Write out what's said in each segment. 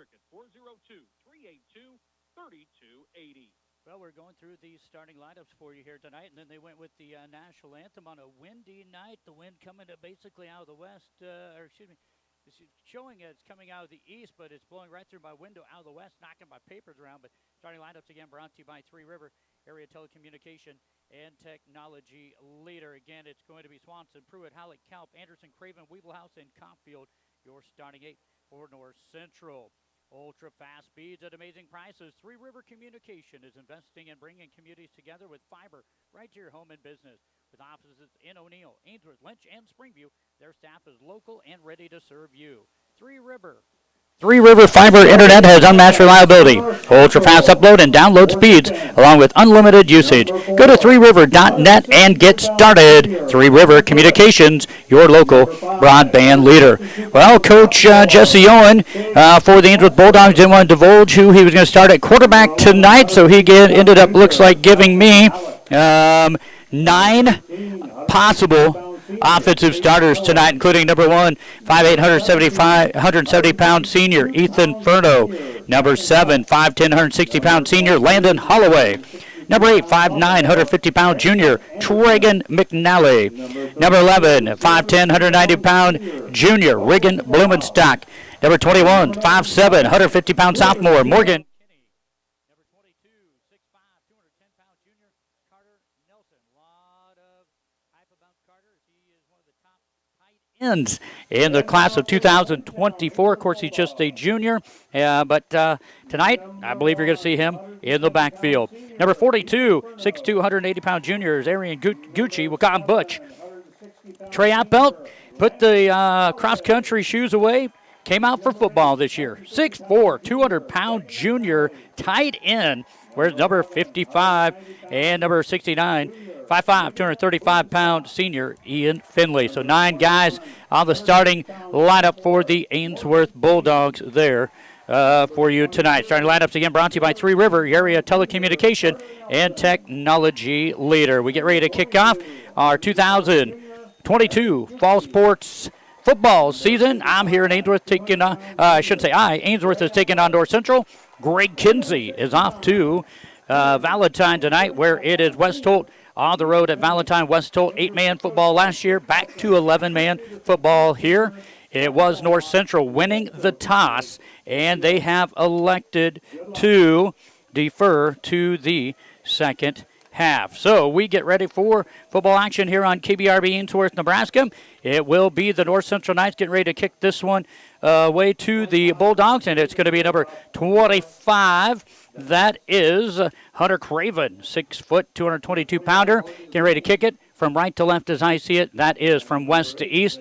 Electric at 402-382-3280. Well, we're going through the starting lineups for you here tonight, and then they went with the national anthem on a windy night. The wind coming basically out of the west, it's showing it's coming out of the east, but it's blowing right through my window out of the west, knocking my papers around. But starting lineups again brought to you by Three River Area Telecommunication and Technology Leader. Again, it's going to be Swanson, Pruitt, Halleck, Kalp, Anderson, Craven, Weeblehouse, and Compfield, your starting 8 for North Central. Ultra fast speeds at amazing prices. Three River Communication is investing in bringing communities together with fiber right to your home and business. With offices in O'Neill, Ainsworth, Lynch, and Springview, their staff is local and ready to serve you. Three River Fiber Internet has unmatched reliability, ultra-fast upload and download speeds, along with unlimited usage. Go to threeriver.net and get started. Three River Communications, your local broadband leader. Well, Coach Jesse Owen for the Ainsworth Bulldogs didn't want to divulge who he was going to start at quarterback tonight, so he ended up, looks like, giving me 9 possible offensive starters tonight, including number 1, 5'8", 170-pound senior Ethan Furno. Number 7, 5'10", 160-pound senior Landon Holloway. Number 8, 5'9", 150-pound junior Tregan McNally. Number 11, 5'10", 190-pound junior Regan Blumenstock. Number 21, 5'7", 150-pound sophomore Morgan. In the class of 2024. Of course, he's just a junior, but tonight, I believe you're going to see him in the backfield. Number 42, 6'2", 180-pound junior is Arian Gucci. We'll call him Butch. Trey Appelt put the cross-country shoes away, came out for football this year. 6'4", 200-pound junior tight end. Where's number 55 and number 69? 5'5", 235-pound senior Ian Finley. So 9 guys on the starting lineup for the Ainsworth Bulldogs there for you tonight. Starting lineups again brought to you by Three River Area Telecommunication and Technology Leader. We get ready to kick off our 2022 Fall Sports football season. I'm here in Ainsworth taking on, Ainsworth is taking on North Central. Greg Kinsey is off to Valentine tonight, where it is West Holt on the road at Valentine. West Holt, 8-man football last year, back to 11-man football here. It was North Central winning the toss, and they have elected to defer to the second half. So we get ready for football action here on KBRB Ainsworth, Nebraska. It will be the North Central Knights getting ready to kick this one away to the Bulldogs, and it's going to be number 25. That is Hunter Craven, 6 foot, 222-pounder. Getting ready to kick it from right to left as I see it. That is from west to east.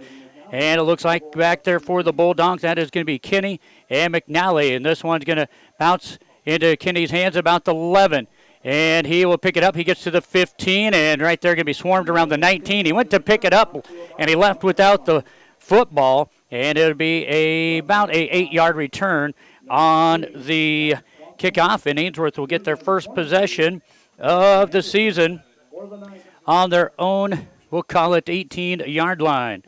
And it looks like back there for the Bulldogs, that is going to be Kinney and McNally. And this one's going to bounce into Kinney's hands about the 11. And he will pick it up. He gets to the 15, and right there going to be swarmed around the 19. He went to pick it up, and he left without the football. And it'll be about a 8-yard return on the kickoff, and Ainsworth will get their first possession of the season on their own, we'll call it 18-yard line.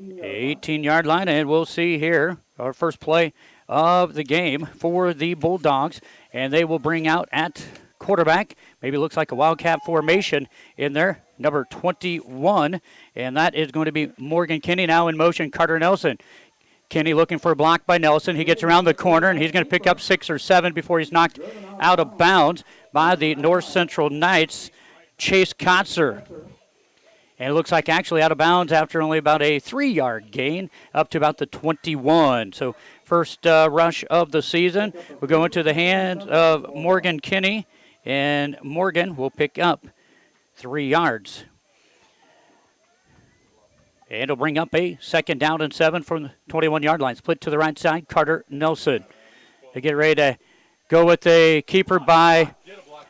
18-yard line, and we'll see here our first play of the game for the Bulldogs, and they will bring out at quarterback, maybe looks like a Wildcat formation in there, number 21, and that is going to be Morgan Kinney. Now in motion, Carter Nelson. Kinney looking for a block by Nelson. He gets around the corner, and he's going to pick up 6 or 7 before he's knocked out of bounds by the North Central Knights, Chase Kotzer. And it looks like actually out of bounds after only about a 3-yard gain up to about the 21. So first rush of the season will go into the hands of Morgan Kinney, and Morgan will pick up 3 yards. And it'll bring up a 2nd down and 7 from the 21-yard line. Split to the right side, Carter Nelson. They get ready to go with a keeper by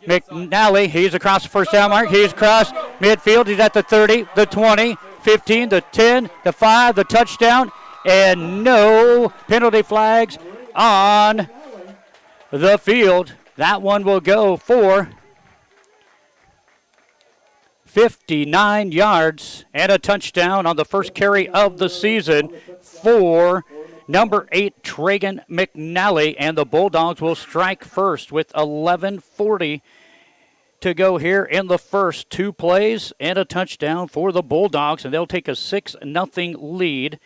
McNally. He's across the first down mark. He's across midfield. He's at the 30, the 20, 15, the 10, the 5, the touchdown, and no penalty flags on the field. That one will go for 59 yards and a touchdown on the first carry of the season for number 8, Tragan McNally, and the Bulldogs will strike first with 11:40 to go here in the first. 2 plays and a touchdown for the Bulldogs, and they'll take a 6-0 lead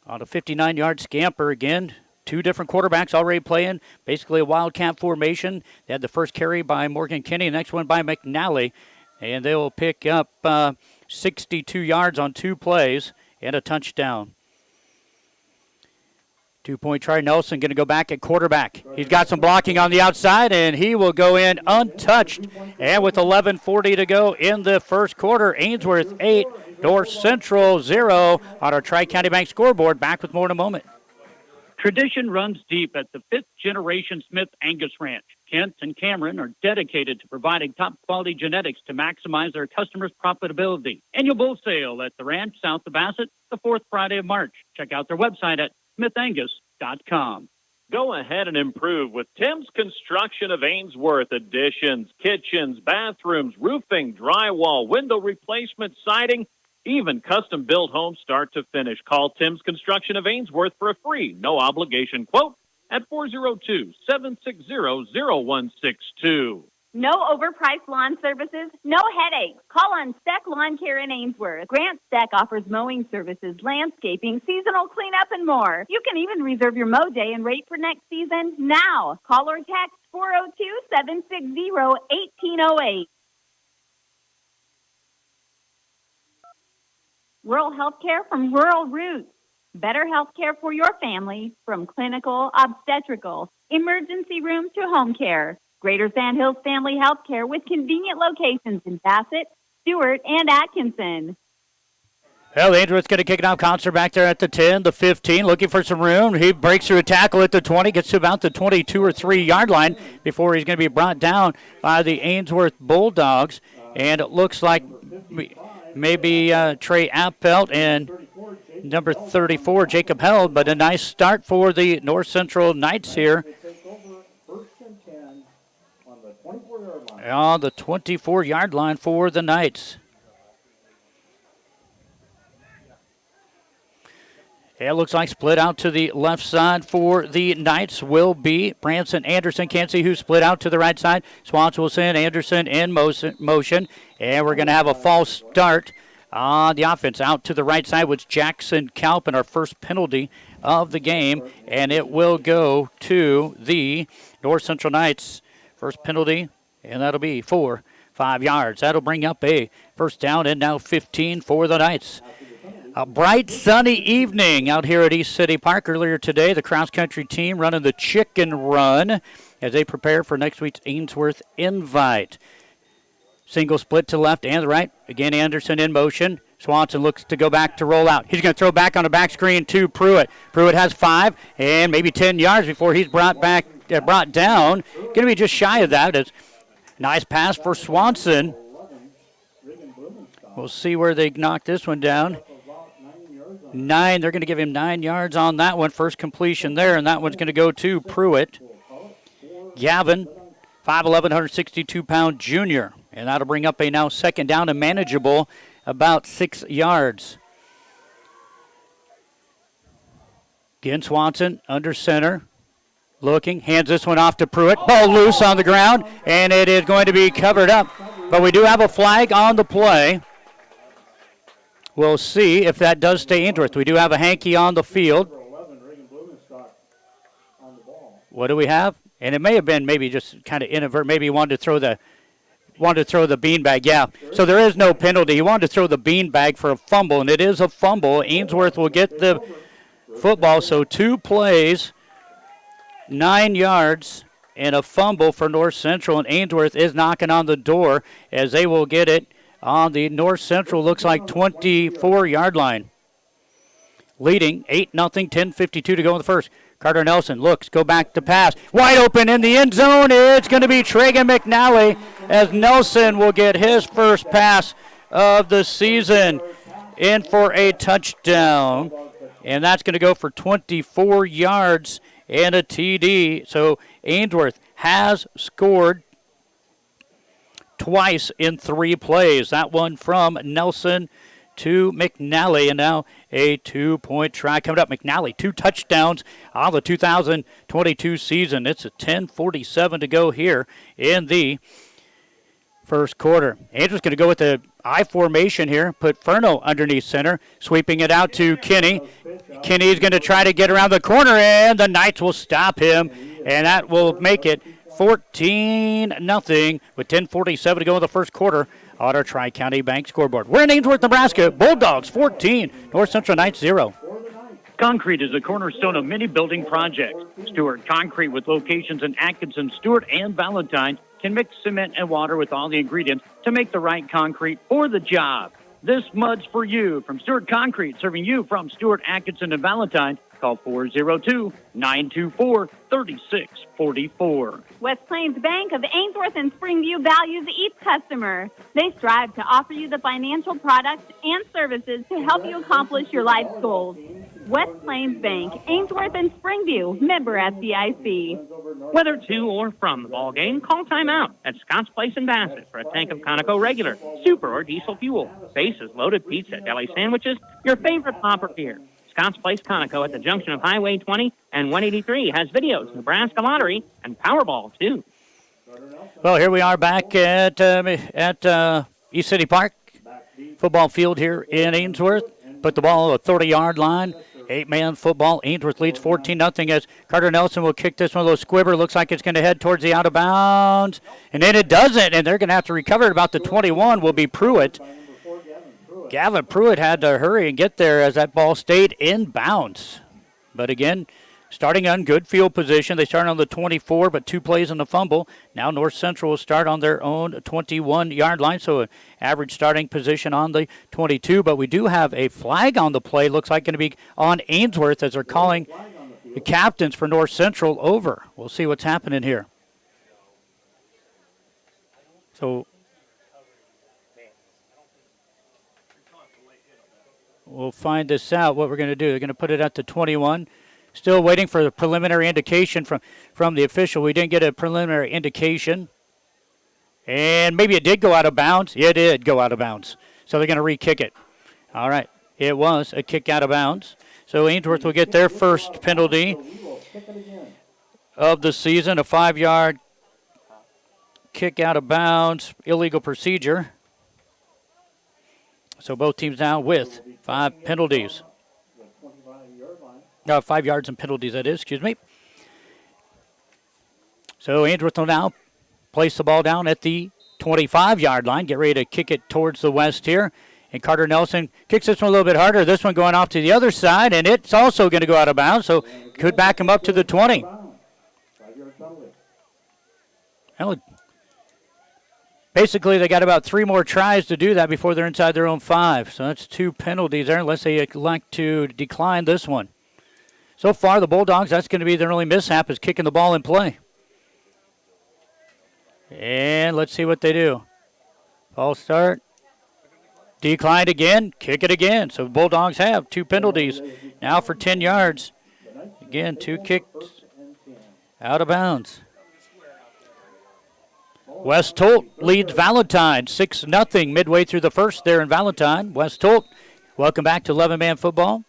on a 59-yard scamper again. 2 different quarterbacks already playing, basically a wildcat formation. They had the first carry by Morgan Kinney, the next one by McNally, and they will pick up 62 yards on 2 plays and a touchdown. 2-point try. Nelson going to go back at quarterback. He's got some blocking on the outside, and he will go in untouched. And with 11:40 to go in the first quarter, Ainsworth 8, North Central 0 on our Tri-County Bank scoreboard. Back with more in a moment. Tradition runs deep at the 5th-generation Smith Angus Ranch. Kent and Cameron are dedicated to providing top-quality genetics to maximize their customers' profitability. Annual bull sale at the ranch south of Bassett, the 4th Friday of March. Check out their website at smithangus.com. Go ahead and improve with Tim's Construction of Ainsworth. Additions, kitchens, bathrooms, roofing, drywall, window replacement, siding, even custom-built homes start to finish. Call Tim's Construction of Ainsworth for a free, no-obligation quote at 402-760-0162. No overpriced lawn services, no headaches. Call on Steck Lawn Care in Ainsworth. Grant Steck offers mowing services, landscaping, seasonal cleanup, and more. You can even reserve your mow day and rate for next season now. Call or text 402-760-1808. Rural health care from rural roots. Better health care for your family from clinical, obstetrical, emergency room to home care. Greater Sand Hills Family Health Care with convenient locations in Bassett, Stewart, and Atkinson. Well, Ainsworth's going to kick it out. Concert back there at the 10, the 15, looking for some room. He breaks through a tackle at the 20, gets to about the 22 or 3-yard line before he's going to be brought down by the Ainsworth Bulldogs. And it looks like maybe Trey Appelt and number 34, Jacob Held, but a nice start for the North Central Knights here. On the 24-yard line for the Knights. It looks like split out to the left side for the Knights will be Branson Anderson. Can't see who split out to the right side. Swanson will send Anderson in motion. And we're going to have a false start on the offense. Out to the right side was Jackson Kalp, our first penalty of the game. And it will go to the North Central Knights. First penalty, and that'll be 4-5 yards. That'll bring up a first down and now 15 for the Knights. A bright, sunny evening out here at East City Park. Earlier today, the cross-country team running the chicken run as they prepare for next week's Ainsworth Invite. Single split to left and the right. Again, Anderson in motion. Swanson looks to go back to roll out. He's going to throw back on the back screen to Pruitt. Pruitt has 5 and maybe 10 yards before he's brought down. Going to be just shy of that. It's nice pass for Swanson. We'll see where they knock this one down. 9. They're going to give him 9 yards on that one. First completion there, and that one's going to go to Pruitt. Gavin, 5'11", 162-pound junior. And that'll bring up a now second down and manageable, about 6 yards. Again, Swanson under center. Looking, hands this one off to Pruitt. Ball loose on the ground, and it is going to be covered up. But we do have a flag on the play. We'll see if that does stay Ainsworth. We do have a hanky on the field. What do we have? And it may have been maybe just kind of inadvertent. Maybe he wanted to throw the beanbag. Yeah. So there is no penalty. He wanted to throw the beanbag for a fumble, and it is a fumble. Ainsworth will get the football. So 2 plays, 9 yards, and a fumble for North Central. And Ainsworth is knocking on the door as they will get it on the North Central, looks like 24-yard line. Leading 8-0, 10:52 to go in the first. Carter Nelson looks, go back to pass. Wide open in the end zone. It's going to be Tragan McNally as Nelson will get his first pass of the season in for a touchdown. And that's going to go for 24 yards and a TD. So Ainsworth has scored twice in 3 plays. That one from Nelson to McNally, and now a 2-point try coming up. McNally, 2 touchdowns on the 2022 season. It's a 10:47 to go here in the first quarter. Andrew's going to go with the I formation here, put Furno underneath center, sweeping it out to Kinney. Kinney's going to try to get around the corner, and the Knights will stop him, and that will make it 14-0 with 10:47 to go in the first quarter on our Tri-County Bank scoreboard. We're in Ainsworth, Nebraska. Bulldogs 14, North Central Knights 0. Concrete is a cornerstone of many building projects. Stewart Concrete, with locations in Atkinson, Stewart, and Valentine, can mix cement and water with all the ingredients to make the right concrete for the job. This mud's for you from Stewart Concrete, serving you from Stewart, Atkinson, and Valentine. Call 402-924-3644. West Plains Bank of Ainsworth and Springview values each customer. They strive to offer you the financial products and services to help you accomplish your life's goals. West Plains Bank, Ainsworth and Springview, member FDIC. Whether to or from the ball game, call timeout at Scott's Place in Bassett for a tank of Conoco regular, super, or diesel fuel, bases, loaded pizza, deli sandwiches, your favorite popper beer. Scott's Place Conoco at the junction of Highway 20 and 183 has videos, Nebraska Lottery, and Powerball, too. Well, here we are back at East City Park football field here in Ainsworth. Put the ball on the 30-yard line. 8-man football. Ainsworth leads 14-0 as Carter Nelson will kick this one. A little squibber. Looks like it's going to head towards the out of bounds. And then it doesn't, and they're going to have to recover it. About the 21 will be Pruitt. Gavin Pruitt had to hurry and get there as that ball stayed in bounds. But again, starting on good field position. They started on the 24, but 2 plays on the fumble. Now North Central will start on their own 21-yard line, so an average starting position on the 22. But we do have a flag on the play. Looks like going to be on Ainsworth as they're calling the captains for North Central over. We'll see what's happening here. So we'll find this out, what we're going to do. They're going to put it at the 21. Still waiting for the preliminary indication from the official. We didn't get a preliminary indication. And maybe it did go out of bounds. Yeah, it did go out of bounds. So they're going to re-kick it. All right. It was a kick out of bounds. So Ainsworth will get their first penalty of the season, a 5-yard kick out of bounds, illegal procedure. So both teams now with 5 penalties. 5 yards and penalties, that is, excuse me. So Ainsworth will now place the ball down at the 25-yard line. Get ready to kick it towards the west here. And Carter Nelson kicks this one a little bit harder. This one going off to the other side, and it's also going to go out of bounds, so could back him up to the 20. Well, basically, they got about 3 more tries to do that before they're inside their own 5. So that's 2 penalties there, unless they elect to decline this one. So far, the Bulldogs, that's going to be their only mishap, is kicking the ball in play. And let's see what they do. False start. Declined again. Kick it again. So the Bulldogs have 2 penalties now for 10 yards. Again, 2 kicks out of bounds. West Tolt leads Valentine 6-0 midway through the first there in Valentine. West Tolt, welcome back to 11-man football.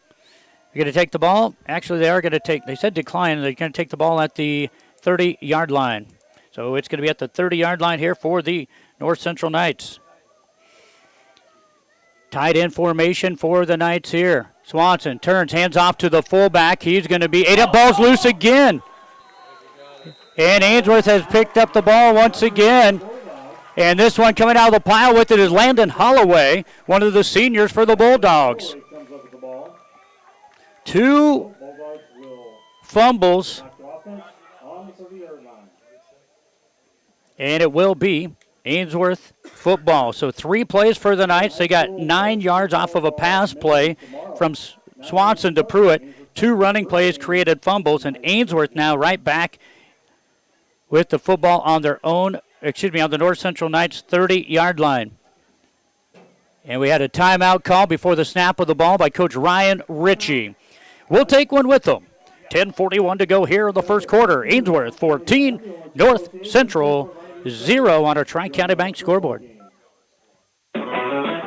They're going to take the ball. Actually, they said decline. They're going to take the ball at the 30-yard line. So it's going to be at the 30-yard line here for the North Central Knights. Tight end formation for the Knights here. Swanson turns, hands off to the fullback. He's going to be ate up, ball's loose again. And Ainsworth has picked up the ball once again. And this one coming out of the pile with it is Landon Holloway, one of the seniors for the Bulldogs. 2 fumbles. And it will be Ainsworth football. So 3 plays for the Knights. They got 9 yards off of a pass play from Swanson to Pruitt. 2 running plays created fumbles, and Ainsworth now right back with the football on their own, on the North Central Knights 30-yard line. And we had a timeout call before the snap of the ball by Coach Ryan Ritchie. We'll take one with them. 10:41 to go here in the first quarter. Ainsworth 14, North Central 0 on our Tri-County Bank scoreboard.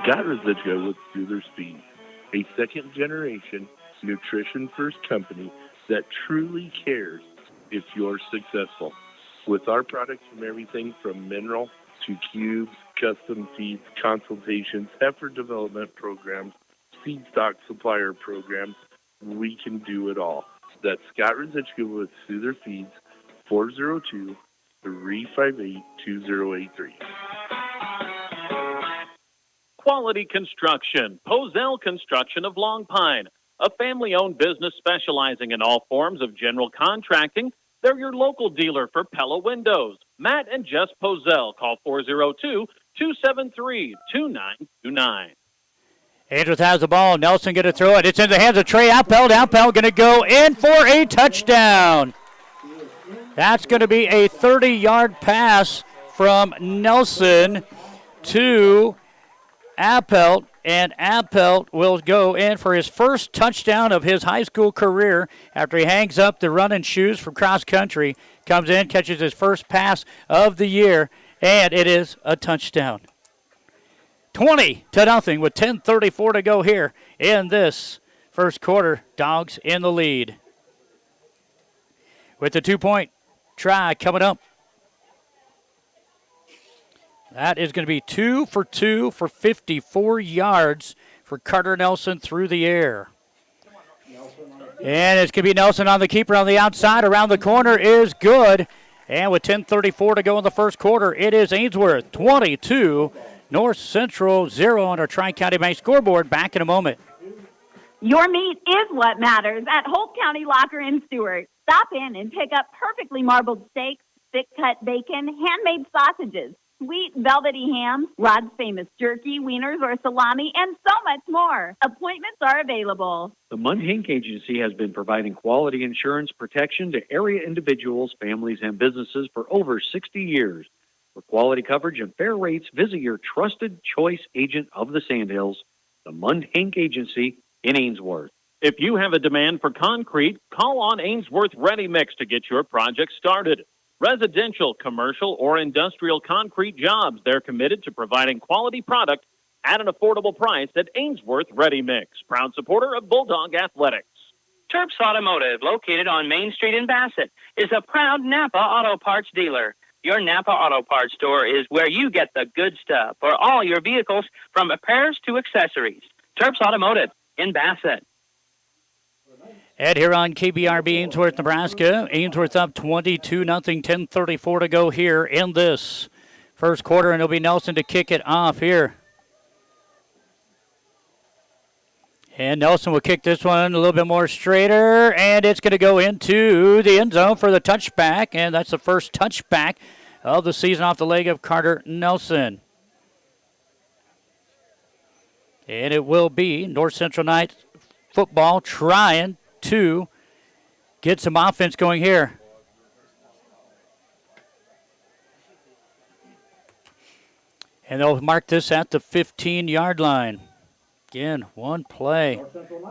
Scott Rosichka with Soother Speed, a second-generation nutrition-first company that truly cares if you're successful. With our products from everything from mineral to cubes, custom feeds, consultations, heifer development programs, feedstock supplier programs, we can do it all. That's Scott Rosichka with Soother Feeds, 402-358-2083. Quality Construction, Posel Construction of Long Pine, a family-owned business specializing in all forms of general contracting. They're your local dealer for Pella Windows. Matt and Jess Posel. Call 402-273-2929. Ainsworth has the ball. Nelson going to throw it. It's in the hands of Trey Appel. Appel going to go in for a touchdown. That's going to be a 30-yard pass from Nelson to Appel, and Appel will go in for his first touchdown of his high school career after he hangs up the running shoes from cross country, comes in, catches his first pass of the year, and it is a touchdown. 20-0 with 10:34 to go here in this first quarter. Dogs in the lead. With the 2-point try coming up. That is going to be 2 for 2 for 54 yards for Carter Nelson through the air. And it's going to be Nelson on the keeper on the outside. Around the corner is good. And with 10:34 to go in the first quarter, it is Ainsworth 22, North Central 0 on our Tri-County Bank scoreboard. Back in a moment. Your meat is what matters at Holt County Locker in Stewart. Stop in and pick up perfectly marbled steaks, thick-cut bacon, handmade sausages, sweet velvety hams, Rod's famous jerky, wieners, or salami, and so much more. Appointments are available. The Munn Hink Agency has been providing quality insurance protection to area individuals, families, and businesses for over 60 years. For quality coverage and fair rates, visit your trusted choice agent of the Sandhills, the Munn Hink Agency in Ainsworth. If you have a demand for concrete, call on Ainsworth Ready Mix to get your project started. Residential, commercial, or industrial concrete jobs, they're committed to providing quality product at an affordable price at Ainsworth Ready Mix, proud supporter of Bulldog Athletics. Terps Automotive, located on Main Street in Bassett, is a proud Napa Auto Parts dealer. Your Napa Auto Parts store is where you get the good stuff for all your vehicles, from repairs to accessories. Terps Automotive in Bassett. And here on KBRB Ainsworth, Nebraska, Ainsworth up 22-0, 10:34 to go here in this first quarter, and it'll be Nelson to kick it off here. And Nelson will kick this one a little bit more straighter, and it's going to go into the end zone for the touchback, and that's the first touchback of the season off the leg of Carter Nelson. And it will be North Central Knights football trying to get some offense going here. And they'll mark this at the 15-yard line. Again, one play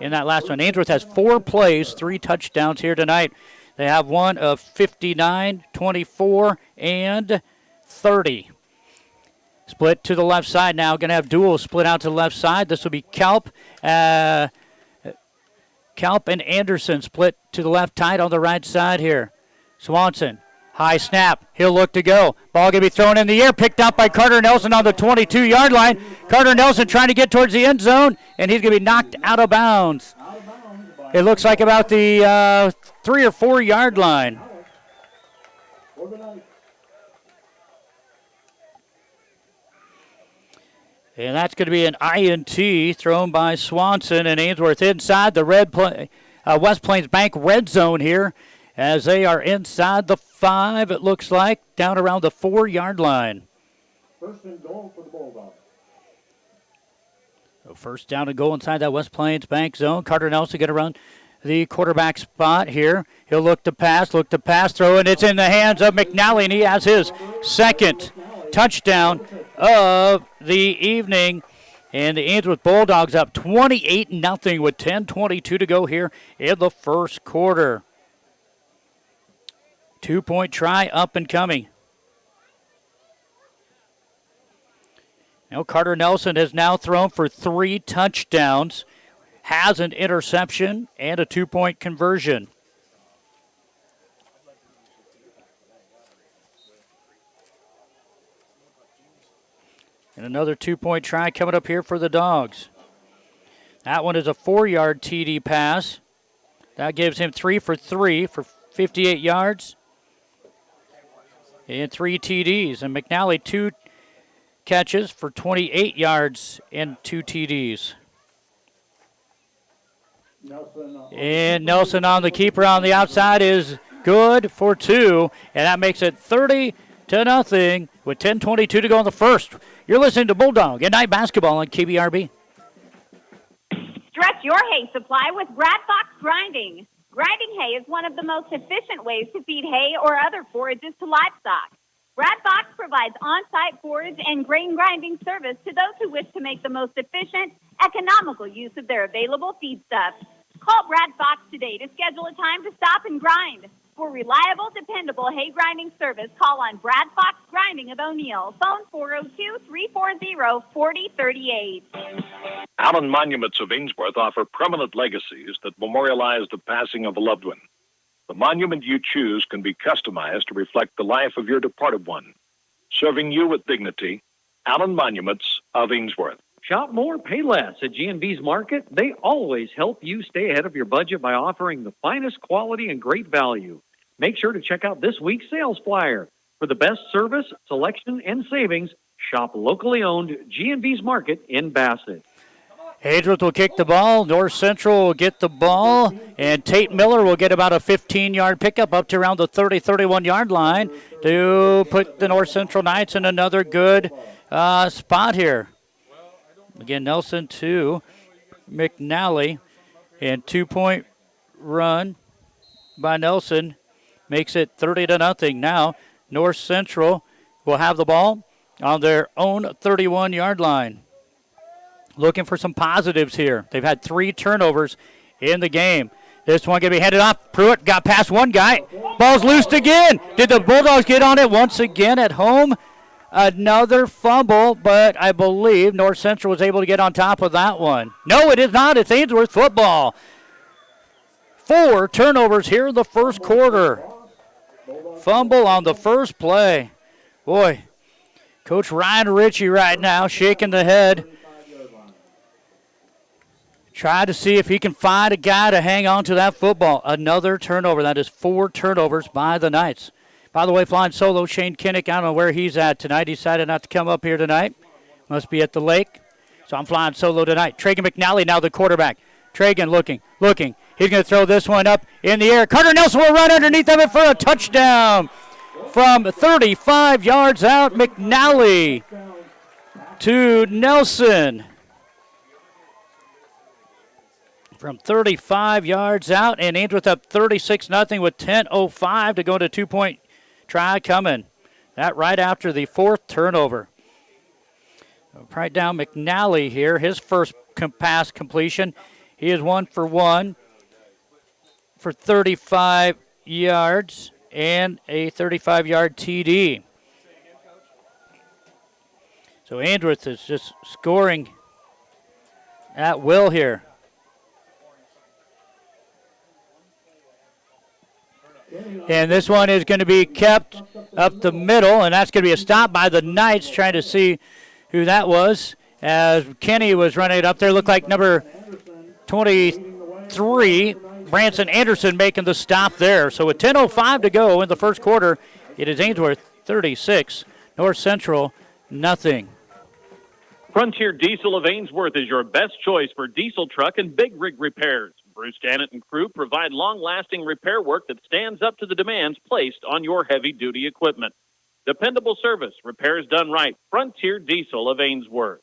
in that last one. Ainsworth has 4 plays, 3 touchdowns here tonight. They have one of 59, 24, and 30. Split to the left side now. Going to have duels split out to the left side. This will be Kalp. Kalp and Anderson split to the left tight on the right side here. Swanson, high snap. He'll look to go. Ball going to be thrown in the air, picked up by Carter Nelson on the 22-yard line. Carter Nelson trying to get towards the end zone, and he's going to be knocked out of bounds. It looks like about the 3 or 4 yard line. And that's going to be an INT thrown by Swanson, and Ainsworth inside the West Plains Bank red zone here as they are inside the 5, it looks like, down around the 4 yard line. First and goal for the Bulldogs. So first down and goal inside that West Plains Bank zone. Carter Nelson going to run the quarterback spot here. He'll look to pass, throw, and it's in the hands of McNally, and he has his second touchdown of the evening. And the Ainsworth Bulldogs up 28-0 with 10:22 to go here in the first quarter. 2-point try up and coming. Carter Nelson has now thrown for 3 touchdowns, has an interception, and a 2-point conversion. And another 2-point try coming up here for the Dogs. That one is a 4-yard TD pass. That gives him 3 for 3 for 58 yards and 3 TDs. And McNally 2 catches for 28 yards and 2 TDs. And Nelson on the keeper on the outside is good for 2, and that makes it 30-0 with 10:22 to go in the first. You're listening to Bulldog at Night Basketball on KBRB. Stretch your hay supply with Brad Fox Grinding. Grinding hay is one of the most efficient ways to feed hay or other forages to livestock. Brad Fox provides on-site forage and grain grinding service to those who wish to make the most efficient, economical use of their available feedstuffs. Call Brad Fox today to schedule a time to stop and grind. For reliable, dependable hay grinding service, call on Brad Fox Grinding of O'Neill. Phone 402-340-4038. Allen Monuments of Ainsworth offer permanent legacies that memorialize the passing of a loved one. The monument you choose can be customized to reflect the life of your departed one. Serving you with dignity, Allen Monuments of Ainsworth. Shop more, pay less at G&B's Market. They always help you stay ahead of your budget by offering the finest quality and great value. Make sure to check out this week's sales flyer. For the best service, selection, and savings, shop locally owned G&B's Market in Bassett. Ainsworth will kick the ball. North Central will get the ball. And Tate Miller will get about a 15-yard pickup up to around the 30-31-yard line to put the North Central Knights in another good spot here. Again, Nelson to McNally. And 2-point run by Nelson makes it 30-0. Now, North Central will have the ball on their own 31-yard line. Looking for some positives here. They've had 3 turnovers in the game. This one going to be headed off. Pruitt got past one guy. Ball's loosed again. Did the Bulldogs get on it once again at home? Another fumble, but I believe North Central was able to get on top of that one. No, it is not. It's Ainsworth football. 4 turnovers here in the first quarter. Fumble on the first play. Boy, Coach Ryan Ritchie right now shaking the head. Try to see if he can find a guy to hang on to that football. Another turnover. That is 4 turnovers by the Knights. By the way, flying solo, Shane Kinnick, I don't know where he's at tonight. He decided not to come up here tonight. Must be at the lake. So I'm flying solo tonight. Tragan McNally now the quarterback. Tragan looking. He's going to throw this one up in the air. Carter Nelson will run underneath of it for a touchdown. From 35 yards out, McNally to Nelson. From 35 yards out, and Ainsworth up 36-0 with 10:05 to go to 2-point try coming. That right after the 4th turnover. Right down McNally here, his first pass completion. He is 1 for 1 for 35 yards and a 35-yard TD. So Ainsworth is just scoring at will here. And this one is going to be kept up the middle, and that's going to be a stop by the Knights trying to see who that was. As Kenny was running it up there, looked like number 23, Branson Anderson, making the stop there. So with 10:05 to go in the first quarter, it is Ainsworth 36, North Central nothing. Frontier Diesel of Ainsworth is your best choice for diesel truck and big rig repairs. Bruce Gannett and crew provide long-lasting repair work that stands up to the demands placed on your heavy-duty equipment. Dependable service, repairs done right. Frontier Diesel of Ainsworth.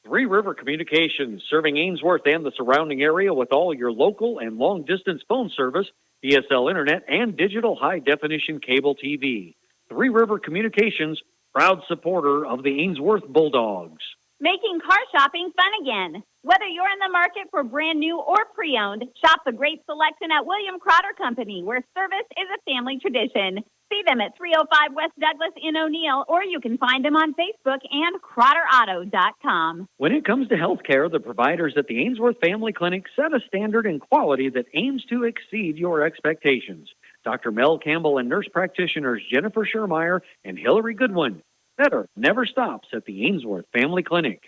Three River Communications, serving Ainsworth and the surrounding area with all your local and long-distance phone service, DSL Internet, and digital high-definition cable TV. Three River Communications, proud supporter of the Ainsworth Bulldogs. Making car shopping fun again. Whether you're in the market for brand new or pre-owned, shop the great selection at William Crotter Company, where service is a family tradition. See them at 305 West Douglas in O'Neill, or you can find them on Facebook and CrotterAuto.com. When it comes to health care, the providers at the Ainsworth Family Clinic set a standard in quality that aims to exceed your expectations. Dr. Mel Campbell and nurse practitioners Jennifer Schermeyer and Hillary Goodwin. Better never stops at the Ainsworth Family Clinic.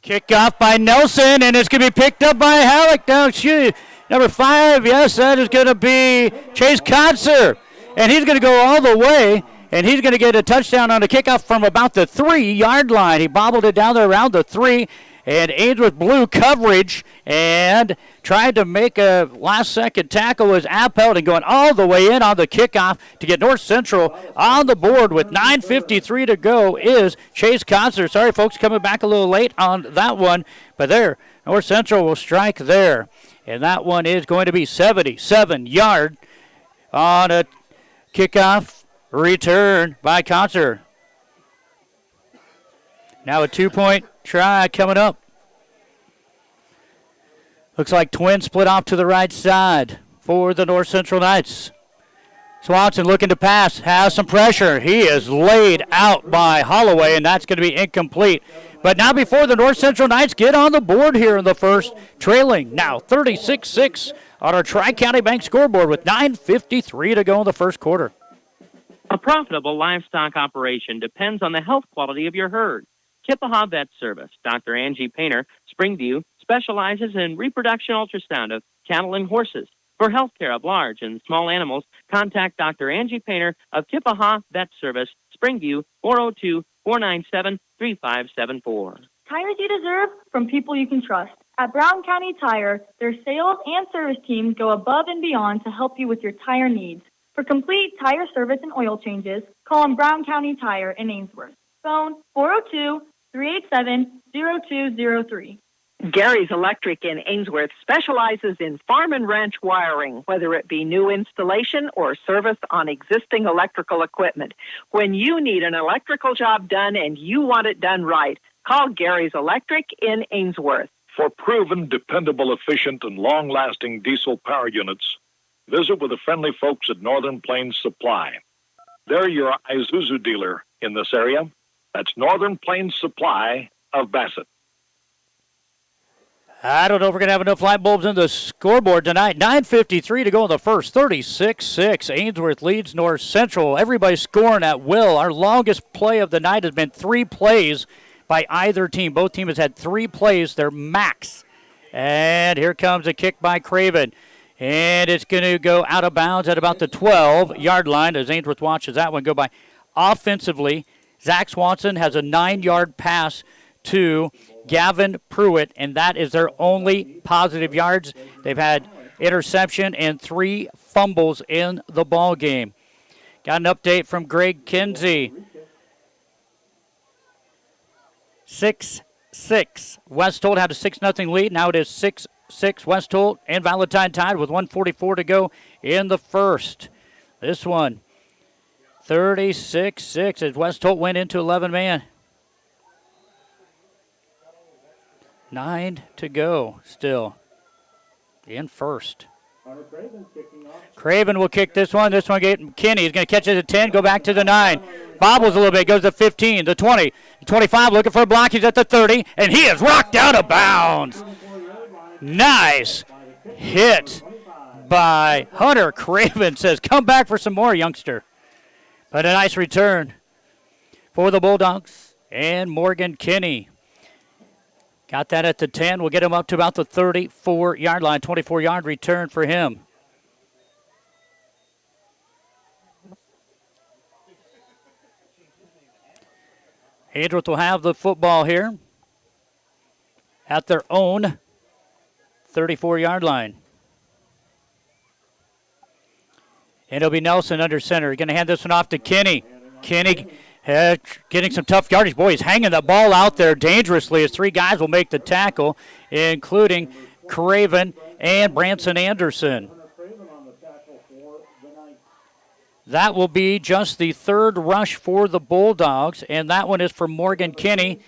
Kickoff by Nelson, and it's going to be picked up by Halleck. Now, number 5, yes, that is going to be Chase Kotzer. And he's going to go all the way, and he's going to get a touchdown on a kickoff from about the 3-yard line. He bobbled it down there around the 3, and Ainsworth blew coverage and tried to make a last-second tackle. Was Appelt and going all the way in on the kickoff to get North Central on the board with 9:53 to go is Chase Kotzer. Sorry, folks, coming back a little late on that one, but there, North Central will strike there. And that one is going to be 77-yard on a kickoff return by Kotzer. Now a 2-point try coming up. Looks like Twin split off to the right side for the North Central Knights. Swanson looking to pass, has some pressure. He is laid out by Holloway, and that's going to be incomplete. But now before the North Central Knights get on the board here in the first, trailing now 36-6 on our Tri-County Bank scoreboard with 9:53 to go in the first quarter. A profitable livestock operation depends on the health quality of your herd. Kippahaw Vet Service, Dr. Angie Painter, Springview, specializes in reproduction ultrasound of cattle and horses. For health care of large and small animals, contact Dr. Angie Painter of Kippahaw Vet Service, Springview, 402-497-3574. Tires you deserve from people you can trust. At Brown County Tire, their sales and service teams go above and beyond to help you with your tire needs. For complete tire service and oil changes, call them Brown County Tire in Ainsworth. Phone 402-387-0203. Gary's Electric in Ainsworth specializes in farm and ranch wiring, whether it be new installation or service on existing electrical equipment. When you need an electrical job done and you want it done right, call Gary's Electric in Ainsworth. For proven, dependable, efficient, and long-lasting diesel power units, visit with the friendly folks at Northern Plains Supply. They're your Isuzu dealer in this area. That's Northern Plains Supply of Bassett. I don't know if we're going to have enough light bulbs in the scoreboard tonight. 9:53 to go in the first. 36-6. Ainsworth leads North Central. Everybody's scoring at will. Our longest play of the night has been 3 plays by either team. Both teams has had 3 plays, their max. And here comes a kick by Craven. And it's going to go out of bounds at about the 12-yard line as Ainsworth watches that one go by. Offensively, Zach Swanson has a 9-yard pass to Gavin Pruitt, and that is their only positive yards. They've had interception and 3 fumbles in the ball game. Got an update from Greg Kinsey. 6-6. Westholt had a 6-0 lead. Now it is 6-6. Westholt and Valentine tied with 1:44 to go in the first. This one, 36-6 as Westholt went into 11-man. 9 to go still in first. Craven will kick this one. This one get Kinney. He's going to catch it at 10, go back to the 9. Bobbles a little bit, goes to 15, the 20, the 25, looking for a block. He's at the 30, and he is rocked out of bounds. Nice hit by Hunter Craven. Says, come back for some more, youngster. But a nice return for the Bulldogs and Morgan Kinney. Got that at the 10. We'll get him up to about the 34-yard line. 24-yard return for him. Ainsworth will have the football here at their own 34-yard line. And it'll be Nelson under center. Going to hand this one off to Kinney. Kinney getting some tough yardage. Boy, he's hanging the ball out there dangerously as 3 guys will make the tackle, including Craven and Branson Anderson. That will be just the 3rd rush for the Bulldogs, and that one is for Morgan Kinney.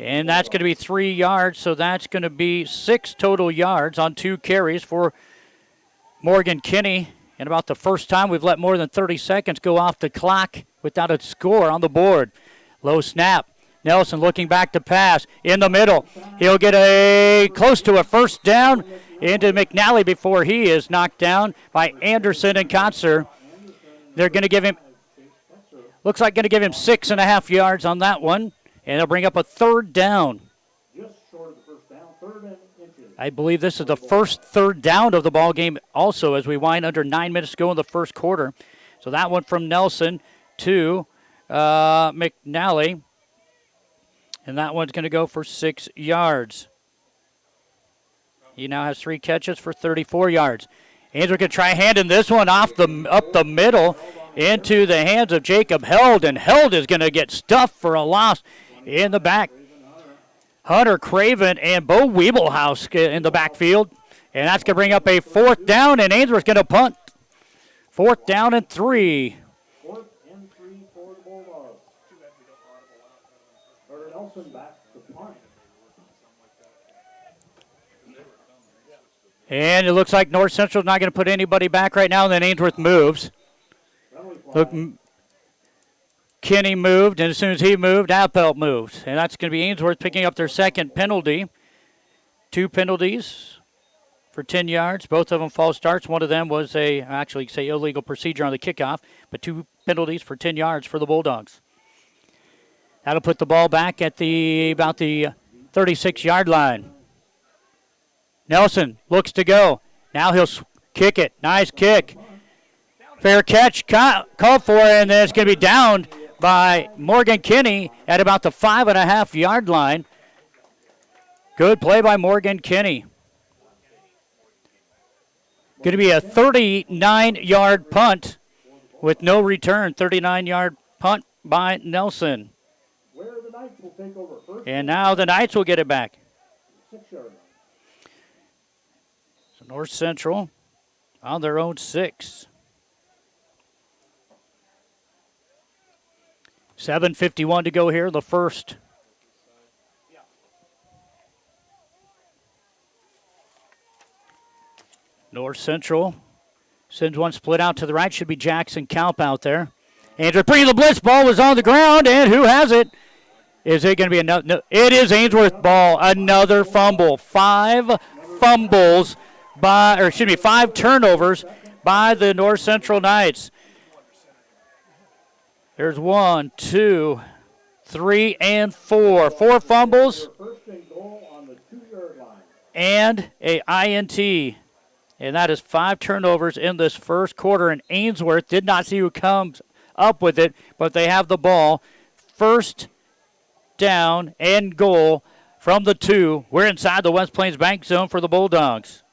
And that's going to be 3 yards, so that's going to be 6 total yards on 2 carries for Morgan Kinney. and about the first time we've let more than 30 seconds go off the clock without a score on the board. Low snap. Nelson looking back to pass in the middle. He'll get close to a first down into McNally before he is knocked down by Anderson and Kotzer. They're going to give him, looks like going to give him 6.5 yards on that one, and they'll bring up a third down. I believe this is the first third down of the ball game also as we wind under 9 minutes to go in the first quarter. So that one from Nelson to McNally. And that one's going to go for 6 yards. He now has 3 catches for 34 yards. Ainsworth going to try handing this one up the middle into the hands of Jacob Held, and Held is going to get stuffed for a loss in the back. Hunter Craven and Bo Wiebelhaus in the backfield, and that's going to bring up a fourth down, and Ainsworth's going to punt. 4th down and 3. And it looks like North Central's not going to put anybody back right now, and then Ainsworth moves. Look, Kenny moved, and as soon as he moved, Appelt moved. And that's going to be Ainsworth picking up their second penalty. 2 penalties for 10 yards. Both of them false starts. One of them was illegal procedure on the kickoff, but 2 penalties for 10 yards for the Bulldogs. That'll put the ball back at about the 36-yard line. Nelson looks to go. Now he'll kick it. Nice kick. Fair catch called for, and then it's going to be downed by Morgan Kinney at about the 5.5-yard line. Good play by Morgan Kinney. Going to be a 39-yard punt with no return. 39-yard punt by Nelson. And now the Knights will get it back. So North Central on their own 6. 7:51 to go here, the first. North Central sends one split out to the right. Should be Jackson Kalp out there. Andrew bringing the blitz. Ball was on the ground, and who has it? Is it going to be another? No, it is Ainsworth ball. Another fumble. 5 turnovers by the North Central Knights. There's 1, 2, 3, and 4. 4 fumbles and a INT. And that is 5 turnovers in this first quarter. And Ainsworth did not see who comes up with it, but they have the ball. First down and goal from the 2. We're inside the West Plains Bank zone for the Bulldogs.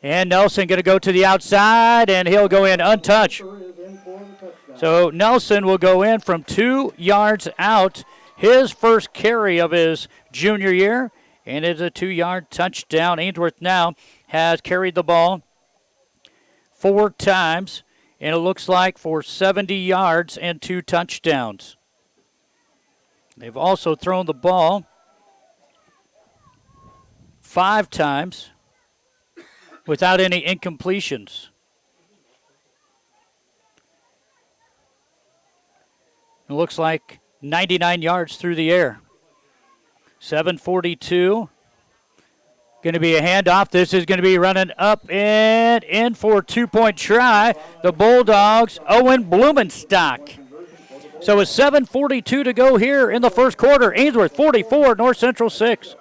And Nelson going to go to the outside, and he'll go in untouched. So Nelson will go in from 2 yards out. His first carry of his junior year, and it's a 2-yard touchdown. Ainsworth now has carried the ball 4 times, and it looks like for 70 yards and 2 touchdowns. They've also thrown the ball 5 times without any incompletions. It looks like 99 yards through the air. 7:42. Going to be a handoff. This is going to be running up and in for a 2-point try. The Bulldogs, Owen Blumenstock. So it's 7:42 to go here in the first quarter. Ainsworth 44, North Central 6.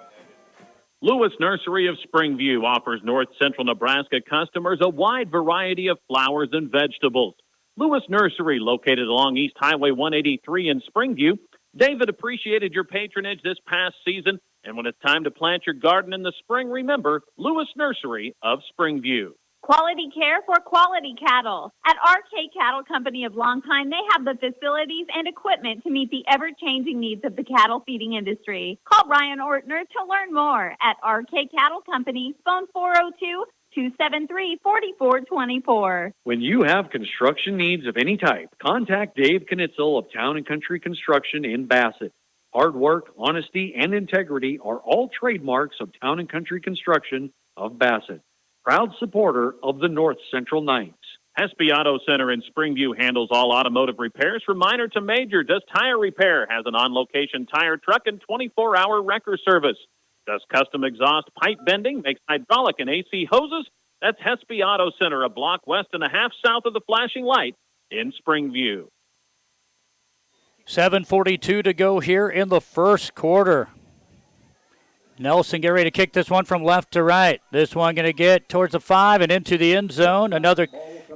Lewis Nursery of Springview offers North Central Nebraska customers a wide variety of flowers and vegetables. Lewis Nursery, located along East Highway 183 in Springview. David appreciated your patronage this past season, and when it's time to plant your garden in the spring, remember Lewis Nursery of Springview. Quality care for quality cattle. At RK Cattle Company of Longpine, they have the facilities and equipment to meet the ever-changing needs of the cattle feeding industry. Call Ryan Ortner to learn more at RK Cattle Company, phone 402-273-4424. When you have construction needs of any type, contact Dave Knitzel of Town & Country Construction in Bassett. Hard work, honesty, and integrity are all trademarks of Town & Country Construction of Bassett. proud supporter of the North Central Knights. Hespe Auto Center in Springview handles all automotive repairs from minor to major. Does tire repair, has an on-location tire truck and 24-hour wrecker service. Does custom exhaust pipe bending, makes hydraulic and AC hoses. That's Hespe Auto Center, a block west and a half south of the flashing light in Springview. 7:42 to go here in the first quarter. Nelson get ready to kick this one from left to right. This one going to get towards the 5 and into the end zone. Another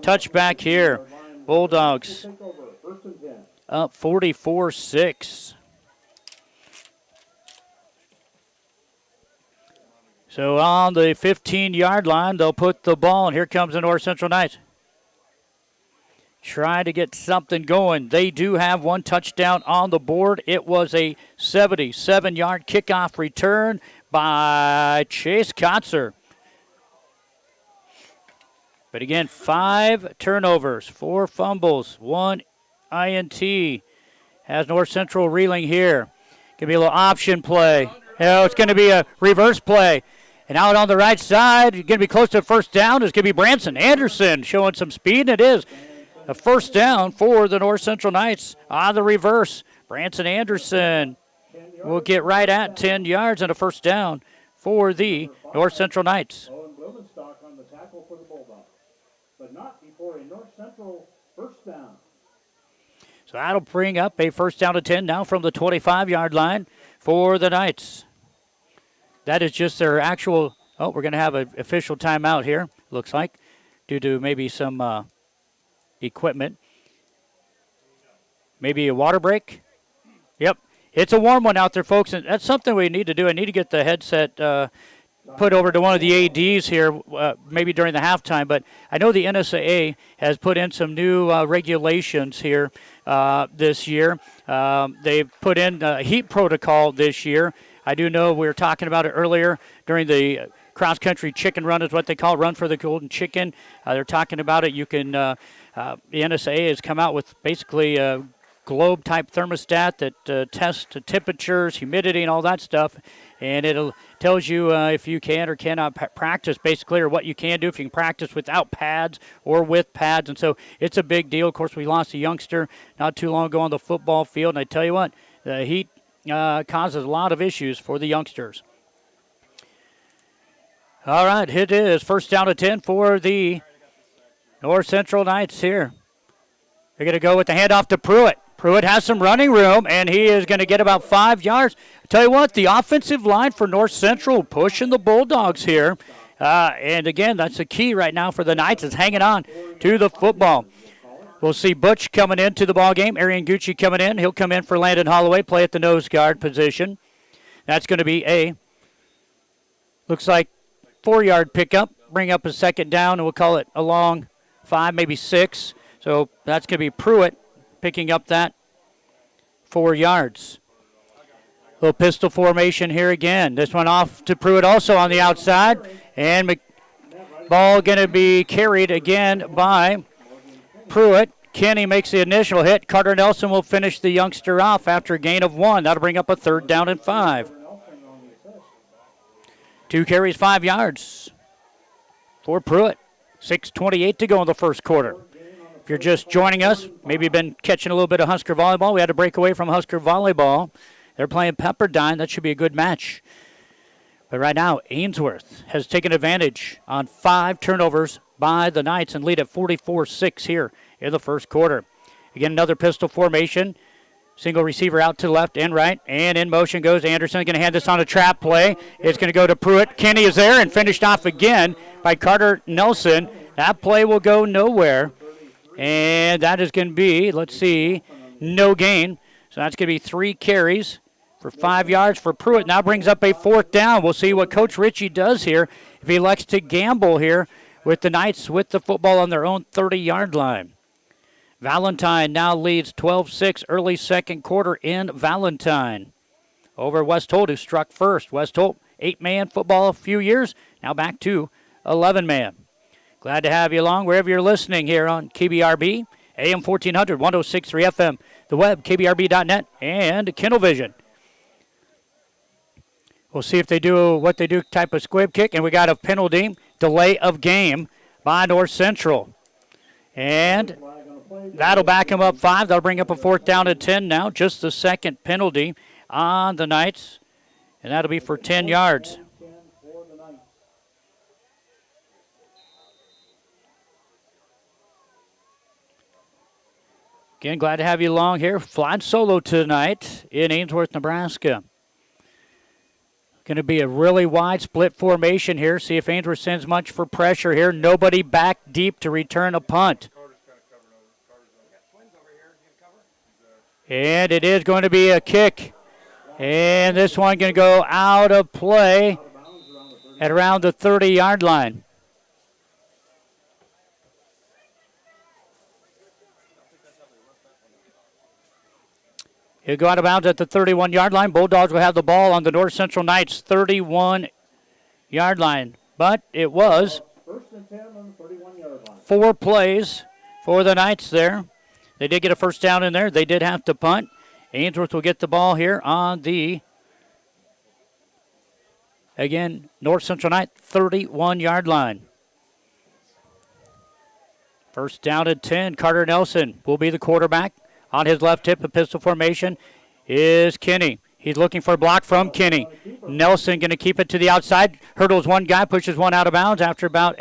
touchback here. Bulldogs up 44-6. So on the 15-yard line, they'll put the ball, and here comes the North Central Knights. Trying to get something going. They do have one touchdown on the board. It was a 77-yard kickoff return by Chase Kotzer. But again, 5 turnovers, 4 fumbles, 1 INT. Has North Central reeling here. Going to be a little option play. It's going to be a reverse play. And out on the right side, going to be close to first down. It's going to be Branson Anderson showing some speed. It is a first down for the North Central Knights on the reverse. Branson Anderson will get right at 10 yards and a first down for the North Central Knights. Owen Blumenstock on the tackle for the Bulldogs, but not before a North Central first down. So that'll bring up a first down to 10 now from the 25-yard line for the Knights. That is just their actual, we're going to have an official timeout here, looks like, due to maybe some equipment. Maybe a water break. Yep, it's a warm one out there, folks, and that's something we need to do. I need to get the headset put over to one of the ADs here, maybe during the halftime, but I know the NSAA has put in some new regulations here this year. They've put in a heat protocol this year. I do know we were talking about it earlier during the cross-country chicken run is what they call it, run for the golden chicken. They're talking about it. You can, the NSAA has come out with basically a globe-type thermostat that tests the temperatures, humidity, and all that stuff. And it tells you if you can or cannot practice, basically, or what you can do, if you can practice without pads or with pads. And so it's a big deal. Of course, we lost a youngster not too long ago on the football field. And I tell you what, the heat causes a lot of issues for the youngsters. All right, it is first down to 10 for the North Central Knights here. They're going to go with the handoff to Pruitt. Pruitt has some running room, and he is going to get about 5 yards. I tell you what, the offensive line for North Central pushing the Bulldogs here. And again, that's the key right now for the Knights is hanging on to the football. We'll see Butch coming into the ball game. Arian Gucci coming in. He'll come in for Landon Holloway, play at the nose guard position. That's going to be looks like 4-yard pickup. Bring up a second down, and we'll call it a long 5, maybe 6. So that's going to be Pruitt picking up that 4 yards. Little pistol formation here again. This one off to Pruitt also on the outside. And ball going to be carried again by Pruitt. Kenny makes the initial hit. Carter Nelson will finish the youngster off after a gain of 1. That'll bring up a 3rd down and 5. 2 carries, 5 yards for Pruitt. 6:28 to go in the first quarter. If you're just joining us, maybe you've been catching a little bit of Husker volleyball. We had to break away from Husker volleyball. They're playing Pepperdine. That should be a good match. But right now, Ainsworth has taken advantage on 5 turnovers by the Knights and lead at 44-6 here in the first quarter. Again, another pistol formation. Single receiver out to the left and right. And in motion goes Anderson. Going to hand this on a trap play. It's going to go to Pruitt. Kenny is there and finished off again by Carter Nelson. That play will go nowhere. And that is going to be, let's see, no gain. So that's going to be 3 carries for 5 yards for Pruitt. Now brings up a 4th down. We'll see what Coach Ritchie does here. If he elects to gamble here with the Knights with the football on their own 30-yard line. Valentine now leads 12-6 early second quarter in Valentine. Over West Holt, who struck first. West Holt, 8-man football a few years. Now back to 11-man. Glad to have you along wherever you're listening here on KBRB, AM 1400, 106.3 FM, the web, kbrb.net, and Kindle Vision. We'll see if they do what they do type of squib kick, and we got a penalty. delay of game by North Central. And that'll back him up 5. That'll bring up a 4th down and 10 now. Just the second penalty on the Knights. And that'll be for 10 yards. Again, glad to have you along here. Flying solo tonight in Ainsworth, Nebraska. Going to be a really wide split formation here. See if Ainsworth sends much for pressure here. Nobody back deep to return a punt. And it is going to be a kick. And this one going to go out of play at around the 30-yard line. He'll go out of bounds at the 31-yard line. Bulldogs will have the ball on the North Central Knights 31-yard line. But it was 4 plays for the Knights there. They did get a first down in there. They did have to punt. Ainsworth will get the ball here on the, again, North Central Knight 31-yard line. First down at 10. Carter Nelson will be the quarterback. On his left hip, a pistol formation, is Kinney. He's looking for a block from Kinney. Nelson going to keep it to the outside. Hurdles one guy, pushes one out of bounds after about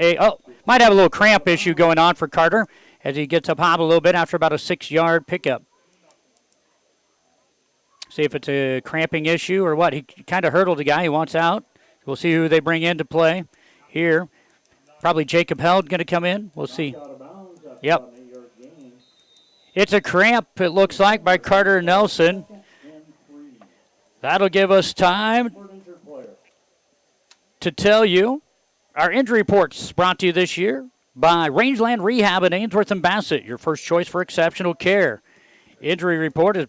might have a little cramp issue going on for Carter as he gets up hobble a little bit after about a 6-yard pickup. See if it's a cramping issue or what. He kind of hurdled the guy. He wants out. We'll see who they bring in to play here. Probably Jacob Held going to come in. We'll see. Yep. It's a cramp, it looks like, by Carter Nelson. That'll give us time to tell you our injury reports brought to you this year by Rangeland Rehab in Ainsworth and Bassett, your first choice for exceptional care. Injury report is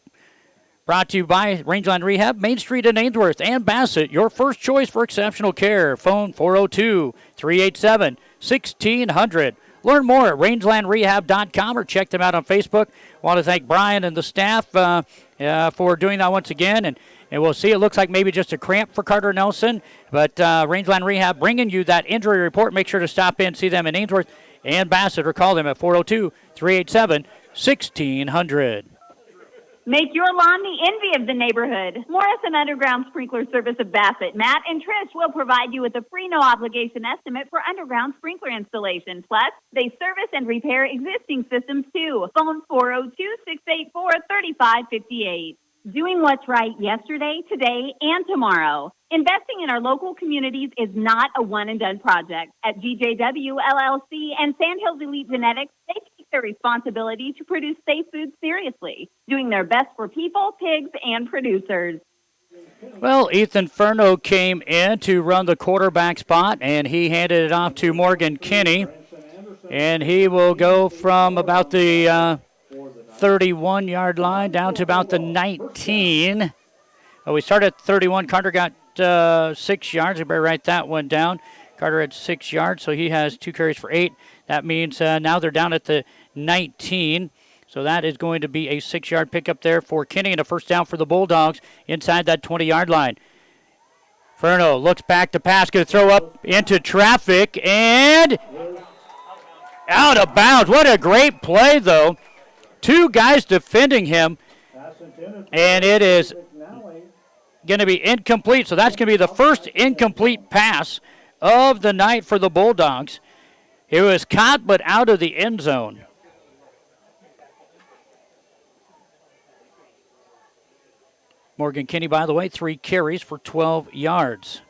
brought to you by Rangeland Rehab, Main Street in Ainsworth and Bassett, your first choice for exceptional care. Phone 402-387-1600. Learn more at rangelandrehab.com or check them out on Facebook. Want to thank Brian and the staff for doing that once again. And we'll see. It looks like maybe just a cramp for Carter Nelson. But Rangeland Rehab bringing you that injury report. Make sure to stop in, see them in Ainsworth and Bassett, or call them at 402-387-1600. Make your lawn the envy of the neighborhood. Morrison Underground Sprinkler Service of Bassett, Matt and Trish will provide you with a free no-obligation estimate for underground sprinkler installation. Plus, they service and repair existing systems, too. Phone 402-684-3558. Doing what's right yesterday, today, and tomorrow. Investing in our local communities is not a one-and-done project. At GJW, LLC, and Sandhills Elite Genetics, they take their responsibility to produce safe food seriously, doing their best for people, pigs, and producers. Well, Ethan Furno came in to run the quarterback spot, and he handed it off to Morgan Kinney, and he will go from about the 31-yard line down to about the 19. Oh, we started at 31. Carter got 6 yards. I better write that one down. Carter had 6 yards, so he has 2 carries for 8. That means now they're down at the 19. So that is going to be a 6-yard pickup there for Kinney and a first down for the Bulldogs inside that 20-yard line. Furno looks back to pass, going to throw up into traffic, and out of bounds. What a great play, though. 2 guys defending him, and it is going to be incomplete. So that's going to be the first incomplete pass of the night for the Bulldogs. It was caught but out of the end zone. Morgan Kinney, by the way, 3 carries for 12 yards.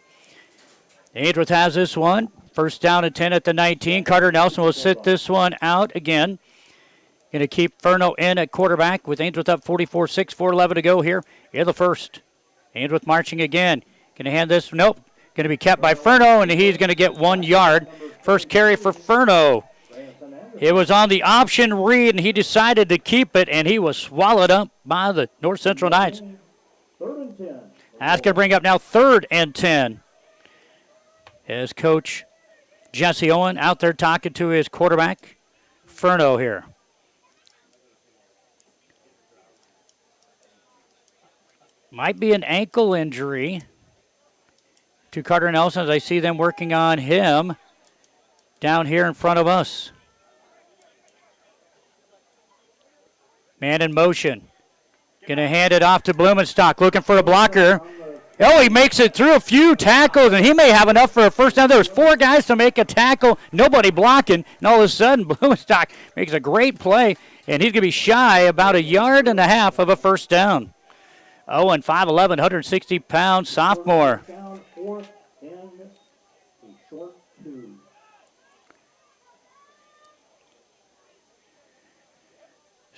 Ainsworth has this one. First down and 10 at the 19. Carter Nelson will sit this one out again. Going to keep Furno in at quarterback with Ainsworth up 44-6, 4:11 to go here in the first. Ainsworth marching again. Going to hand this, nope. Going to be kept by Furno, and he's going to get 1 yard. First carry for Furno. It was on the option read, and he decided to keep it, and he was swallowed up by the North Central Knights. That's going to bring up now 3rd and 10. As Coach Jesse Owen out there talking to his quarterback, Furno here. Might be an ankle injury to Carter Nelson as I see them working on him. down here in front of us. Man in motion. Going to hand it off to Blumenstock, looking for a blocker. Oh, he makes it through a few tackles, and he may have enough for a first down. There was 4 guys to make a tackle, nobody blocking, and all of a sudden Blumenstock makes a great play, and he's going to be shy about 1.5 yards of a first down. Owen, 5'11", 160-pound sophomore.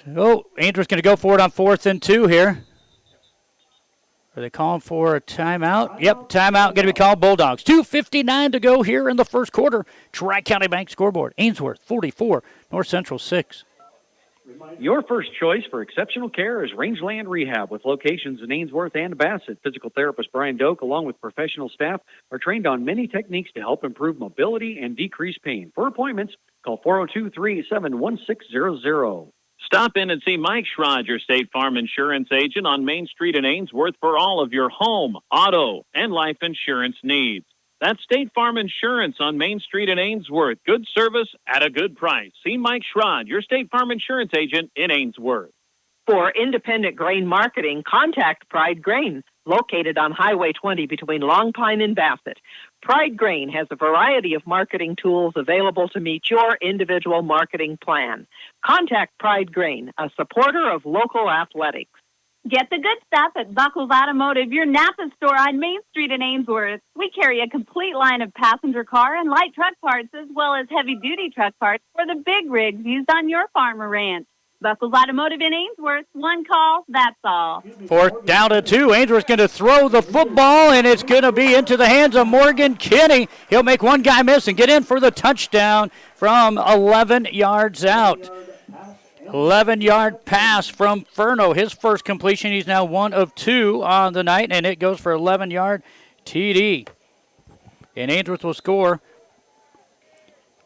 So Ainsworth's going to go for it on 4th and 2 here. Are they calling for a timeout? Yep, timeout going to be called. Bulldogs. 2:59 to go here in the first quarter. Tri-County Bank scoreboard. Ainsworth 44, North Central 6. Your first choice for exceptional care is Rangeland Rehab with locations in Ainsworth and Bassett. Physical therapist Brian Doak, along with professional staff, are trained on many techniques to help improve mobility and decrease pain. For appointments, call 402-387-1600. Stop in and see Mike Schrod, your State Farm insurance agent on Main Street in Ainsworth for all of your home, auto, and life insurance needs. That's State Farm Insurance on Main Street in Ainsworth. Good service at a good price. See Mike Schrod, your State Farm insurance agent in Ainsworth. For independent grain marketing, contact Pride Grain, located on Highway 20 between Long Pine and Bassett. Pride Grain has a variety of marketing tools available to meet your individual marketing plan. Contact Pride Grain, a supporter of local athletics. Get the good stuff at Buckles Automotive, your Napa store on Main Street in Ainsworth. We carry a complete line of passenger car and light truck parts, as well as heavy-duty truck parts for the big rigs used on your farm or ranch. Buckles Automotive in Ainsworth, one call, that's all. 4th down to 2. Ainsworth's going to throw the football, and it's going to be into the hands of Morgan Kinney. He'll make one guy miss and get in for the touchdown from 11 yards out. 11-yard pass from Furno. His first completion. He's now 1 of 2 on the night, and it goes for 11-yard TD. And Ainsworth will score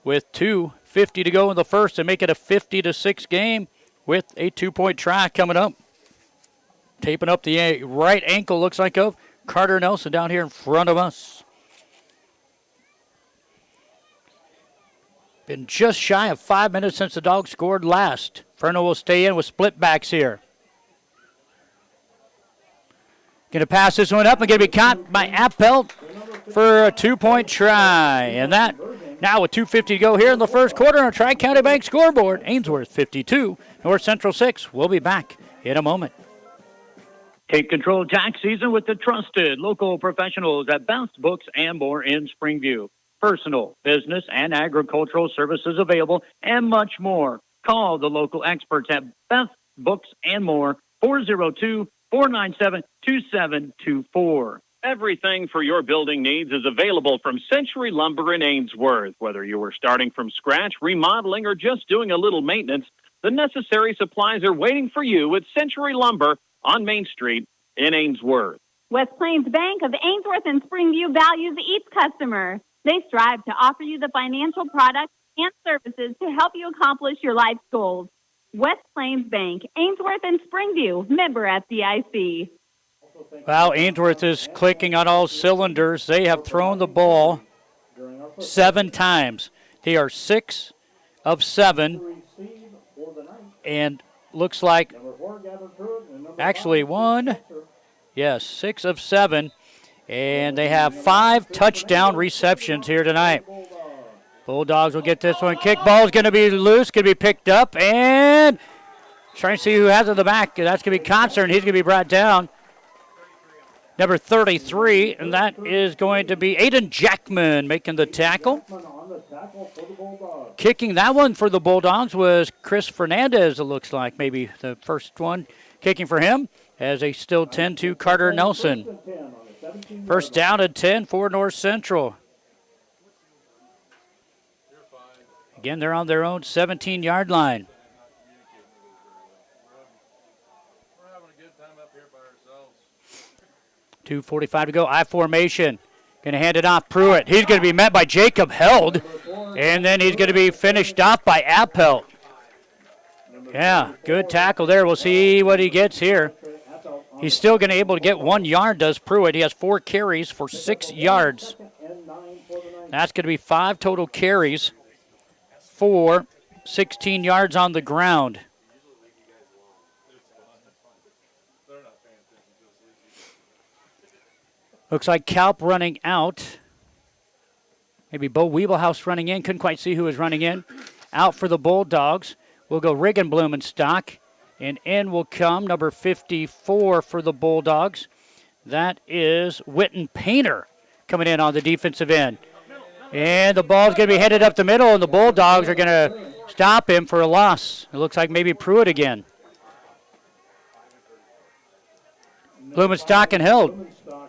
with 2:50 to go in the first and make it a 50-6 game with a 2-point try coming up. Taping up the right ankle, looks like, of Carter Nelson down here in front of us. Been just shy of 5 minutes since the Dogs scored last. Furno will stay in with split backs here. Going to pass this one up and going to be caught by Appel for a 2-point try. And that now with 2:50 to go here in the first quarter on a Tri-County Bank scoreboard. Ainsworth 52, North Central 6. We'll be back in a moment. Take control of tax season with the trusted local professionals at Best Books and More in Springview. Personal, business, and agricultural services available, and much more. Call the local experts at Best Books and More, 402-497-2724. Everything for your building needs is available from Century Lumber in Ainsworth. Whether you are starting from scratch, remodeling, or just doing a little maintenance, the necessary supplies are waiting for you at Century Lumber on Main Street in Ainsworth. West Plains Bank of Ainsworth and Springview values each customer. They strive to offer you the financial products and services to help you accomplish your life's goals. West Plains Bank, Ainsworth and Springview, member FDIC. Well, Ainsworth is clicking on all cylinders. They have thrown the ball 7 times. They are 6 of 7. And looks like actually 6 of 7. And they have 5 touchdown receptions here tonight. Bulldogs will get this one. Kick ball is going to be loose, going to be picked up, and trying to see who has it in the back. That's going to be Concert, and he's going to be brought down. Number 33, and that is going to be Aiden Jackman making the tackle. Kicking that one for the Bulldogs was Chris Fernandez, it looks like, maybe the first one. Kicking for him as they still tend to Carter Nelson. First down and 10 for North Central. Again, they're on their own 17-yard line. 2:45 to go. I formation. Going to hand it off Pruitt. He's going to be met by Jacob Held. And then he's going to be finished off by Appel. Yeah, good tackle there. We'll see what he gets here. He's still going to be able to get 1 yard, does Pruitt. He has 4 carries for 6 yards. That's going to be 5 total carries for 16 yards on the ground. Looks like Kalp running out. Maybe Bo Weebelhouse running in. Couldn't quite see who was running in. Out for the Bulldogs. We'll go Riggin Blumenstock. And in will come number 54 for the Bulldogs. That is Witten Painter coming in on the defensive end. And the ball's going to be headed up the middle, and the Bulldogs are going to stop him for a loss. It looks like maybe Pruitt again. Blumenstock and held.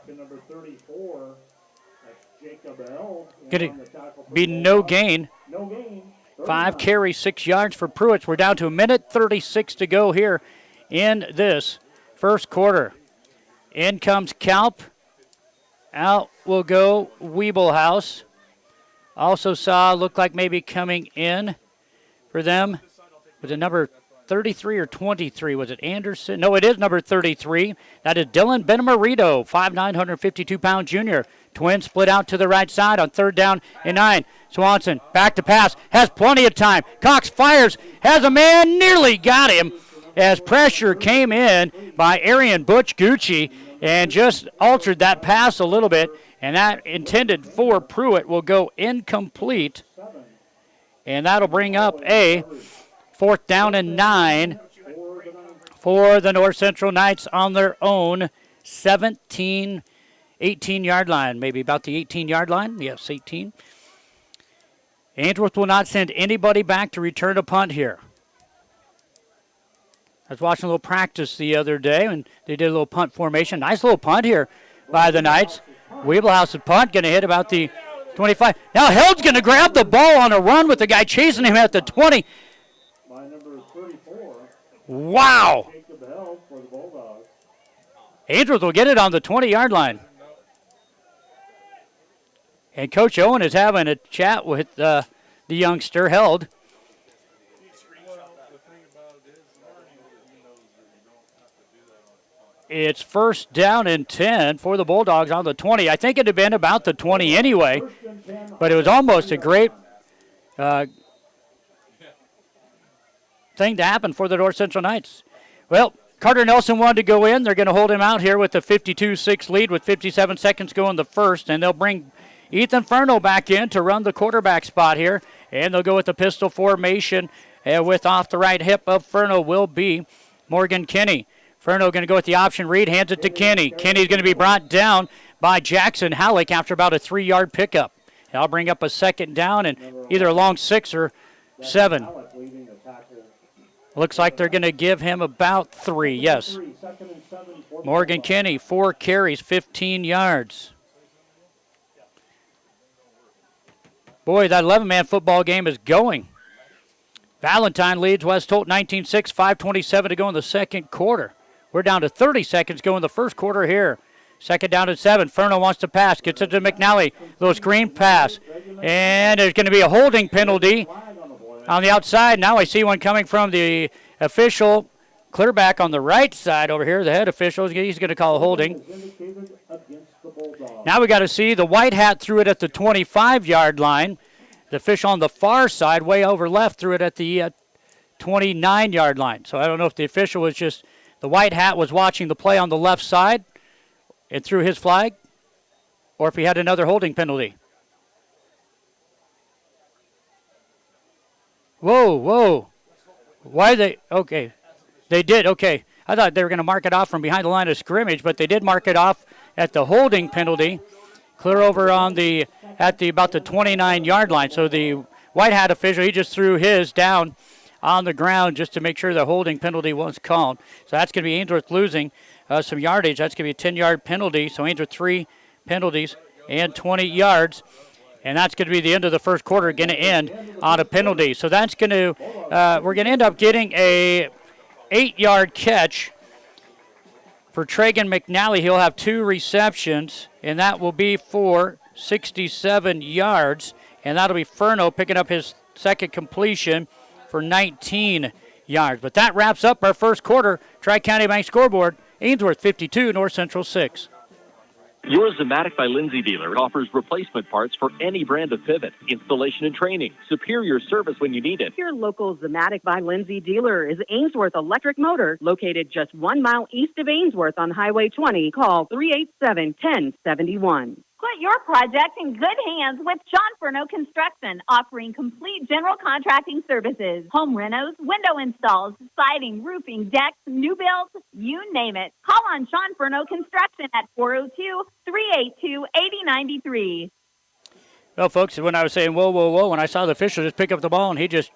Number 34, that's Jacob L. Going to be no gain. No gain. 5 carries, 6 yards for Pruitt. We're down to 1:36 to go here in this first quarter. In comes Kalp. Out will go Weebelhouse. Also looked like maybe coming in for them. Was it number 33 or 23? Was it Anderson? No, it is number 33. That is Dylan Benamarito, 5'9", 152-pound junior. Twins split out to the right side on 3rd down and 9. Swanson back to pass, has plenty of time. Cox fires, has a man, nearly got him as pressure came in by Arian Butch Gucci and just altered that pass a little bit. And that intended for Pruitt will go incomplete. And that'll bring up a 4th down and 9 for the North Central Knights on their own 18-yard line, maybe about the 18-yard line. Yes, 18. Ainsworth will not send anybody back to return a punt here. I was watching a little practice the other day, and they did a little punt formation. Nice little punt here by the Knights. Weebelhouse's punt going to hit about the 25. Now Held's going to grab the ball on a run with the guy chasing him at the 20. By number 34. Wow. Jacob L. for the Bulldogs. Ainsworth will get it on the 20-yard line. And Coach Owen is having a chat with the youngster, Held. It's 1st down and 10 for the Bulldogs on the 20. I think it had been about the 20 anyway, but it was almost a great thing to happen for the North Central Knights. Well, Carter Nelson wanted to go in. They're going to hold him out here with a 52-6 lead with 57 seconds to go in the first, and they'll bring Ethan Furno back in to run the quarterback spot here, and they'll go with the pistol formation with off the right hip of Furno will be Morgan Kinney. Furno going to go with the option read, hands it to Kinney. Kinney's going to be brought down by Jackson Halleck after about a 3-yard pickup. That'll bring up a 2nd down and either a long 6 or 7. Looks like they're going to give him about 3, yes. Morgan Kinney, 4 carries, 15 yards. Boy, that 11-man football game is going. Valentine leads West Holt 19-6, 5:27 to go in the second quarter. We're down to 30 seconds to go in the first quarter here. 2nd down and 7. Furno wants to pass. Gets it to McNally. Little screen pass. And there's going to be a holding penalty on the outside. Now I see one coming from the official. Clear back on the right side over here. The head official, he's going to call a holding. Now we got to see the white hat threw it at the 25-yard line. The official on the far side, way over left, threw it at the 29-yard line. So I don't know if the official was just, the white hat was watching the play on the left side and threw his flag, or if he had another holding penalty. Whoa. Why they, okay. They did, okay. I thought they were going to mark it off from behind the line of scrimmage, but they did mark it off at the holding penalty. Clear over on the, at the about the 29-yard line. So the white hat official, he just threw his down on the ground just to make sure the holding penalty was called. So that's going to be Ainsworth losing some yardage. That's going to be a 10-yard penalty. So Ainsworth 3 penalties and 20 yards. And that's going to be the end of the first quarter, going to end on a penalty. So that's going to, we're going to end up getting a 8-yard catch for Tragan McNally. He'll have 2 receptions, and that will be for 67 yards. And that'll be Furno picking up his second completion for 19 yards. But that wraps up our first quarter. Tri-County Bank scoreboard, Ainsworth 52, North Central 6. Your Zematic by Lindsay dealer offers replacement parts for any brand of pivot, installation and training, superior service when you need it. Your local Zematic by Lindsay dealer is Ainsworth Electric Motor, located just 1 mile east of Ainsworth on Highway 20. Call 387-1071. Put your project in good hands with Sean Furno Construction, offering complete general contracting services, home renos, window installs, siding, roofing, decks, new builds, you name it. Call on Sean Furno Construction at 402-382-8093. Well, folks, when I was saying whoa, whoa, whoa, when I saw the official just pick up the ball and he just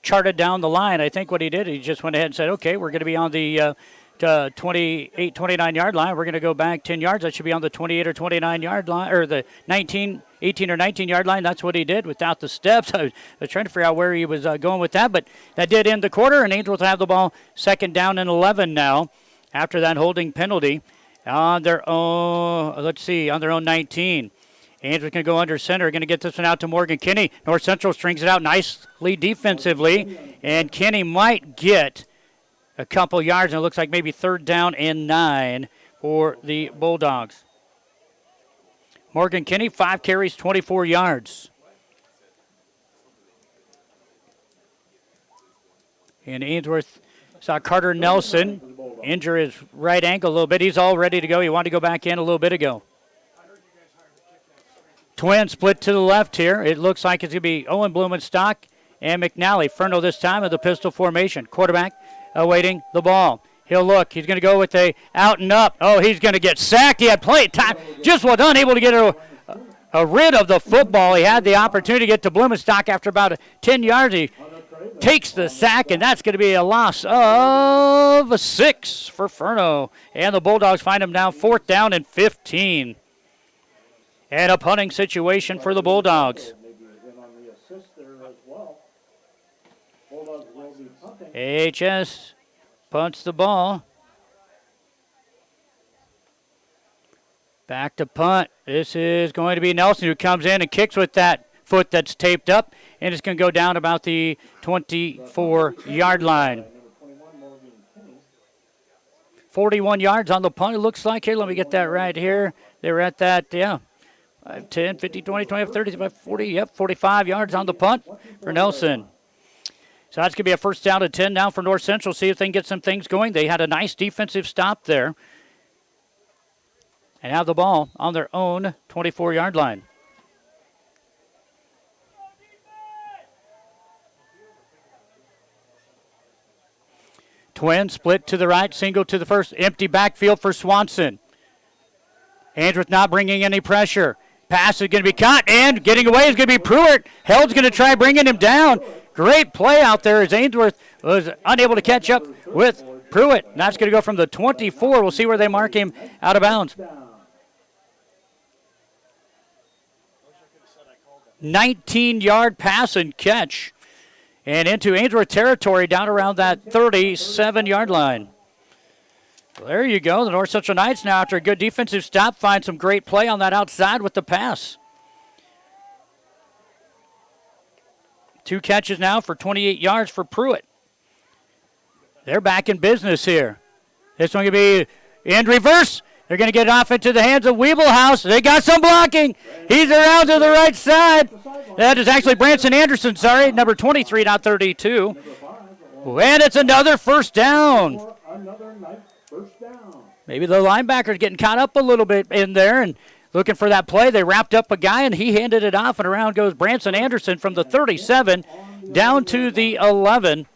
charted down the line, I think what he did, he just went ahead and said, okay, we're going to be on the 28, 29-yard line. We're going to go back 10 yards. That should be on the 28 or 29-yard line, or the 18 or 19-yard line. That's what he did without the steps. I was trying to figure out where he was going with that, but that did end the quarter, and Ainsworth have the ball 2nd down and 11 now after that holding penalty on their own, on their own 19. Ainsworth going to go under center, going to get this one out to Morgan Kinney. North Central strings it out nicely defensively, and Kinney might get a couple yards, and it looks like maybe 3rd down and 9 for the Bulldogs. Morgan Kinney, 5 carries, 24 yards. And Ainsworth saw Carter Nelson injure his right ankle a little bit. He's all ready to go. He wanted to go back in a little bit ago. Twins split to the left here. It looks like it's going to be Owen Blumenstock and McNally. Furno this time of the pistol formation. Quarterback awaiting the ball. He'll look. He's going to go with a out and up. Oh, he's going to get sacked. He had plenty of time. Just was unable to get a rid of the football. He had the opportunity to get to Blumenstock after about 10 yards. He takes the sack, and that's going to be a loss of 6 for Furno. And the Bulldogs find him now 4th down and 15. And a punting situation for the Bulldogs. AHS punts the ball. Back to punt. This is going to be Nelson, who comes in and kicks with that foot that's taped up, and it's going to go down about the 24-yard line. 41 yards on the punt, it looks like. Here, let me get that right here. They were at that, 5, 10, 15, 20, 25, 30, 35, 40, 45 yards on the punt for Nelson. So that's going to be a 1st down and 10 now for North Central. See if they can get some things going. They had a nice defensive stop there. And have the ball on their own 24-yard line. Twin split to the right, single to the first. Empty backfield for Swanson. Ainsworth not bringing any pressure. Pass is going to be caught, and getting away is going to be Pruitt. Held's going to try bringing him down. Great play out there as Ainsworth was unable to catch up with Pruitt. And that's going to go from the 24. We'll see where they mark him out of bounds. 19-yard pass and catch. And into Ainsworth territory down around that 37-yard line. Well, there you go. The North Central Knights now, after a good defensive stop, find some great play on that outside with the pass. 2 catches now for 28 yards for Pruitt. They're back in business here. This one going to be in reverse. They're going to get it off into the hands of Weeblehouse. They got some blocking. He's around to the right side. That is actually Branson Anderson, number 23, not 32. And it's another 1st down. Maybe the linebacker's getting caught up a little bit in there and looking for that play. They wrapped up a guy, and he handed it off, and around goes Branson Anderson from the 37 down to the 11.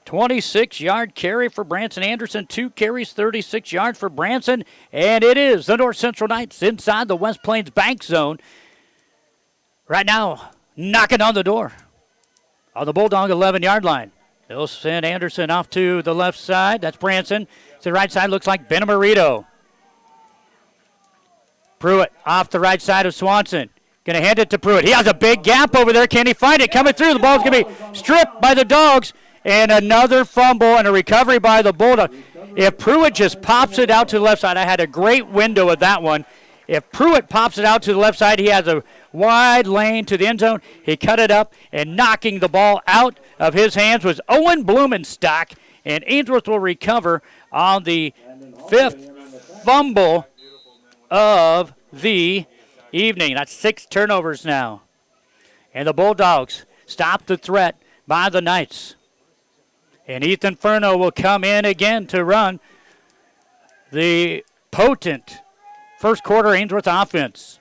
26-yard carry for Branson Anderson. 2 carries, 36 yards for Branson. And it is the North Central Knights inside the West Plains Bank Zone. Right now, knocking on the door on the Bulldog 11-yard line. They'll send Anderson off to the left side. That's Branson. To the right side looks like Benamarito. Pruitt off the right side of Swanson. Going to hand it to Pruitt. He has a big gap over there. Can he find it? Coming through. The ball's going to be stripped by the Dogs. And another fumble and a recovery by the Bulldog. If Pruitt just pops it out to the left side, I had a great window of that one. If Pruitt pops it out to the left side, he has a wide lane to the end zone. He cut it up, and knocking the ball out of his hands was Owen Blumenstock. And Ainsworth will recover on the 5th fumble of the evening. That's 6 turnovers now. And the Bulldogs stop the threat by the Knights. And Ethan Furno will come in again to run the potent first quarter Ainsworth offense.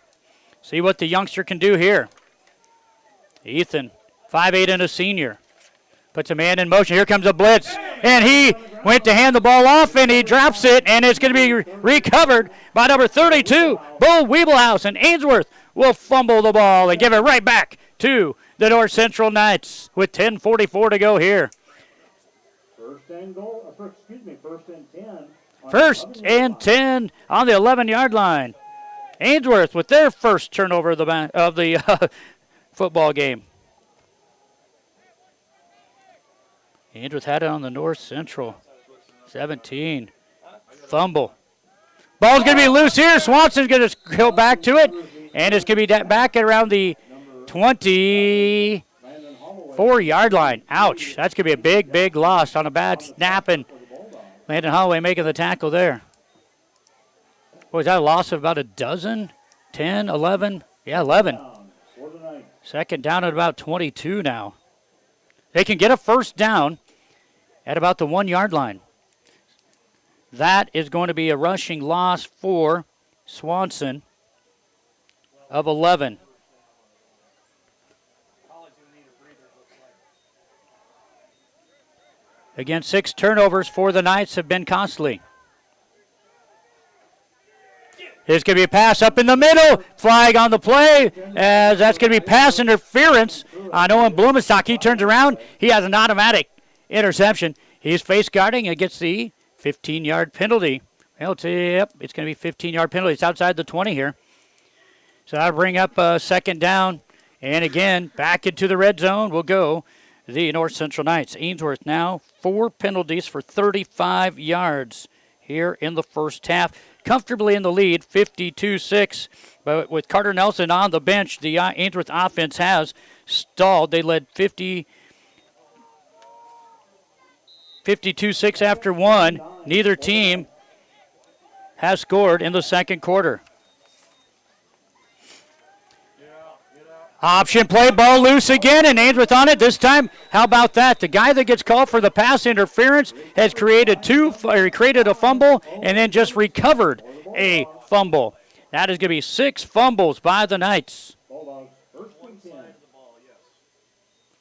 See what the youngster can do here. Ethan, 5'8" and a senior. Puts a man in motion. Here comes a blitz. And he went to hand the ball off, and he drops it, and it's going to be recovered by number 32, Bo Weeblehouse. And Ainsworth will fumble the ball and give it right back to the North Central Knights with 10:44 to go here. First and 10. First and 10 on the 11-yard line. Ainsworth with their first turnover of the football game. Ainsworth had it on the North Central. 17. Fumble. Ball's going to be loose here. Swanson's going to go back to it. And it's going to be back at around the 24-yard line. Ouch. That's going to be a big, big loss on a bad snap. And Landon Holloway making the tackle there. Was that a loss of about a dozen? 10, 11? Yeah, 11. Second down at about 22 now. They can get a first down at about the 1-yard line. That is going to be a rushing loss for Swanson of 11. Again, 6 turnovers for the Knights have been costly. There's going to be a pass up in the middle. Flag on the play, as that's going to be pass interference on Owen Blumenstock. He turns around. He has an automatic interception. He's face guarding and gets the 15-yard penalty. Well, it's going to be 15-yard penalty. It's outside the 20 here. So that'll bring up a second down. And again, back into the red zone will go the North Central Knights. Ainsworth now 4 penalties for 35 yards here in the first half. Comfortably in the lead, 52-6. But with Carter Nelson on the bench, the Ainsworth offense has stalled. They led 52-6 after one. Neither team has scored in the second quarter. Option play, ball loose again, and Ainsworth on it. This time, how about that? The guy that gets called for the pass interference has created a fumble and then just recovered a fumble. That is going to be 6 fumbles by the Knights.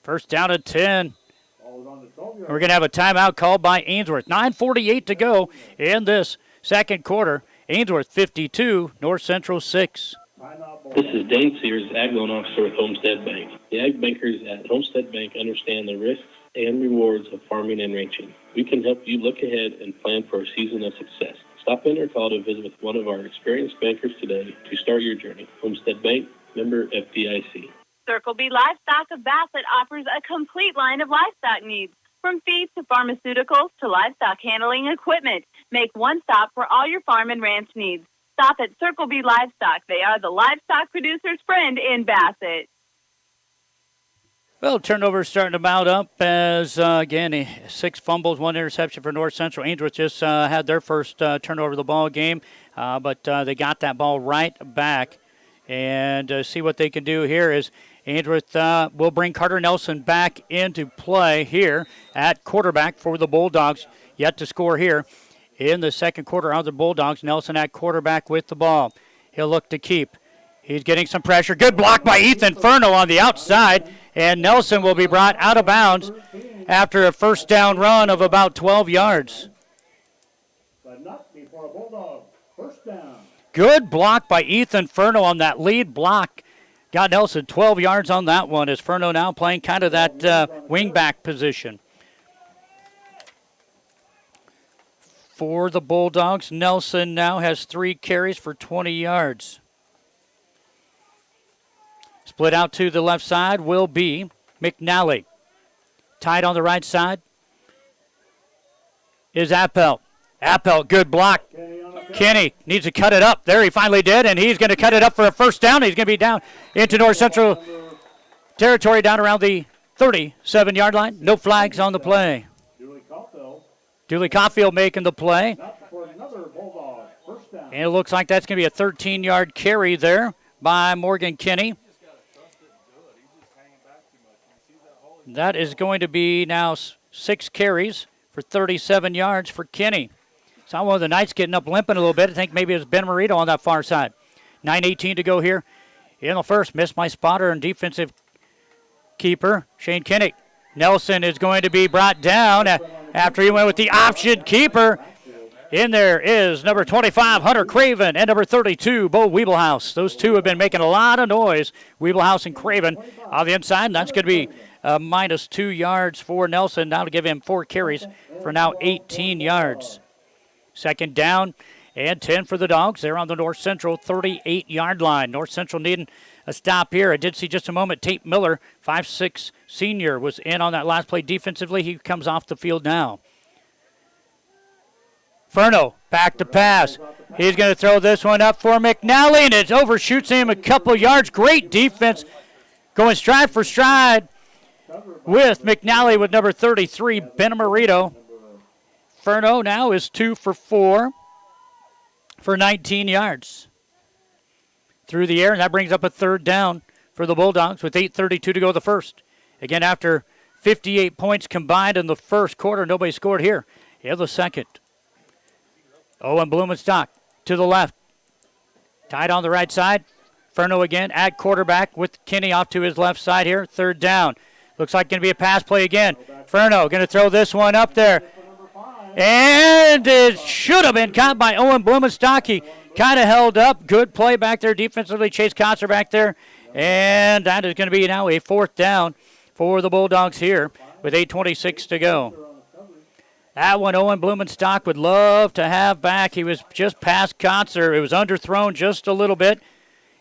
First down at 10. We're going to have a timeout called by Ainsworth. 9:48 to go in this second quarter. Ainsworth 52, North Central 6. This is Dane Sears, Ag Loan Officer with Homestead Bank. The Ag Bankers at Homestead Bank understand the risks and rewards of farming and ranching. We can help you look ahead and plan for a season of success. Stop in or call to visit with one of our experienced bankers today to start your journey. Homestead Bank, member FDIC. Circle B Livestock of Bassett offers a complete line of livestock needs, from feed to pharmaceuticals to livestock handling equipment. Make one stop for all your farm and ranch needs. Stop at Circle B Livestock. They are the livestock producer's friend in Bassett. Well, turnovers starting to mount up as, again, 6 fumbles, 1 interception for North Central. Ainsworth just had their first turnover of the ball game, but they got that ball right back. And see what they can do here is Ainsworth will bring Carter Nelson back into play here at quarterback for the Bulldogs. Yet to score here in the second quarter on the Bulldogs. Nelson at quarterback with the ball. He'll look to keep. He's getting some pressure. Good block by Ethan Furno on the outside. And Nelson will be brought out of bounds after a first down run of about 12 yards. Good block by Ethan Furno on that lead block. Got Nelson 12 yards on that one as Furno now playing kind of that wingback position. For the Bulldogs, Nelson now has 3 carries for 20 yards. Split out to the left side will be McNally. Tied on the right side is Appel. Appel, good block. Kenny needs to cut it up. There he finally did, and he's going to cut it up for a first down. He's going to be down into North Central territory down around the 37-yard line. No flags on the play. Dooley Caulfield making the play. And it looks like that's going to be a 13-yard carry there by Morgan Kinney. That is going to be now 6 carries for 37 yards for Kinney. Saw one of the Knights getting up limping a little bit. I think maybe it was Ben Marito on that far side. 9:18 to go here in the first. Missed my spotter and defensive keeper, Shane Kinnick. Nelson is going to be brought down after he went with the option keeper. In there is number 25, Hunter Craven, and number 32, Bo Weeblehouse. Those two have been making a lot of noise, Weeblehouse and Craven on the inside. And that's going to be minus 2 yards for Nelson, now to give him 4 carries for now 18 yards. Second down and 10 for the Dogs. They're on the North Central 38-yard line. North Central needing a stop here. I did see just a moment Tate Miller, 5'6" senior, was in on that last play defensively. He comes off the field now. Furno back to pass. He's going to throw this one up for McNally, and it overshoots him a couple yards. Great defense going stride for stride with McNally with number 33, Ben Marito. Furno now is 2 for 4 for 19 yards through the air, and that brings up a third down for the Bulldogs with 8:32 to go the first. Again, after 58 points combined in the first quarter, nobody scored here in the second. Owen Blumenstock to the left. Tied on the right side. Furno again at quarterback with Kinney off to his left side here. Third down. Looks like going to be a pass play again. Furno going to throw this one up there. And it should have been caught by Owen Blumenstock. He kind of held up. Good play back there defensively. Chase Kotzer back there. And that is going to be now a fourth down for the Bulldogs here with 8:26 to go. That one Owen Blumenstock would love to have back. He was just past Kotzer. It was underthrown just a little bit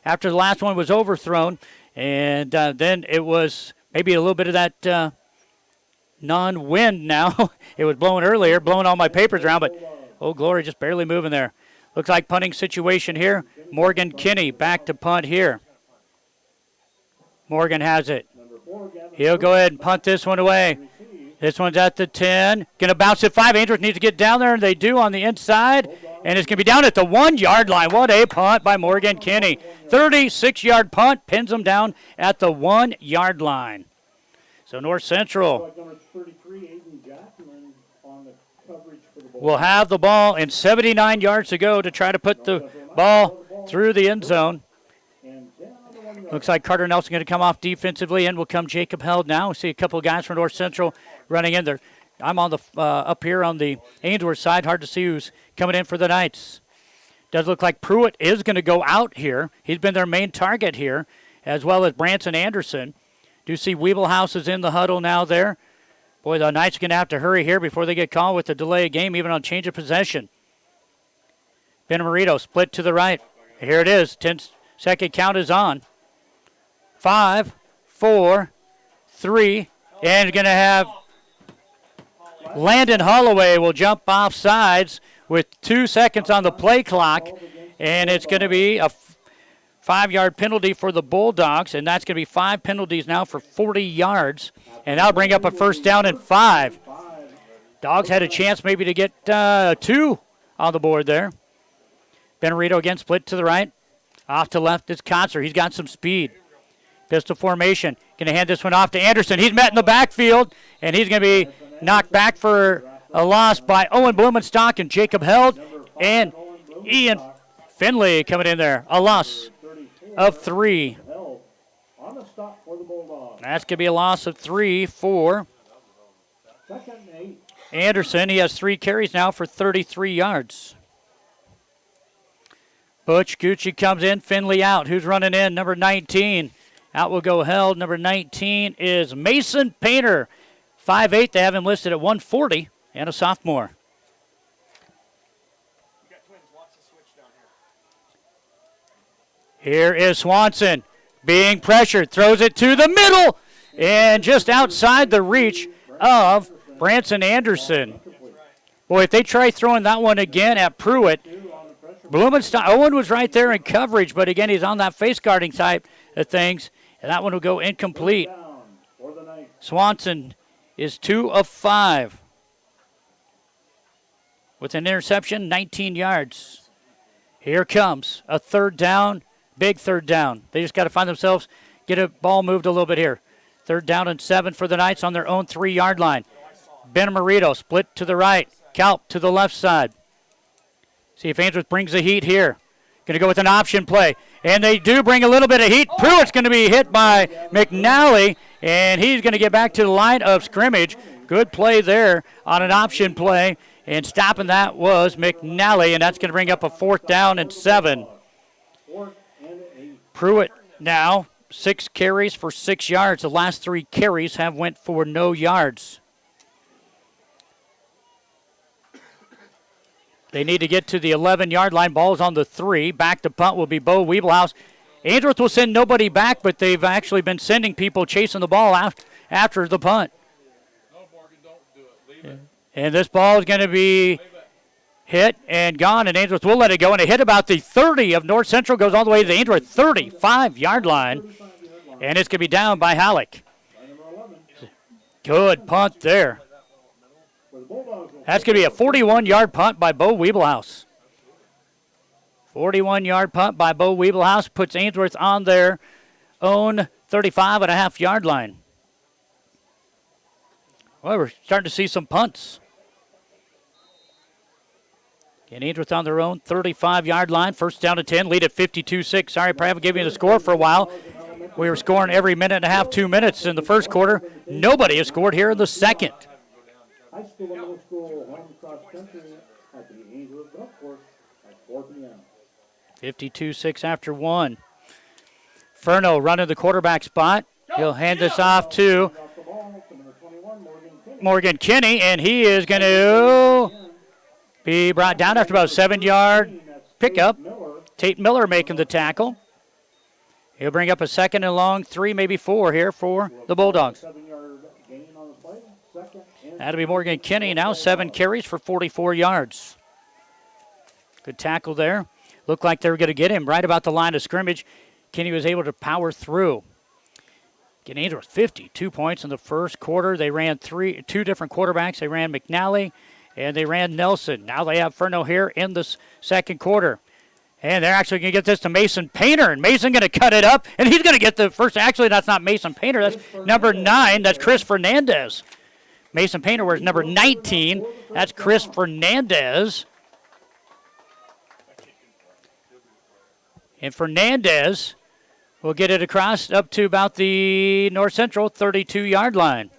after the last one was overthrown. And then it was maybe a little bit of that non-wind now. It was blowing earlier, blowing all my papers around, but oh, glory, just barely moving there. Looks like punting situation here. Morgan Kinney back to punt here. Morgan has it. He'll go ahead and punt this one away. This one's at the 10. Going to bounce at 5. Ainsworth needs to get down there, and they do on the inside. And it's going to be down at the 1-yard line. What a punt by Morgan Kinney. 36-yard punt, pins them down at the 1-yard line. So North Central will have the ball and 79 yards to go to try to put the ball through the end zone. Looks like Carter Nelson going to come off defensively, and will come Jacob Held now. We see a couple of guys from North Central running in there. I'm on the up here on the Ainsworth side. Hard to see who's coming in for the Knights. Does look like Pruitt is going to go out here. He's been their main target here, as well as Branson Anderson. Do see Weeblehouse is in the huddle now there. Boy, the Knights are going to have to hurry here before they get called with the delay of game, even on change of possession. Ben Marito split to the right. Here it is. 10-second count is on. 5, 4, 3, and going to have Landon Holloway will jump off sides with 2 seconds on the play clock, and it's going to be a 5-yard penalty for the Bulldogs, and that's going to be 5 penalties now for 40 yards, and that'll bring up a first down and 5. Dogs had a chance maybe to get 2 on the board there. Benarito again split to the right. Off to left is Kotzer. He's got some speed. Pistol formation. Going to hand this one off to Anderson. He's met in the backfield, and he's going to be knocked back for a loss by Owen Blumenstock and Jacob Held. And Ian Finley coming in there. A loss of 3. That's going to be a loss of 3 for Anderson. He has 3 carries now for 33 yards. Butch Gucci comes in. Finley out. Who's running in? Number 19. Out will go Held. Number 19 is Mason Painter. 5'8". They have him listed at 140 and a sophomore. Here is Swanson being pressured. Throws it to the middle and just outside the reach of Branson Anderson. Boy, if they try throwing that one again at Pruitt, Blumenstock, Owen was right there in coverage, but again, he's on that face guarding type of things. And that one will go incomplete. Swanson is 2 of 5 with an interception, 19 yards. Here comes a third down, big third down. They just got to find themselves, get a ball moved a little bit here. 3rd down and 7 for the Knights on their own 3-yard line. Benamarito split to the right. Kalp to the left side. See if Ainsworth brings the heat here. Going to go with an option play. And they do bring a little bit of heat. Pruitt's going to be hit by McNally, and he's going to get back to the line of scrimmage. Good play there on an option play. And stopping that was McNally, and that's going to bring up a 4th down and 7. Pruitt now 6 carries for 6 yards. The last 3 carries have went for no yards. They need to get to the 11-yard line. Ball's on the 3. Back to punt will be Bo Weebelhaus. Ainsworth will send nobody back, but they've actually been sending people chasing the ball after the punt. And this ball is going to be hit and gone, and Ainsworth will let it go. And a hit about the 30 of North Central goes all the way to the Ainsworth 35-yard line. And it's going to be down by Halleck. Good punt there. That's going to be a 41-yard punt by Bo Weebelhaus. 41-yard punt by Bo Weebelhaus puts Ainsworth on their own 35.5-yard line. Well, we're starting to see some punts. And Ainsworth on their own 35-yard line. 1st down to 10. Lead at 52-6. Sorry, probably haven't given you the score for a while. We were scoring every minute and a half, 2 minutes in the first quarter. Nobody has scored here in the second. High school and middle school home cross country at the Ainsworth Golf Course at 4 p.m. 52-6 after 1. Furno running the quarterback spot. He'll hand this off to Morgan Kinney, and he is going to be brought down after about a 7-yard pickup. Tate Miller making the tackle. He'll bring up a 2nd and long, 3, maybe 4 here for the Bulldogs. That'll be Morgan Kinney now, 7 carries for 44 yards. Good tackle there. Looked like they were going to get him right about the line of scrimmage. Kinney was able to power through. Again, Ainsworth 52 points in the first quarter. They ran two different quarterbacks. They ran McNally and they ran Nelson. Now they have Furno here in the second quarter. And they're actually going to get this to Mason Painter. And Mason going to cut it up. And he's going to get the first. Actually, that's not Mason Painter. That's number 9. That's Chris Fernandez. Mason Painter wears number 19. That's Chris Fernandez. And Fernandez will get it across up to about the North Central 32-yard line.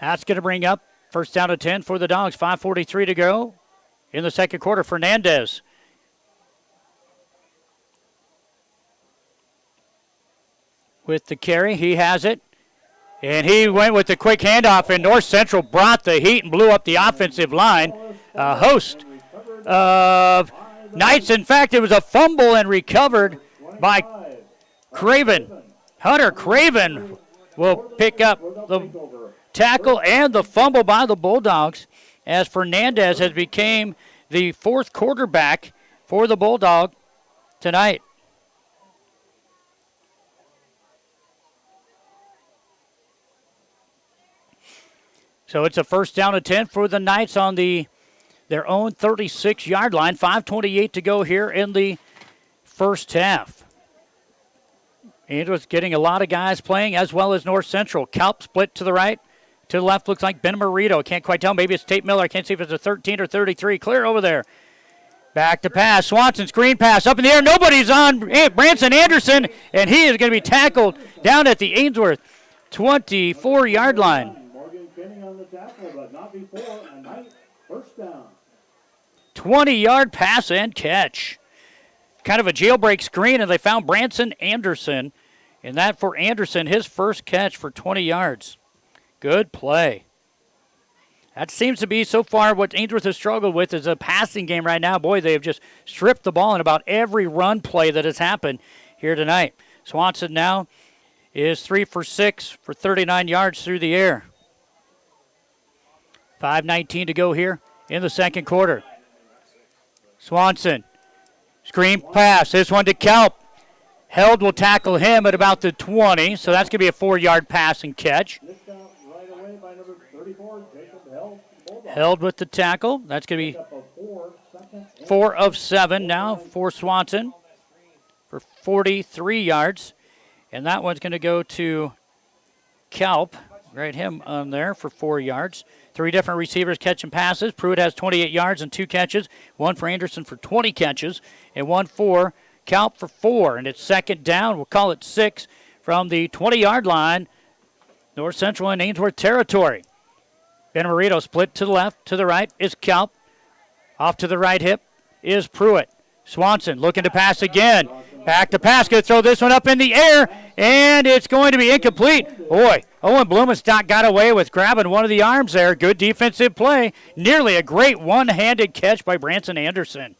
That's going to bring up 1st down to 10 for the Dogs. 5:43 to go in the second quarter. Fernandez. With the carry, he has it. And he went with the quick handoff, and North Central brought the heat and blew up the offensive line. A host of Knights. In fact, it was a fumble and recovered by Craven. Hunter Craven will pick up the tackle and the fumble by the Bulldogs as Fernandez has become the 4th quarterback for the Bulldog tonight. So it's a 1st down and 10 for the Knights on their own 36-yard line. 5:28 to go here in the first half. Ainsworth getting a lot of guys playing, as well as North Central. Kalp split to the right. To the left looks like Ben Marito. Can't quite tell. Maybe it's Tate Miller. I can't see if it's a 13 or 33. Clear over there. Back to pass. Swanson screen pass up in the air. Nobody's on Branson Anderson, and he is going to be tackled down at the Ainsworth 24-yard line. On the tackle, but not before, and Knight, 1st down. 20-yard pass and catch. Kind of a jailbreak screen, and they found Branson Anderson. And that for Anderson, his first catch for 20 yards. Good play. That seems to be so far what Ainsworth has struggled with is a passing game right now. Boy, they have just stripped the ball in about every run play that has happened here tonight. Swanson now is 3 for 6 for 39 yards through the air. 5:19 to go here in the second quarter. Swanson, screen pass. This one to Kalp. Held will tackle him at about the 20, so that's going to be a 4-yard pass and catch. Right away by number 34, held with the tackle. That's going to be 4 of 7 now for Swanson for 43 yards. And that one's going to go to Kelp. Right, him on there for 4 yards. 3 different receivers catching passes. Pruitt has 28 yards and 2 catches. 1 for Anderson for 20 catches. And 1 for Kelp for 4. And it's second down. We'll call it 6 from the 20-yard line. North Central and Ainsworth territory. Ben Marito split to the left. To the right is Kelp. Off to the right hip is Pruitt. Swanson looking to pass again. Back to pass. Going to throw this one up in the air, and it's going to be incomplete. Boy, Owen Blumenstock got away with grabbing one of the arms there. Good defensive play. Nearly a great one-handed catch by Branson Anderson.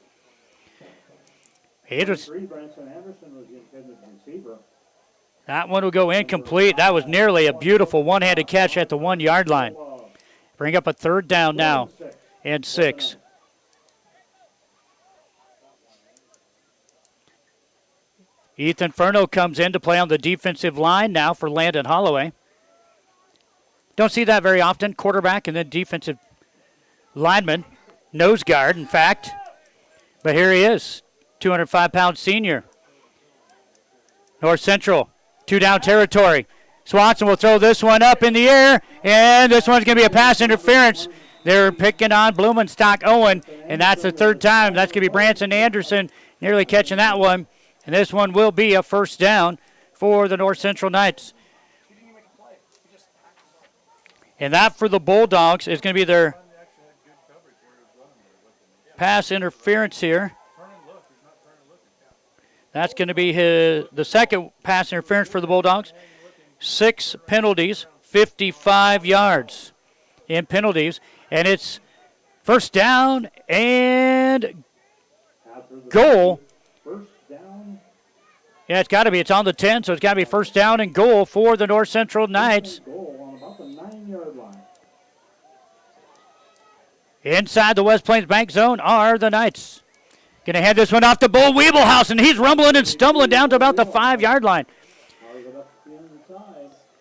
That one will go incomplete. That was nearly a beautiful one-handed catch at the 1-yard line. Bring up a third down now and 6. Ethan Furno comes in to play on the defensive line now for Landon Holloway. Don't see that very often. Quarterback and then defensive lineman. Nose guard, in fact. But here he is, 205-pound senior. North Central, 2-down territory. Swanson will throw this one up in the air, and this one's going to be a pass interference. They're picking on Blumenstock Owen, and that's the third time. That's going to be Branson Anderson nearly catching that one. And this one will be a first down for the North Central Knights. And that for the Bulldogs is going to be their pass interference here. That's going to be the second pass interference for the Bulldogs. 6 penalties, 55 yards in penalties. And it's first down and goal. Yeah, it's got to be. It's on the 10, so it's got to be first down and goal for the North Central Knights. Inside the West Plains Bank zone are the Knights. Going to hand this one off to Bo Weebelhaus, and he's rumbling and stumbling down to about the 5-yard line.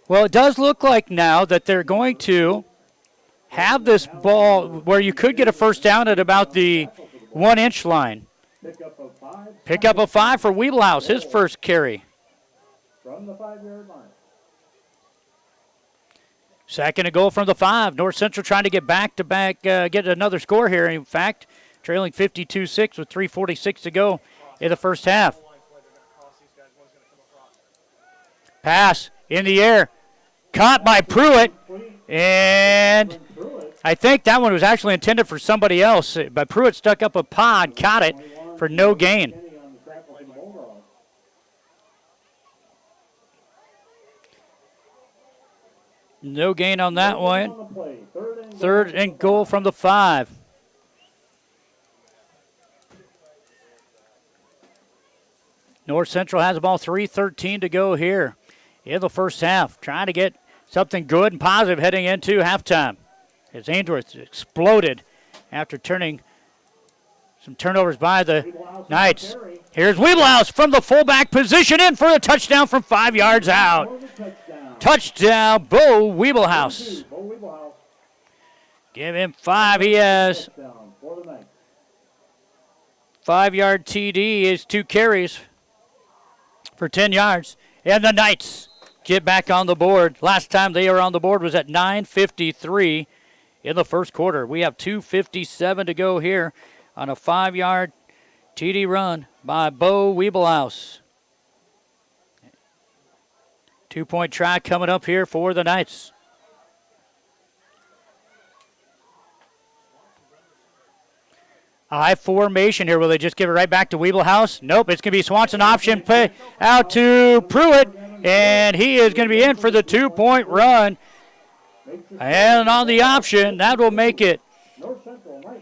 Well, it does look like now that they're going to have this ball where you could get a first down at about the 1-inch line. Pick up a 5 for Weebelhaus, his first carry. From the 5-yard line. Second and goal from the 5. North Central trying to get back-to-back, get another score here. In fact, trailing 52-6 with 3:46 to go in the first half. Pass in the air. Caught by Pruitt. And I think that one was actually intended for somebody else. But Pruitt stuck up a pod, caught it for no gain. No gain on that one. Third and goal from the 5. North Central has the ball, 3:13 to go here in the first half. Trying to get something good and positive heading into halftime. As Ainsworth exploded after turning some turnovers by the Knights. Here's Weebelhaus from the fullback position in for a touchdown from 5 yards out. Touchdown, Bo Weebelhaus. Give him 5. He has 5-yard TD is 2 carries for 10 yards. And the Knights get back on the board. Last time they were on the board was at 9:53 in the first quarter. We have 2:57 to go here on a 5-yard TD run by Bo Weebelhaus. 2-point try coming up here for the Knights. I formation here. Will they just give it right back to Weebelhaus? Nope, it's going to be Swanson option play out to Pruitt, and he is going to be in for the 2-point run. And on the option, that will make it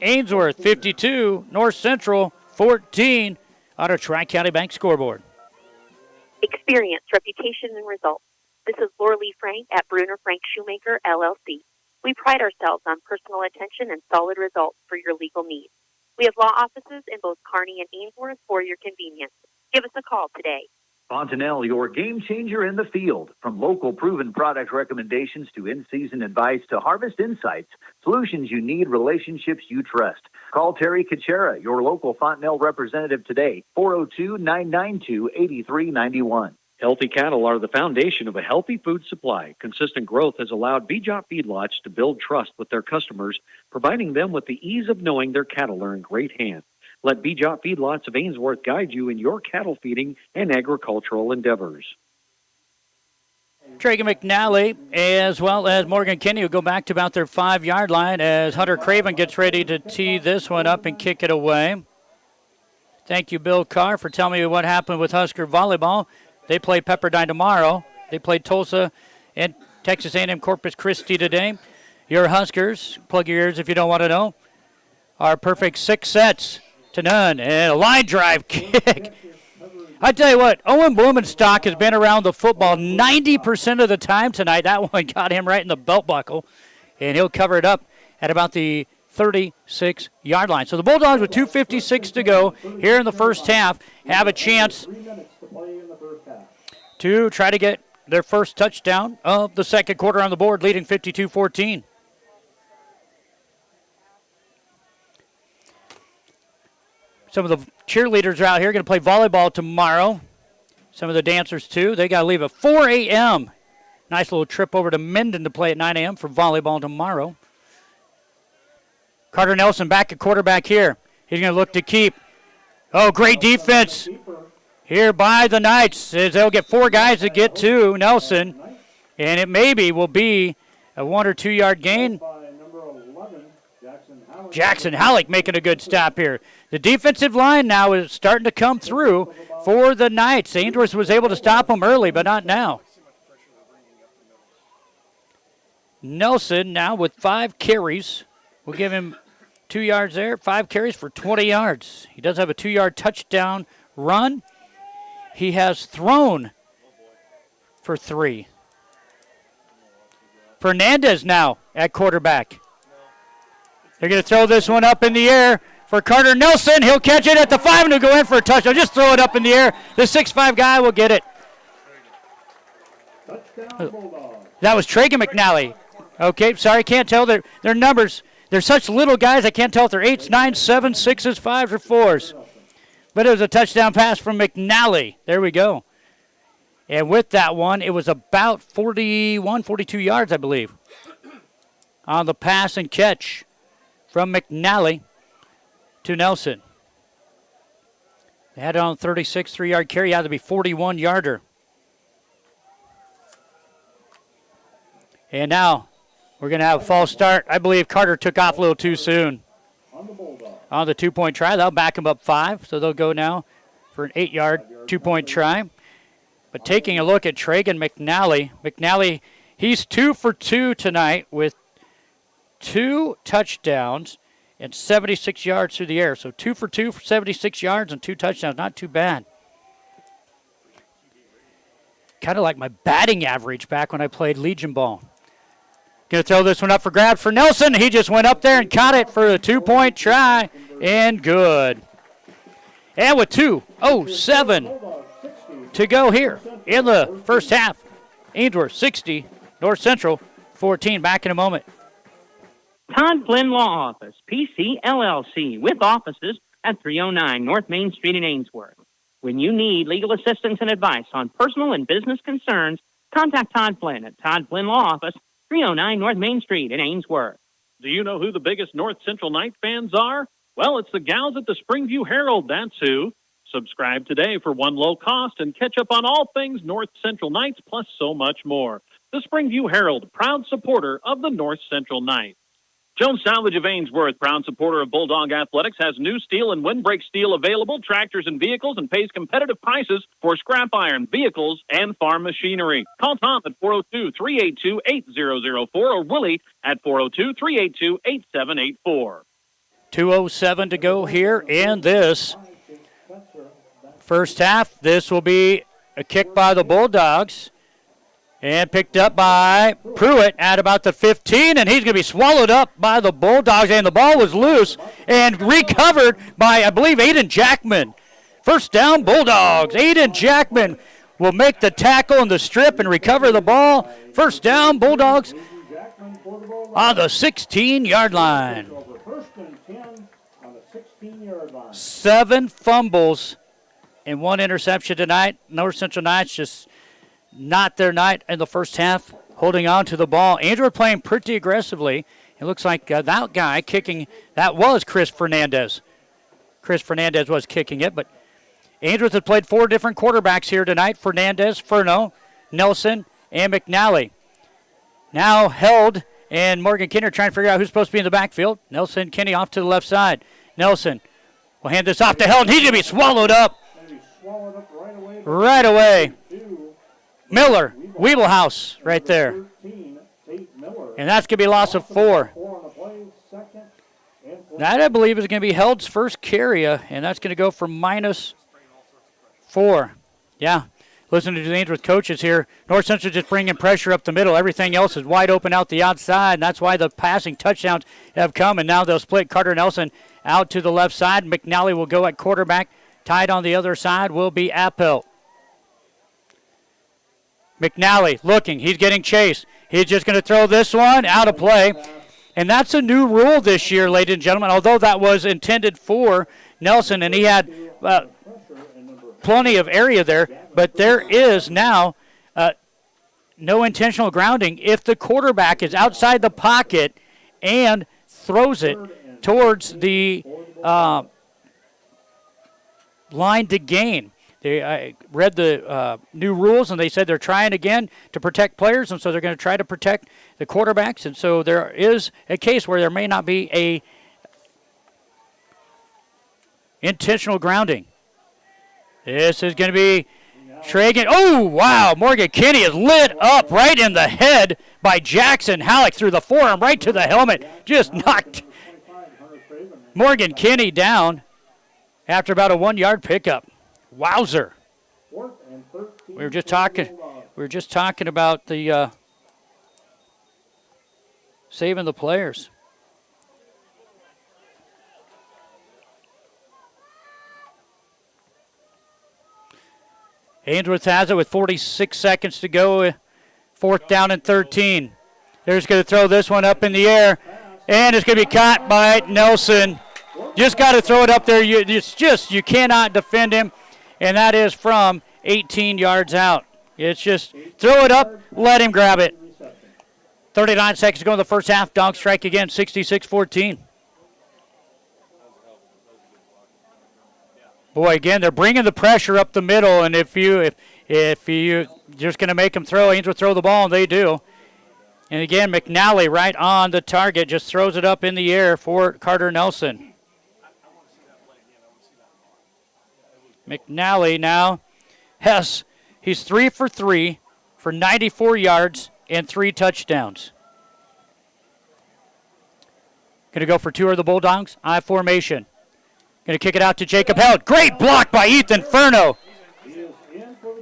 Ainsworth 52, North Central 14 on our Tri-County Bank scoreboard. Experience, reputation, and results. This is Laura Lee Frank at Bruner Frank Shoemaker, LLC. We pride ourselves on personal attention and solid results for your legal needs. We have law offices in both Kearney and Ainsworth for your convenience. Give us a call today. Fontanelle, your game changer in the field. From local proven product recommendations to in-season advice to harvest insights, solutions you need, relationships you trust. Call Terry Kachera, your local Fontanelle representative today, 402-992-8391. Healthy cattle are the foundation of a healthy food supply. Consistent growth has allowed BJOP feedlots to build trust with their customers, providing them with the ease of knowing their cattle are in great hands. Let BJOP Feedlots of Ainsworth guide you in your cattle feeding and agricultural endeavors. Traeger McNally as well as Morgan Kinney will go back to about their 5-yard line as Hunter Craven gets ready to tee this one up and kick it away. Thank you, Bill Carr, for telling me what happened with Husker volleyball. They play Pepperdine tomorrow. They played Tulsa and Texas A&M Corpus Christi today. Your Huskers, plug your ears if you don't want to know, are perfect 6 sets to none, and a line drive kick. I tell you what, Owen Blumenstock has been around the football 90% of the time tonight. That one got him right in the belt buckle, and he'll cover it up at about the 36-yard line. So the Bulldogs with 2:56 to go here in the first half have a chance to try to get their first touchdown of the second quarter on the board, leading 52-14. Some of the cheerleaders are out here going to play volleyball tomorrow. Some of the dancers, too. They got to leave at 4 a.m. Nice little trip over to Minden to play at 9 a.m. for volleyball tomorrow. Carter Nelson back at quarterback here. He's going to look to keep. Oh, great defense here by the Knights as they'll get 4 guys to get to Nelson. And it maybe will be a 1 or 2 yard gain. Jackson Halleck making a good stop here. The defensive line now is starting to come through for the Knights. Ainsworth was able to stop them early, but not now. Nelson now with 5 carries. We'll give him 2 yards there. 5 carries for 20 yards. He does have a 2-yard touchdown run. He has thrown for 3. Fernandez now at quarterback. They're going to throw this one up in the air for Carter Nelson. He'll catch it at the 5 and he'll go in for a touchdown. Just throw it up in the air. The 6'5" guy will get it. That was Traeger McNally. Okay, sorry, can't tell their numbers. They're such little guys, I can't tell if they're 8s, 9s, 7s, 6s, 5s, or 4s. But it was a touchdown pass from McNally. There we go. And with that one, it was about 41, 42 yards, I believe, on the pass and catch from McNally to Nelson. They had it on 36, 3-yard carry. Had to be 41-yarder. And now we're going to have a false start. I believe Carter took off a little too soon on the 2-point try. That'll back him up 5, so they'll go now for an 8-yard 2-point try. But taking a look at Traegan McNally, he's 2 for 2 tonight with 2 touchdowns and 76 yards through the air. So 2 for 2 for 76 yards and 2 touchdowns. Not too bad. Kind of like my batting average back when I played Legion ball. Going to throw this one up for grabs for Nelson. He just went up there and caught it for a 2-point try. And good. And with 2:07 to go here in the first half. Ainsworth 60, North Central 14. Back in a moment. Todd Flynn Law Office, PC LLC, with offices at 309 North Main Street in Ainsworth. When you need legal assistance and advice on personal and business concerns, contact Todd Flynn at Todd Flynn Law Office, 309 North Main Street in Ainsworth. Do you know who the biggest North Central Night fans are? Well, it's the gals at the Springview Herald, that's who. Subscribe today for one low cost and catch up on all things North Central Knights, plus so much more. The Springview Herald, proud supporter of the North Central Knights. Jones Salvage of Ainsworth, proud supporter of Bulldog Athletics, has new steel and windbreak steel available, tractors and vehicles, and pays competitive prices for scrap iron, vehicles, and farm machinery. Call Tom at 402-382-8004 or Willie at 402-382-8784. 2:07 to go here in this first half. This will be a kick by the Bulldogs. And picked up by Pruitt at about the 15, and he's going to be swallowed up by the Bulldogs, and the ball was loose and recovered by, I believe, Aiden Jackman. First down, Bulldogs. Aiden Jackman will make the tackle in the strip and recover the ball. First down, Bulldogs on the 16-yard line. 7 fumbles and 1 interception tonight. North Central Knights just not their night in the first half, holding on to the ball. Ainsworth playing pretty aggressively. It looks like that guy kicking, that was Chris Fernandez. Chris Fernandez was kicking it, but Ainsworth has played 4 different quarterbacks here tonight. Fernandez, Furno, Nelson, and McNally. Now held, and Morgan Kinney trying to figure out who's supposed to be in the backfield. Nelson, Kinney off to the left side. Nelson will hand this off to Held. He's going to be swallowed up right away. Miller, Weeblehouse right there. And that's going to be a loss of 4. That, I believe, is going to be Held's first carry, and that's going to go for -4. Yeah, listening to the Ainsworth coaches here, North Central just bringing pressure up the middle. Everything else is wide open out the outside, and that's why the passing touchdowns have come, and now they'll split Carter Nelson out to the left side. McNally will go at quarterback. Tied on the other side will be Appel. McNally looking. He's getting chased. He's just going to throw this one out of play. And that's a new rule this year, ladies and gentlemen, although that was intended for Nelson, and he had plenty of area there. But there is now no intentional grounding if the quarterback is outside the pocket and throws it towards the line to gain. I read the new rules, and they said they're trying again to protect players, and so they're going to try to protect the quarterbacks. And so there is a case where there may not be a intentional grounding. This is going to be Tragan. Oh, wow. Morgan Kinney is lit up right in the head by Jackson Halleck through the forearm right to the helmet. Just knocked Morgan Kinney down after about a 1-yard pickup. Wowzer. We were just talking about the saving the players. Ainsworth has it with 46 seconds to go. 4th down and 13. They're just going to throw this one up in the air, and it's going to be caught by Nelson. Just got to throw it up there. You cannot defend him. And that is from 18 yards out. It's just throw it up, let him grab it. 39 seconds to go in the first half. Dogs strike again, 66-14. Boy, again, they're bringing the pressure up the middle, and if you just going to make them throw, Ainsworth throw the ball, and they do. And again, McNally right on the target, just throws it up in the air for Carter Nelson. McNally now he's 3 for 3 for 94 yards and 3 touchdowns. Going to go for 2 of the Bulldogs. I formation. Going to kick it out to Jacob Held. Great block by Ethan Furno.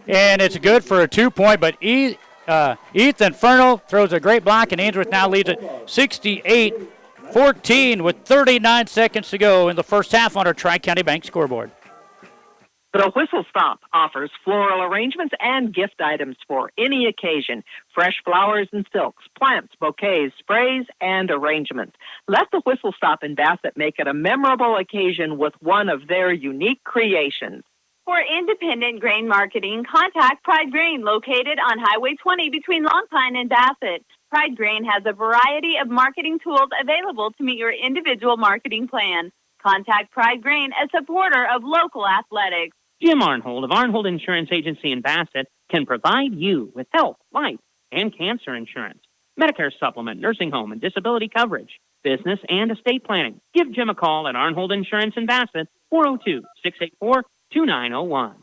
And it's good for a 2-point, but Ethan Furno throws a great block, and Ainsworth now leads it 68-14 with 39 seconds to go in the first half on our Tri-County Bank scoreboard. The Whistle Stop offers floral arrangements and gift items for any occasion. Fresh flowers and silks, plants, bouquets, sprays, and arrangements. Let the Whistle Stop in Bassett make it a memorable occasion with one of their unique creations. For independent grain marketing, contact Pride Grain, located on Highway 20 between Long Pine and Bassett. Pride Grain has a variety of marketing tools available to meet your individual marketing plan. Contact Pride Grain, a supporter of local athletics. Jim Arnhold of Arnhold Insurance Agency in Bassett can provide you with health, life, and cancer insurance, Medicare supplement, nursing home, and disability coverage, business and estate planning. Give Jim a call at Arnhold Insurance in Bassett, 402-684-2901.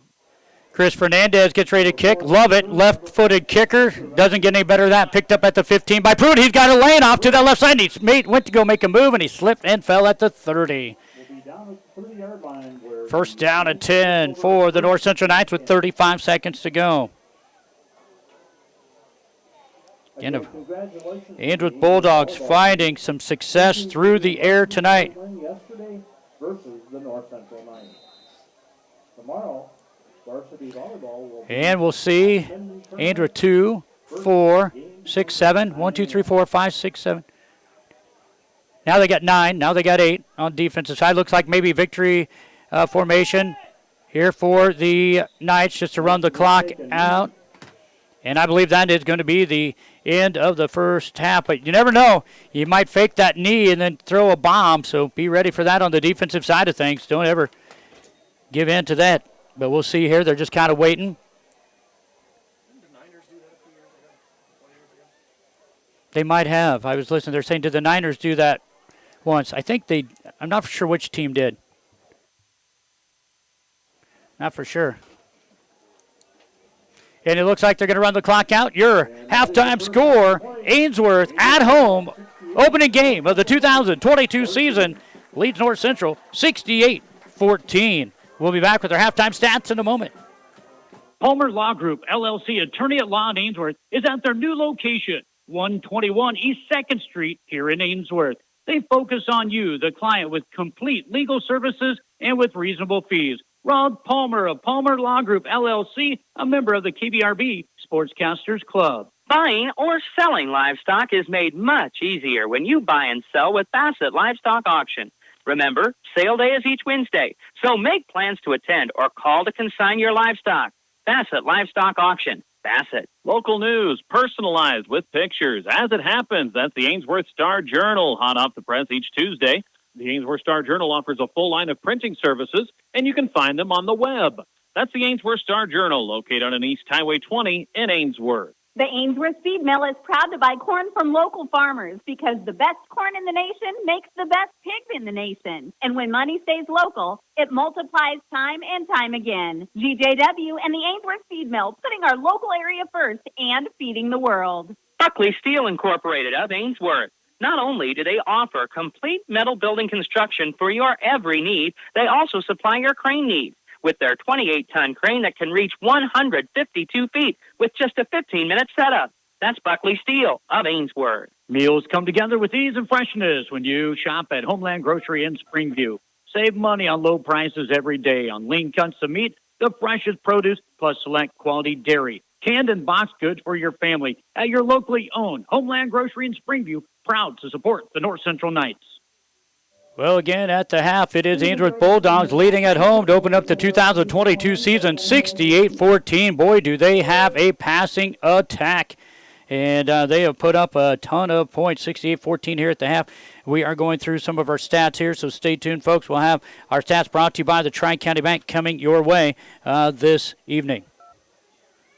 Chris Fernandez gets ready to kick. Love it. Left-footed kicker. Doesn't get any better than that. Picked up at the 15 by Pruitt. He's got a lane off to the left side. He went to go make a move, and he slipped and fell at the 30. First down and 10 for the North Central Knights with 35 seconds to go. Again, Ainsworth Bulldogs finding some success through the air tonight. Yesterday versus the North Central Knights. Tomorrow, Varsity volleyball will be And we'll see Ainsworth 2, 4, 6, 7. 1, 2, 3, 4, 5, 6, 7. Now they got 9. Now they got 8 on defensive side. Looks like maybe victory formation here for the Knights just to run the clock out. And I believe that is going to be the end of the first half. But you never know. You might fake that knee and then throw a bomb. So be ready for that on the defensive side of things. Don't ever give in to that. But we'll see here. They're just kind of waiting. They might have. I was listening. They're saying, did the Niners do that once? I think they, I'm not sure which team did. Not for sure. And it looks like they're going to run the clock out. Your halftime score, Ainsworth at home, opening game of the 2022 season, leads North Central 68-14. We'll be back with our halftime stats in a moment. Palmer Law Group, LLC, attorney at law in Ainsworth, is at their new location, 121 East 2nd Street here in Ainsworth. They focus on you, the client, with complete legal services and with reasonable fees. Rob Palmer of Palmer Law Group, LLC, a member of the KBRB Sportscasters Club. Buying or selling livestock is made much easier when you buy and sell with Bassett Livestock Auction. Remember, sale day is each Wednesday, so make plans to attend or call to consign your livestock. Bassett Livestock Auction. Bassett. Local news, personalized with pictures. As it happens, that's the Ainsworth Star-Journal, hot off the press each Tuesday. The Ainsworth Star-Journal offers a full line of printing services, and you can find them on the web. That's the Ainsworth Star-Journal, located on East Highway 20 in Ainsworth. The Ainsworth Feed Mill is proud to buy corn from local farmers because the best corn in the nation makes the best pigs in the nation. And when money stays local, it multiplies time and time again. GJW and the Ainsworth Feed Mill, putting our local area first and feeding the world. Buckley Steel Incorporated of Ainsworth. Not only do they offer complete metal building construction for your every need, they also supply your crane needs with their 28-ton crane that can reach 152 feet with just a 15-minute setup. That's Buckley Steel of Ainsworth. Meals come together with ease and freshness when you shop at Homeland Grocery in Springview. Save money on low prices every day on lean cuts of meat, the freshest produce, plus select quality dairy. Canned and boxed goods for your family at your locally owned Homeland Grocery in Springview, proud to support the North Central Knights. Well, again, at the half, it is Ainsworth Bulldogs leading at home to open up the 2022 season 68-14. Boy, do they have a passing attack. And they have put up a ton of points, 68-14 here at the half. We are going through some of our stats here, so stay tuned, folks. We'll have our stats brought to you by the Tri-County Bank coming your way this evening.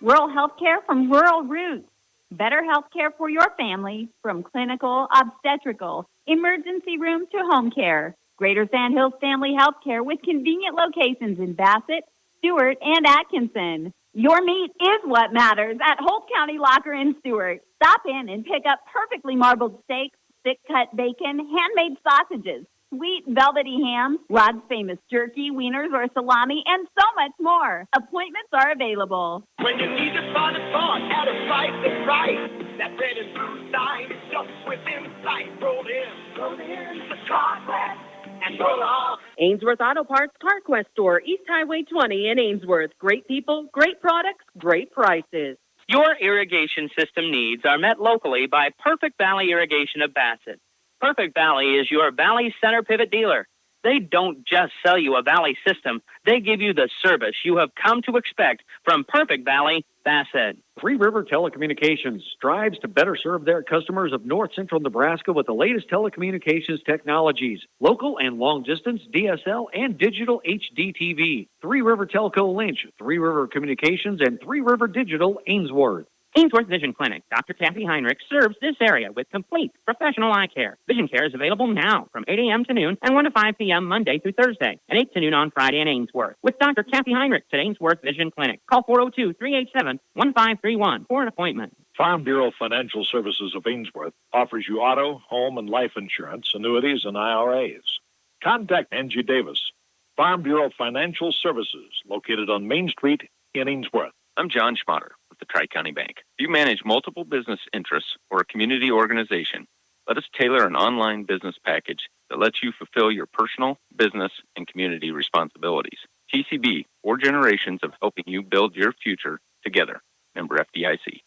Rural health care from Rural Roots. Better health care for your family from clinical, obstetrical, emergency room to home care. Greater Sand Hills Family Health Care with convenient locations in Bassett, Stewart, and Atkinson. Your meat is what matters at Holt County Locker in Stewart. Stop in and pick up perfectly marbled steaks, thick-cut bacon, handmade sausages, sweet velvety ham, Rod's famous jerky, wieners, or salami, and so much more. Appointments are available. When you need to find a thought at a price that's right, that red and blue sign is just within sight. Roll in the Conquest and roll off. Ainsworth Auto Parts CarQuest Store, East Highway 20 in Ainsworth. Great people, great products, great prices. Your irrigation system needs are met locally by Perfect Valley Irrigation of Bassett. Perfect Valley is your Valley Center Pivot dealer. They don't just sell you a Valley system. They give you the service you have come to expect from Perfect Valley, Bassett. Three River Telecommunications strives to better serve their customers of north central Nebraska with the latest telecommunications technologies, local and long distance DSL and digital HD TV. Three River Telco Lynch, Three River Communications, and Three River Digital Ainsworth. Ainsworth Vision Clinic. Dr. Kathy Heinrich serves this area with complete professional eye care. Vision care is available now from 8 a.m. to noon and 1 to 5 p.m. Monday through Thursday and 8 to noon on Friday in Ainsworth. With Dr. Kathy Heinrich at Ainsworth Vision Clinic. Call 402-387-1531 for an appointment. Farm Bureau Financial Services of Ainsworth offers you auto, home, and life insurance, annuities, and IRAs. Contact Angie Davis, Farm Bureau Financial Services, located on Main Street in Ainsworth. I'm John Schmatter with the Tri-County Bank. If you manage multiple business interests or a community organization, let us tailor an online business package that lets you fulfill your personal, business, and community responsibilities. TCB, 4 generations of helping you build your future together. Member FDIC.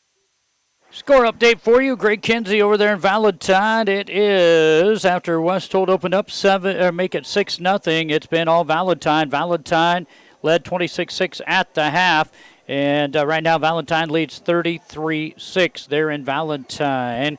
Score update for you. Greg Kinsey over there in Valentine. It is, after Westhold opened up make it 6-0, it's been all Valentine. Valentine led 26-6 at the half. And right now, Valentine leads 33-6 there in Valentine.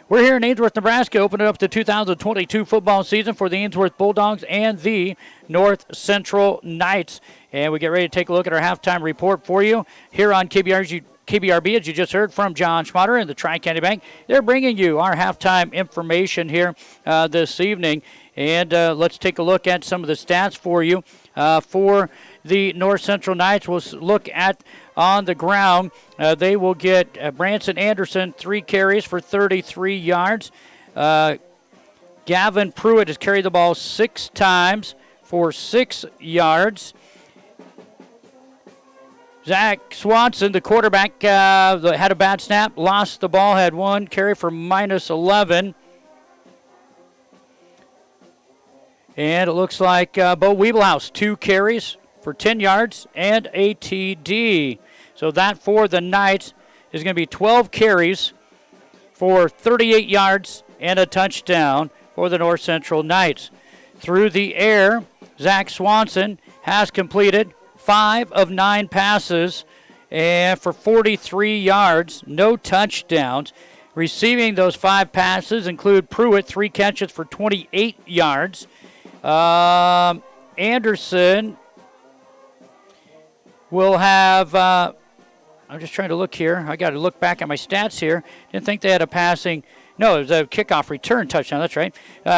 We're here in Ainsworth, Nebraska, opening up the 2022 football season for the Ainsworth Bulldogs and the North Central Knights. And we get ready to take a look at our halftime report for you here on KBRB, as you just heard from John Schmatter and the Tri-County Bank. They're bringing you our halftime information here this evening. And let's take a look at some of the stats for you. For the North Central Knights, we'll look at on the ground. They will get Branson Anderson 3 carries for 33 yards. Gavin Pruitt has carried the ball 6 times for 6 yards. Zach Swanson, the quarterback, had a bad snap, lost the ball, had 1 carry for -11. And it looks like Bo Wiebelhaus, 2 carries for 10 yards and a TD. So that for the Knights is going to be 12 carries for 38 yards and a touchdown for the North Central Knights. Through the air, Zach Swanson has completed 5 of 9 passes and for 43 yards, no touchdowns. Receiving those 5 passes include Pruitt, 3 catches for 28 yards. Anderson will have, I'm just trying to look here. I got to look back at my stats here. Didn't think they had a passing. No, it was a kickoff return touchdown. That's right.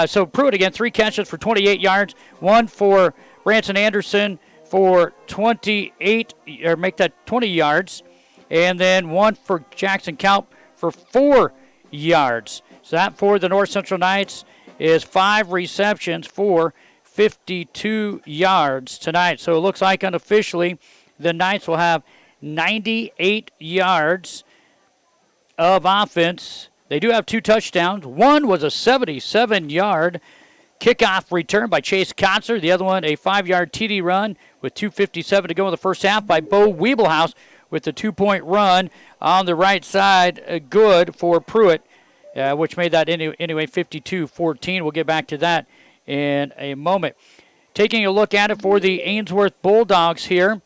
So Pruitt again, 3 catches for 28 yards. 1 for Branson Anderson for 28, or make that 20 yards. And then 1 for Jackson Kalp for 4 yards. So that for the North Central Knights is 5 receptions for 52 yards tonight. So it looks like unofficially the Knights will have 98 yards of offense. They do have 2 touchdowns. One was a 77-yard kickoff return by Chase Kotzer. The other one, a 5-yard TD run with 2:57 to go in the first half by Bo Wiebelhaus with the 2-point run on the right side. Good for Pruitt, which made that anyway 52-14. We'll get back to that in a moment. Taking a look at it for the Ainsworth Bulldogs here.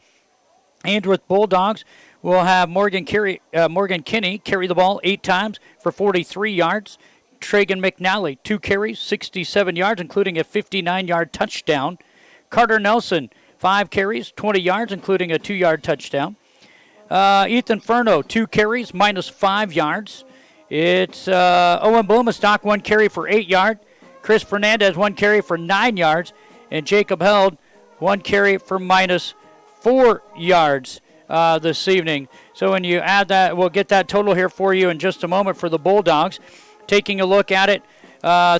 Ainsworth Bulldogs will have Morgan Kinney carry the ball 8 times for 43 yards. Tragan McNally, 2 carries, 67 yards, including a 59-yard touchdown. Carter Nelson, 5 carries, 20 yards, including a 2-yard touchdown. Ethan Furno, 2 carries, -5 yards. It's Owen Blumenstock, 1 carry for 8 yards. Chris Fernandez, 1 carry for 9 yards. And Jacob Held, 1 carry for -4 yards this evening. So when you add that, we'll get that total here for you in just a moment for the Bulldogs. Taking a look at it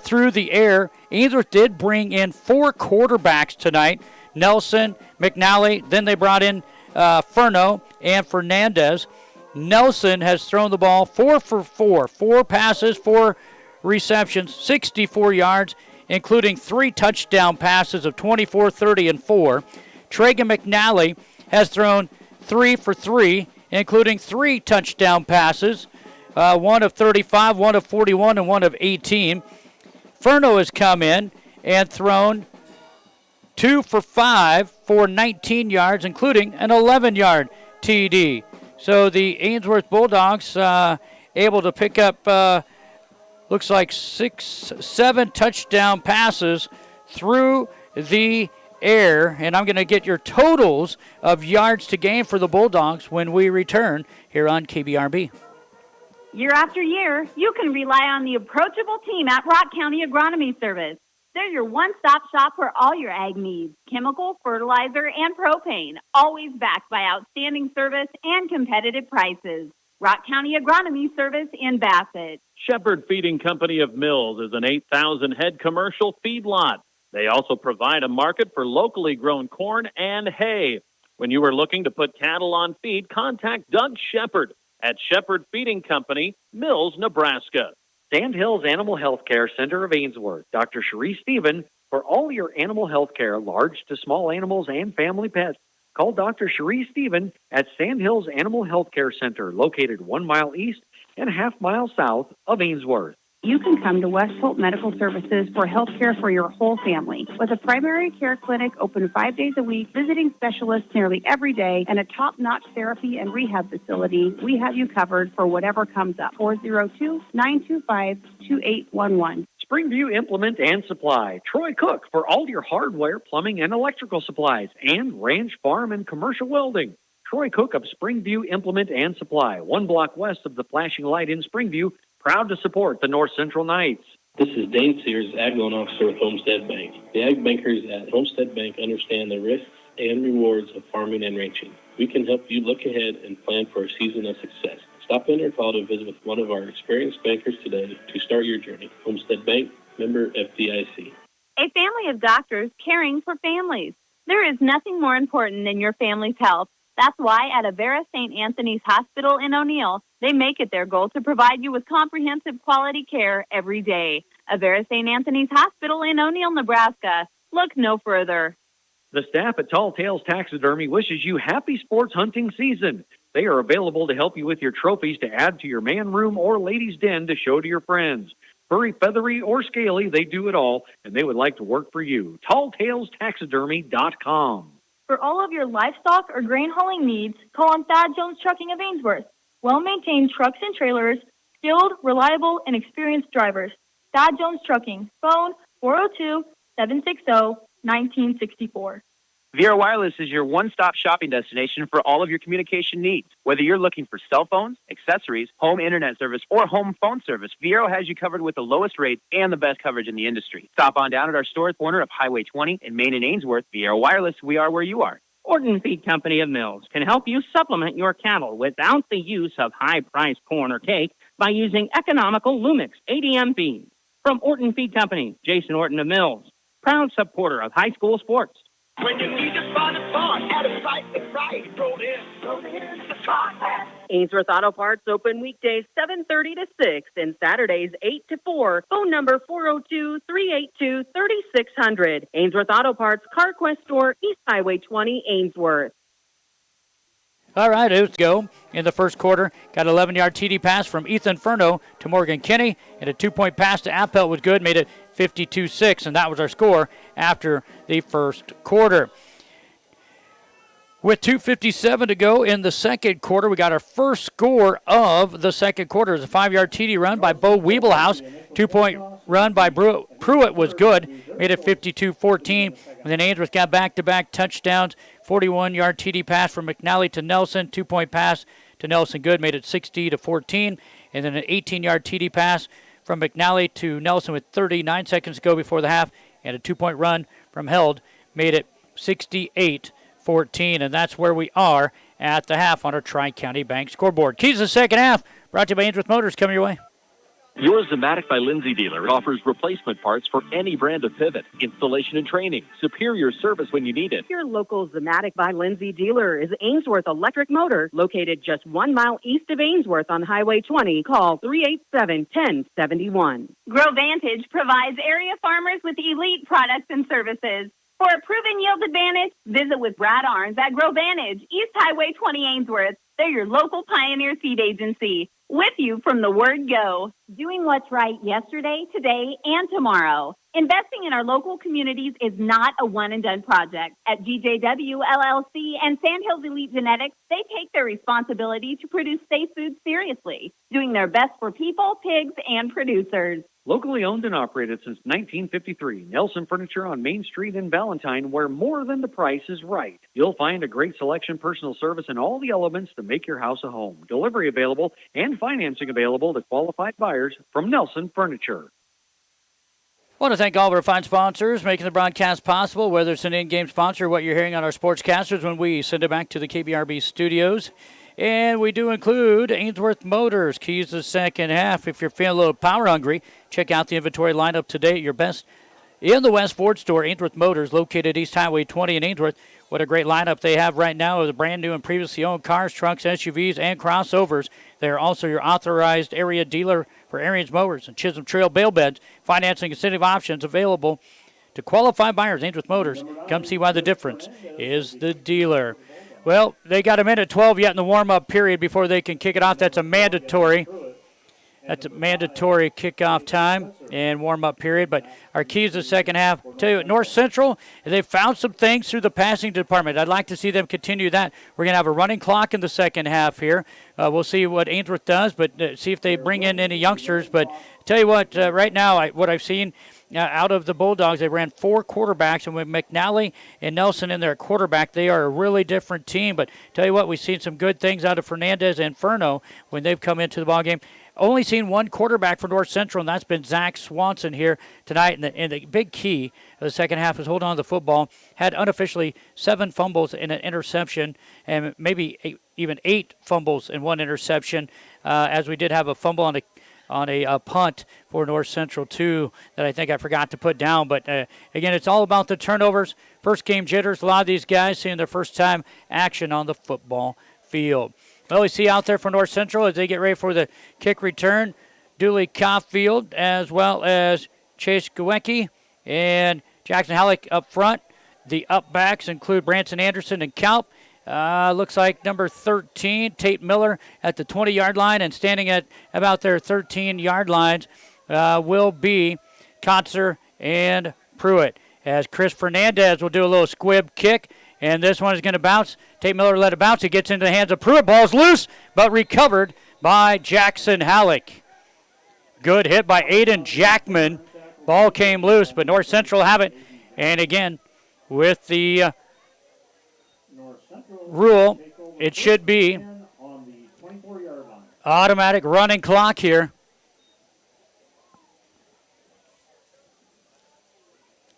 through the air, Ainsworth did bring in 4 quarterbacks tonight. Nelson, McNally, then they brought in Furno and Fernandez. Nelson has thrown the ball 4 for 4. 4 passes, 4 receptions, 64 yards, including 3 touchdown passes of 24, 30, and 4. Tragan McNally has thrown 3 for 3, including 3 touchdown passes, 1 of 35, 1 of 41, and 1 of 18. Furno has come in and thrown 2 for 5 for 19 yards, including an 11-yard TD. So the Ainsworth Bulldogs able to pick up, looks like 7 touchdown passes through the air. And I'm going to get your totals of yards to gain for the Bulldogs when we return here on KBRB. Year after year, you can rely on the approachable team at Rock County Agronomy Service. They're your one-stop shop for all your ag needs, chemical, fertilizer, and propane, always backed by outstanding service and competitive prices. Rock County Agronomy Service in Bassett. Shepherd Feeding Company of Mills is an 8,000-head commercial feedlot. They also provide a market for locally grown corn and hay. When you are looking to put cattle on feed, contact Doug Shepherd at Shepherd Feeding Company, Mills, Nebraska. Sand Hills Animal Health Care Center of Ainsworth. Dr. Cherie Stephen, for all your animal health care, large to small animals and family pets. Call Dr. Cherie Stephen at Sandhills Animal Health Care Center, located 1 mile east and a half mile south of Ainsworth. You can come to West Hope Medical Services for health care for your whole family. With a primary care clinic open 5 days a week, visiting specialists nearly every day, and a top-notch therapy and rehab facility, we have you covered for whatever comes up. 402-925-2811. Springview Implement and Supply. Troy Cook for all your hardware, plumbing, and electrical supplies. And Ranch Farm and Commercial Welding. Troy Cook of Springview Implement and Supply. 1 block west of the flashing light in Springview. Proud to support the North Central Knights. This is Dane Sears, Ag Loan Officer with Homestead Bank. The Ag Bankers at Homestead Bank understand the risks and rewards of farming and ranching. We can help you look ahead and plan for a season of success. Stop in or call to visit with one of our experienced bankers today to start your journey. Homestead Bank, member FDIC. A family of doctors caring for families. There is nothing more important than your family's health. That's why at Avera St. Anthony's Hospital in O'Neill, they make it their goal to provide you with comprehensive quality care every day. Avera St. Anthony's Hospital in O'Neill, Nebraska. Look no further. The staff at Tall Tales Taxidermy wishes you happy sports hunting season. They are available to help you with your trophies to add to your man room or ladies' den to show to your friends. Furry, feathery, or scaly, they do it all, and they would like to work for you. TallTalesTaxidermy.com. For all of your livestock or grain hauling needs, call on Thad Jones Trucking of Ainsworth. Well-maintained trucks and trailers, skilled, reliable, and experienced drivers. Thad Jones Trucking. Phone 402-760-1964. Viera Wireless is your one-stop shopping destination for all of your communication needs. Whether you're looking for cell phones, accessories, home internet service, or home phone service, Viera has you covered with the lowest rates and the best coverage in the industry. Stop on down at our store corner of Highway 20 in Main and Ainsworth. Viera Wireless, we are where you are. Orton Feed Company of Mills can help you supplement your cattle without the use of high-priced corn or cake by using economical Lumix ADM feed. From Orton Feed Company, Jason Orton of Mills, proud supporter of high school sports. When you need to find a part at a price that's right, roll in the Scotland. Ainsworth Auto Parts open weekdays 7:30 to 6 and Saturdays 8 to 4. Phone number 402-382-3600. Ainsworth Auto Parts, CarQuest Store, East Highway 20, Ainsworth. All right, let's go. In the first quarter, got an 11-yard TD pass from Ethan Furno to Morgan Kinney, and a 2-point pass to Appelt was good, made it 52-6, and that was our score after the first quarter. With 2:57 to go in the second quarter, we got our first score of the second quarter. It was a 5-yard TD run by Bo Wiebelhaus. 2-point run by Pruitt was good, made it 52-14. And then Ainsworth got back-to-back touchdowns. 41-yard TD pass from McNally to Nelson. 2-point pass to Nelson good, made it 60-14. And then an 18-yard TD pass from McNally to Nelson with 39 seconds to go before the half. And a 2-point run from Held made it 68-14. And that's where we are at the half on our Tri-County Bank scoreboard. Keys to the second half, brought to you by Ainsworth Motors, coming your way. Your Zematic by Lindsay dealer offers replacement parts for any brand of pivot, installation and training, superior service when you need it. Your local Zematic by Lindsay dealer is Ainsworth Electric Motor, located just 1 mile east of Ainsworth on Highway 20. Call 387-1071. Grow Vantage provides area farmers with elite products and services. For a proven yield advantage, visit with Brad Arns at Grow Vantage, East Highway 20 Ainsworth. They're your local Pioneer Seed Agency. With you from the word go. Doing what's right yesterday, today, and tomorrow. Investing in our local communities is not a one-and-done project. At GJW, LLC, and Sandhills Elite Genetics, they take their responsibility to produce safe food seriously, doing their best for people, pigs, and producers. Locally owned and operated since 1953, Nelson Furniture on Main Street in Valentine, where more than the price is right. You'll find a great selection, personal service, and all the elements to make your house a home. Delivery available and financing available to qualified buyers from Nelson Furniture. I want to thank all of our fine sponsors making the broadcast possible, whether it's an in-game sponsor or what you're hearing on our sportscasters when we send it back to the KBRB studios. And we do include Ainsworth Motors, keys to the second half. If you're feeling a little power hungry, check out the inventory lineup today at your best in the West Ford store. Ainsworth Motors, located East Highway 20 in Ainsworth. What a great lineup they have right now of the brand new and previously owned cars, trucks, SUVs, and crossovers. They are also your authorized area dealer for Ariens Mowers and Chisholm Trail Bale Beds. Financing incentive options available To qualified buyers, Ainsworth Motors, come see why the difference is the dealer. Well, they got a minute 12 yet in the warm-up period before they can kick it off. That's a mandatory. That's a mandatory kickoff time and warm-up period. But our keys to the second half, tell you, at North Central, they found some things through the passing department. I'd like to see them continue that. We're going to have a running clock in the second half here. We'll see what Ainsworth does, but see if they bring in any youngsters. But tell you what, right now, what I've seen out of the Bulldogs, they ran 4 quarterbacks, and with McNally and Nelson in there at quarterback, they are a really different team. But tell you what, we've seen some good things out of Fernandez and Furno when they've come into the ballgame. Only seen one quarterback for North Central, and that's been Zach Swanson here tonight. And the big key of the second half is hold on to the football. Had unofficially 7 fumbles and an interception, and maybe even 8 fumbles and 1 interception, as we did have a fumble on a punt for North Central, too, that I think I forgot to put down. But, again, it's all about the turnovers. First game jitters. A lot of these guys seeing their first time action on the football field. Well, we see out there for North Central as they get ready for the kick return, Dooley Caulfield as well as Chase Gowecki and Jackson Halleck up front. The up backs include Branson Anderson and Kalp. Looks like number 13, Tate Miller, at the 20-yard line, and standing at about their 13-yard lines will be Kotzer and Pruitt. As Chris Fernandez will do a little squib kick, and this one is going to bounce. Tate Miller let it bounce. It gets into the hands of Pruitt. Ball's loose, but recovered by Jackson Halleck. Good hit by Aiden Jackman. Ball came loose, but North Central have it. And again, with the rule, it should be automatic running clock here.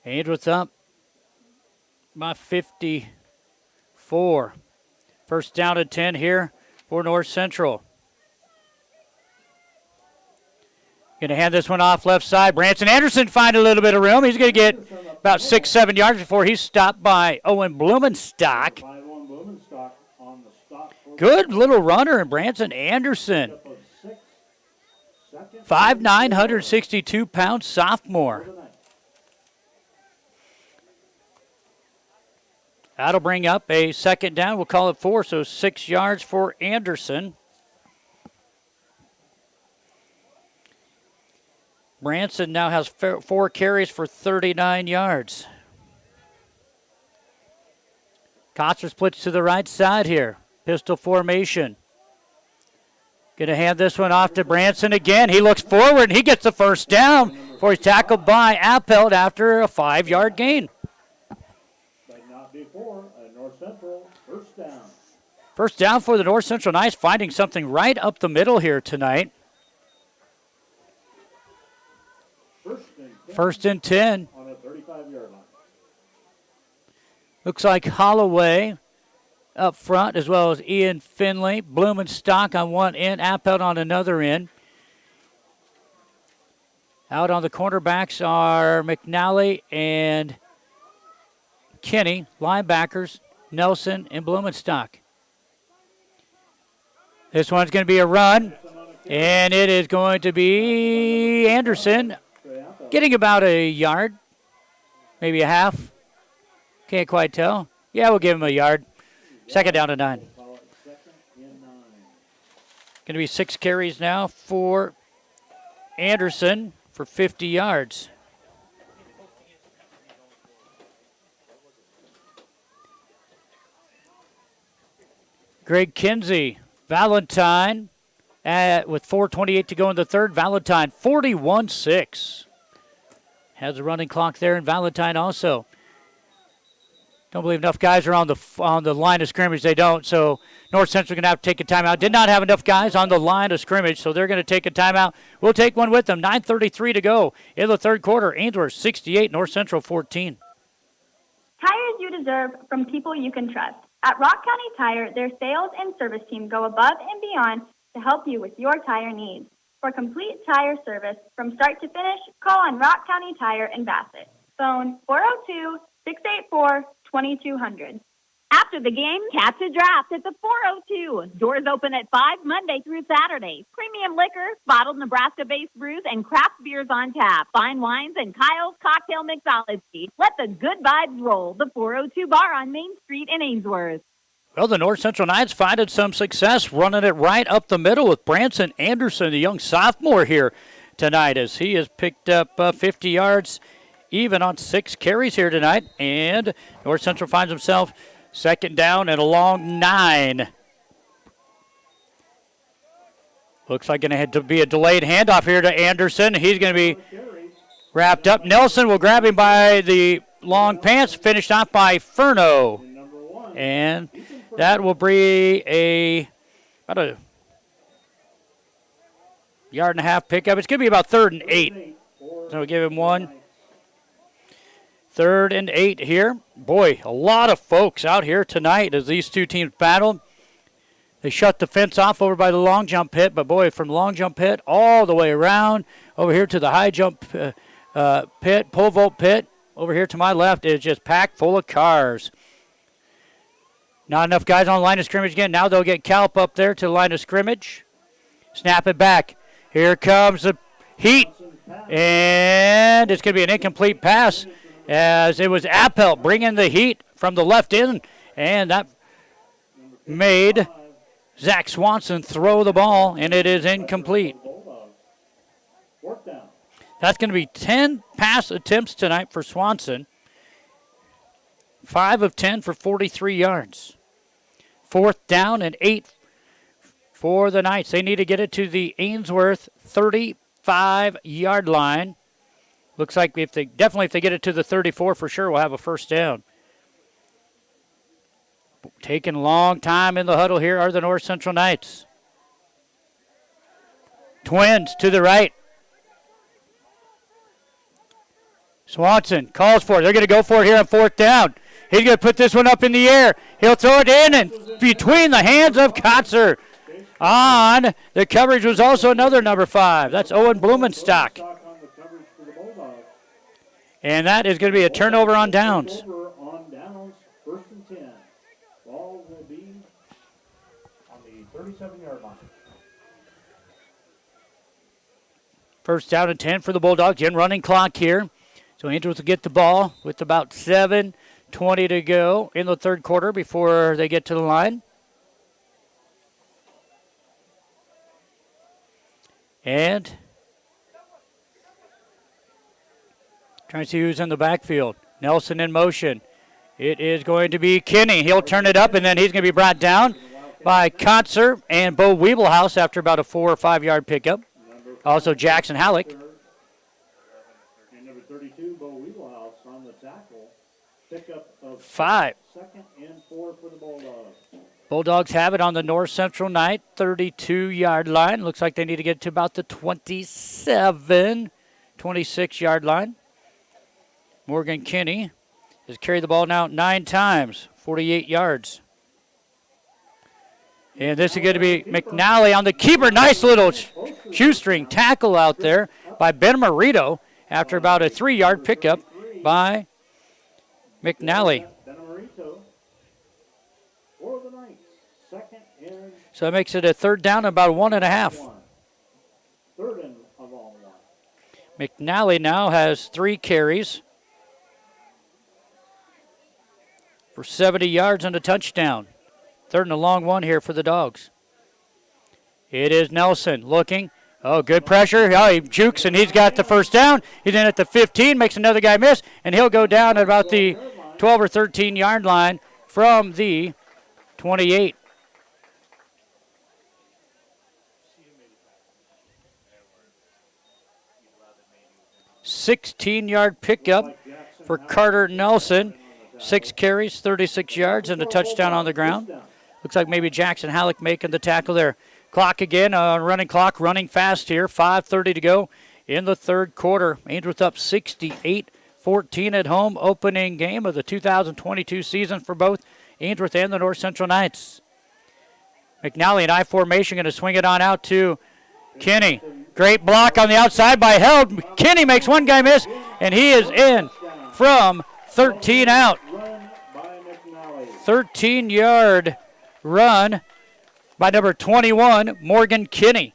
Ainsworth up by 54. First down and 10 here for North Central. Going to hand this one off left side. Branson Anderson find a little bit of room. He's going to get about 6-7 yards before he's stopped by Owen Blumenstock. Good little runner in Branson Anderson. 5'9", 162-pound sophomore. That'll bring up a second down. We'll call it 4, so 6 yards for Anderson. Branson now has 4 carries for 39 yards. Kotzer splits to the right side here. Pistol formation. Going to hand this one off to Branson again. He looks forward, and he gets the first down before he's tackled by Appelt after a 5-yard gain. North Central, first down. First down for the North Central Knights, finding something right up the middle here tonight. First and 10. On a 35-yard line. Looks like Holloway up front, as well as Ian Finley. Blumenstock on one end, Appelt on another end. Out on the cornerbacks are McNally and Kenny. Linebackers, Nelson and Blumenstock. This one's going to be a run, and it is going to be Anderson getting about a yard, maybe a half. Can't quite tell. Yeah, we'll give him a yard. Second down to 9. Going to be 6 carries now for Anderson for 50 yards. Greg Kinsey, Valentine, with 4:28 to go in the third. Valentine, 41-6. Has a running clock there, and Valentine also. Don't believe enough guys are on the line of scrimmage. They don't, so North Central going to have to take a timeout. Did not have enough guys on the line of scrimmage, so they're going to take a timeout. We'll take one with them. 9:33 to go in the third quarter. Ainsworth 68, North Central 14. Tires you deserve from people you can trust. At Rock County Tire, their sales and service team go above and beyond to help you with your tire needs. For complete tire service from start to finish, call on Rock County Tire in Bassett. Phone 402-684-2200. After the game, catch a draft at the 402. Doors open at 5 Monday through Saturday. Premium liquor, bottled Nebraska-based brews, and craft beers on tap. Fine wines and Kyle's Cocktail Mixology. Let the good vibes roll. The 402 Bar on Main Street in Ainsworth. Well, the North Central Knights finding some success running it right up the middle with Branson Anderson, the young sophomore here tonight, as he has picked up 50 yards even on 6 carries here tonight. And North Central finds himself second down and a long 9. Looks like going to have to be a delayed handoff here to Anderson. He's going to be wrapped up. Nelson will grab him by the long pants, finished off by Furno. And that will be about a yard and a half pickup. It's going to be about 3rd and 8. So we'll give him 1. 3rd and 8 here. Boy, a lot of folks out here tonight as these two teams battle. They shut the fence off over by the long jump pit, but boy, from the long jump pit all the way around over here to the high jump pit, pole vault pit, over here to my left is just packed full of cars. Not enough guys on the line of scrimmage again. Now they'll get Calp up there to the line of scrimmage. Snap it back. Here comes the heat, and it's going to be an incomplete pass, as it was Appel bringing the heat from the left end, and that made Zach Swanson throw the ball, and it is incomplete. That's going to be 10 pass attempts tonight for Swanson. 5 of 10 for 43 yards. 4th down and 8 for the Knights. They need to get it to the Ainsworth 35-yard line. Looks like if they get it to the 34 for sure, we'll have a first down. Taking a long time in the huddle here are the North Central Knights. Twins to the right. Swanson calls for it. They're going to go for it here on 4th down. He's going to put this one up in the air. He'll throw it in and between the hands of Kotzer. On the coverage was also another number 5. That's Owen Blumenstock. And that is going to be a turnover on downs. Turnover on downs, 1st and 10. Ball will be on the 37-yard line. 1st down and 10 for the Bulldogs. In running clock here. So Ainsworth will get the ball with about 7:20 to go in the 3rd quarter before they get to the line. And trying to see who's in the backfield. Nelson in motion. It is going to be Kinney. He'll turn it up, and then he's going to be brought down by Kotzer and Bo Weebelhaus after about a 4 or 5 yard pickup. Also Jackson Halleck. And number 32, Bo Weebelhaus on the tackle. Pickup of 5. 2nd and 4 for the Bulldogs. Bulldogs have it on the North Central Knight 32-yard line. Looks like they need to get to about the 26-yard line. Morgan Kinney has carried the ball now 9 times, 48 yards. And this is going to be McNally on the keeper. Nice little shoestring tackle out there by Ben Marito after about a 3-yard pickup by McNally. So that makes it a 3rd down, about 1.5. 3rd and a long one. McNally now has 3 carries for 70 yards and a touchdown. 3rd and a long one here for the Dogs. It is Nelson looking. Oh, good pressure. Oh, he jukes, and he's got the first down. He's in at the 15, makes another guy miss, and he'll go down at about the 12 or 13-yard line from the 28. 16-yard pickup for Carter Nelson. 6 carries, 36 yards, and a touchdown on the ground. Looks like maybe Jackson Halleck making the tackle there. Clock again, running clock, running fast here. 5:30 to go in the 3rd quarter. Ainsworth up 68-14 at home. Opening game of the 2022 season for both Ainsworth and the North Central Knights. McNally in I formation going to swing it on out to Kinney. Great block on the outside by Held. Kinney makes one guy miss, and he is in from 13 out. 13-yard run by number 21, Morgan Kinney.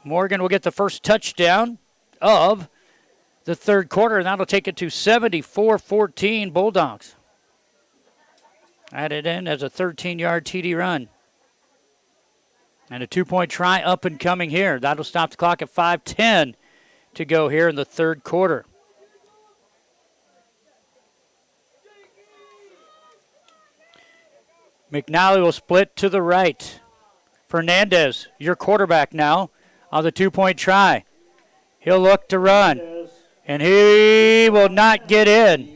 Morgan will get the first touchdown of the third quarter, and that'll take it to 74-14 Bulldogs. Added in as a 13-yard TD run. And a 2-point try up and coming here. That'll stop the clock at 5:10 to go here in the third quarter. McNally will split to the right. Fernandez, your quarterback now on the 2-point try. He'll look to run, and he will not get in.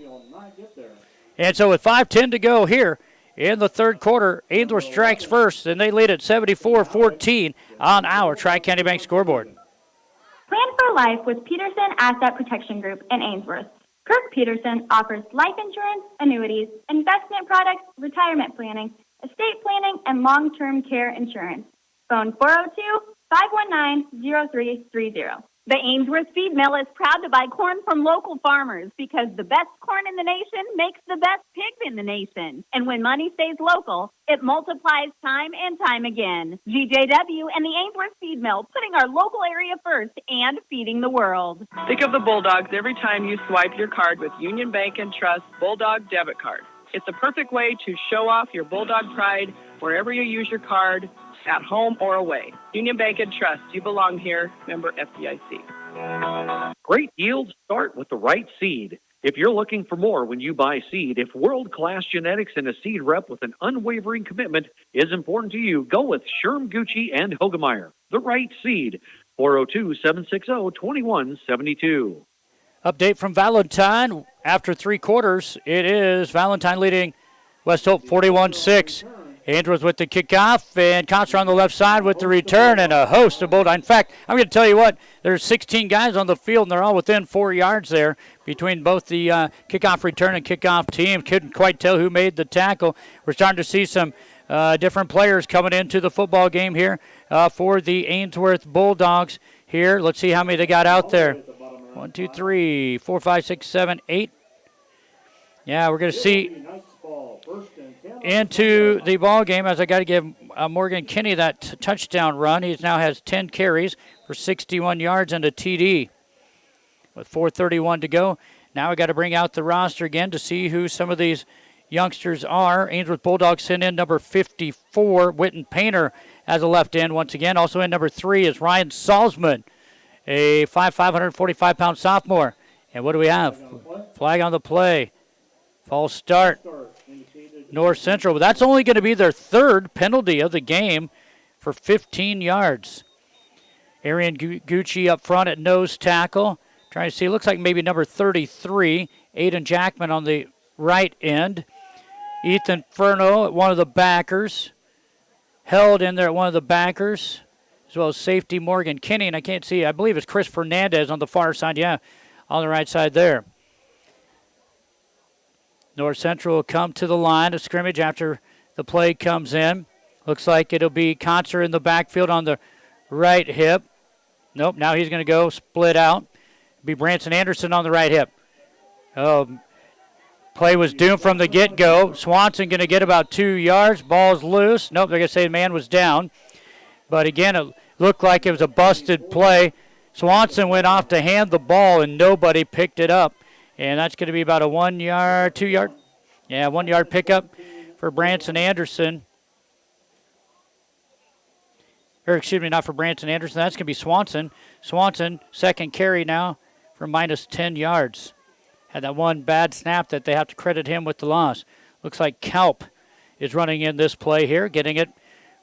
And so with 5:10 to go here in the third quarter, Ainsworth strikes first, and they lead at 74-14 on our Tri-County Bank scoreboard. Plan for life with Peterson Asset Protection Group in Ainsworth. Kirk Peterson offers life insurance, annuities, investment products, retirement planning, estate planning, and long-term care insurance. Phone 402-519-0330. The Ainsworth Feed Mill is proud to buy corn from local farmers because the best corn in the nation makes the best pigs in the nation. And when money stays local, it multiplies time and time again. GJW and the Ainsworth Feed Mill, putting our local area first and feeding the world. Think of the Bulldogs every time you swipe your card with Union Bank and Trust Bulldog Debit Card. It's a perfect way to show off your Bulldog pride wherever you use your card, at home or away. Union Bank and Trust, you belong here. Member FDIC. Great yields start with the right seed. If you're looking for more when you buy seed, if world-class genetics and a seed rep with an unwavering commitment is important to you, go with Sherm Gucci and Hogemeyer. The right seed. 402-760-2172. Update from Valentine. After three quarters, it is Valentine leading West Hope 41-6. Ainsworth with the kickoff, and Concer on the left side with the return, and a host of Bulldogs. In fact, I'm going to tell you what, there's 16 guys on the field, and they're all within 4 yards there between both the kickoff return and kickoff team. Couldn't quite tell who made the tackle. We're starting to see some different players coming into the football game here for the Ainsworth Bulldogs here. Let's see how many they got out there. 1, 2, 3, 4, 5, 6, 7, 8. Yeah, we're going to see into the ball game as I got to give Morgan Kinney that touchdown run. He now has 10 carries for 61 yards and a TD with 4:31 to go. Now we got to bring out the roster again to see who some of these youngsters are. Ainsworth Bulldogs sent in number 54, Witten Painter, as a left end once again. Also in number 3 is Ryan Salzman, a 545-pound sophomore. And what do we have? Flag on the play. False start. North Central. But that's only going to be their third penalty of the game for 15 yards. Arian Gucci up front at nose tackle. Trying to see, looks like maybe number 33, Aiden Jackman on the right end. Ethan Furno at one of the backers. Held in there at one of the backers. As well as safety Morgan Kinney. And I can't see, I believe it's Chris Fernandez on the far side. Yeah, on the right side there. North Central will come to the line of scrimmage after the play comes in. Looks like it'll be Concer in the backfield on the right hip. Nope, now he's going to go split out. It'll be Branson Anderson on the right hip. Play was doomed from the get-go. Swanson going to get about 2 yards. Ball's loose. Nope, they're going to say the man was down. But again, it looked like it was a busted play. Swanson went off to hand the ball, and nobody picked it up. And that's going to be about a 1 yard, 2 yard. Yeah, 1 yard pickup for Branson Anderson. Or excuse me, not for Branson Anderson. That's going to be Swanson. Swanson, second carry now for minus 10 yards. Had that one bad snap that they have to credit him with the loss. Looks like Kalp is running in this play here, getting it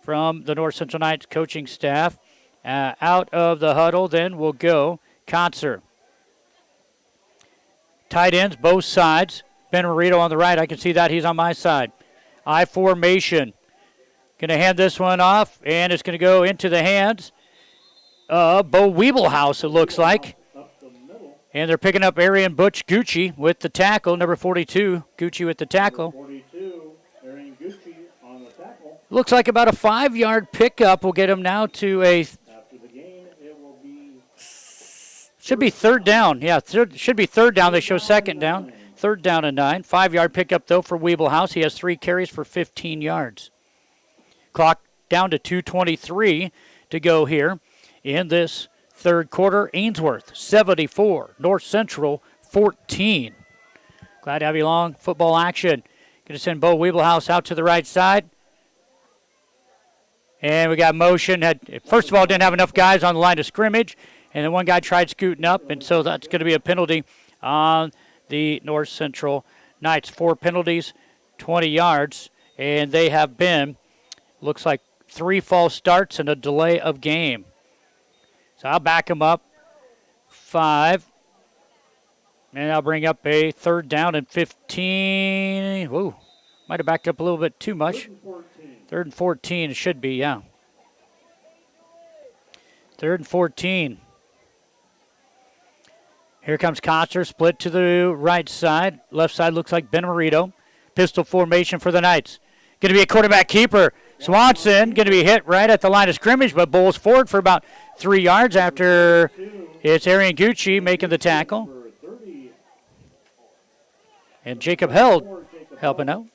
from the North Central Knights coaching staff. Out of the huddle then will go Concer. Tight ends, both sides. Ben Marito on the right. I can see that. He's on my side. I formation. Going to hand this one off, and it's going to go into the hands of Bo Weebelhaus, it looks like. And they're picking up Arian Butch Gucci with the tackle, number 42. Gucci with the tackle. 42, Arian Gucci on the tackle. Looks like about a 5 yard pickup will get him now to a. After the game, it will be. Should be third down. Yeah, should be third down. They show second down. 3rd down and 9. 5-yard pickup, though, for Weeblehouse. He has 3 carries for 15 yards. Clock down to 2:23 to go here in this third quarter. Ainsworth 74, North Central 14. Glad to have you along. Football action. Going to send Bo Weeblehouse out to the right side. And we got motion. First of all, didn't have enough guys on the line of scrimmage. And then one guy tried scooting up. And so that's going to be a penalty on the North Central Knights. 4 penalties, 20 yards. And they have been, looks like, 3 false starts and a delay of game. So I'll back them up. 5. And I'll bring up a 3rd down and 15. Whoa, might have backed up a little bit too much. 3rd and 14 it should be, yeah. 3rd and 14. Here comes Kotzer, split to the right side. Left side looks like Ben Marito. Pistol formation for the Knights. Going to be a quarterback keeper. Swanson going to be hit right at the line of scrimmage, but bowls forward for about 3 yards after it's Arian Gucci making the tackle. And Jacob Held helping out.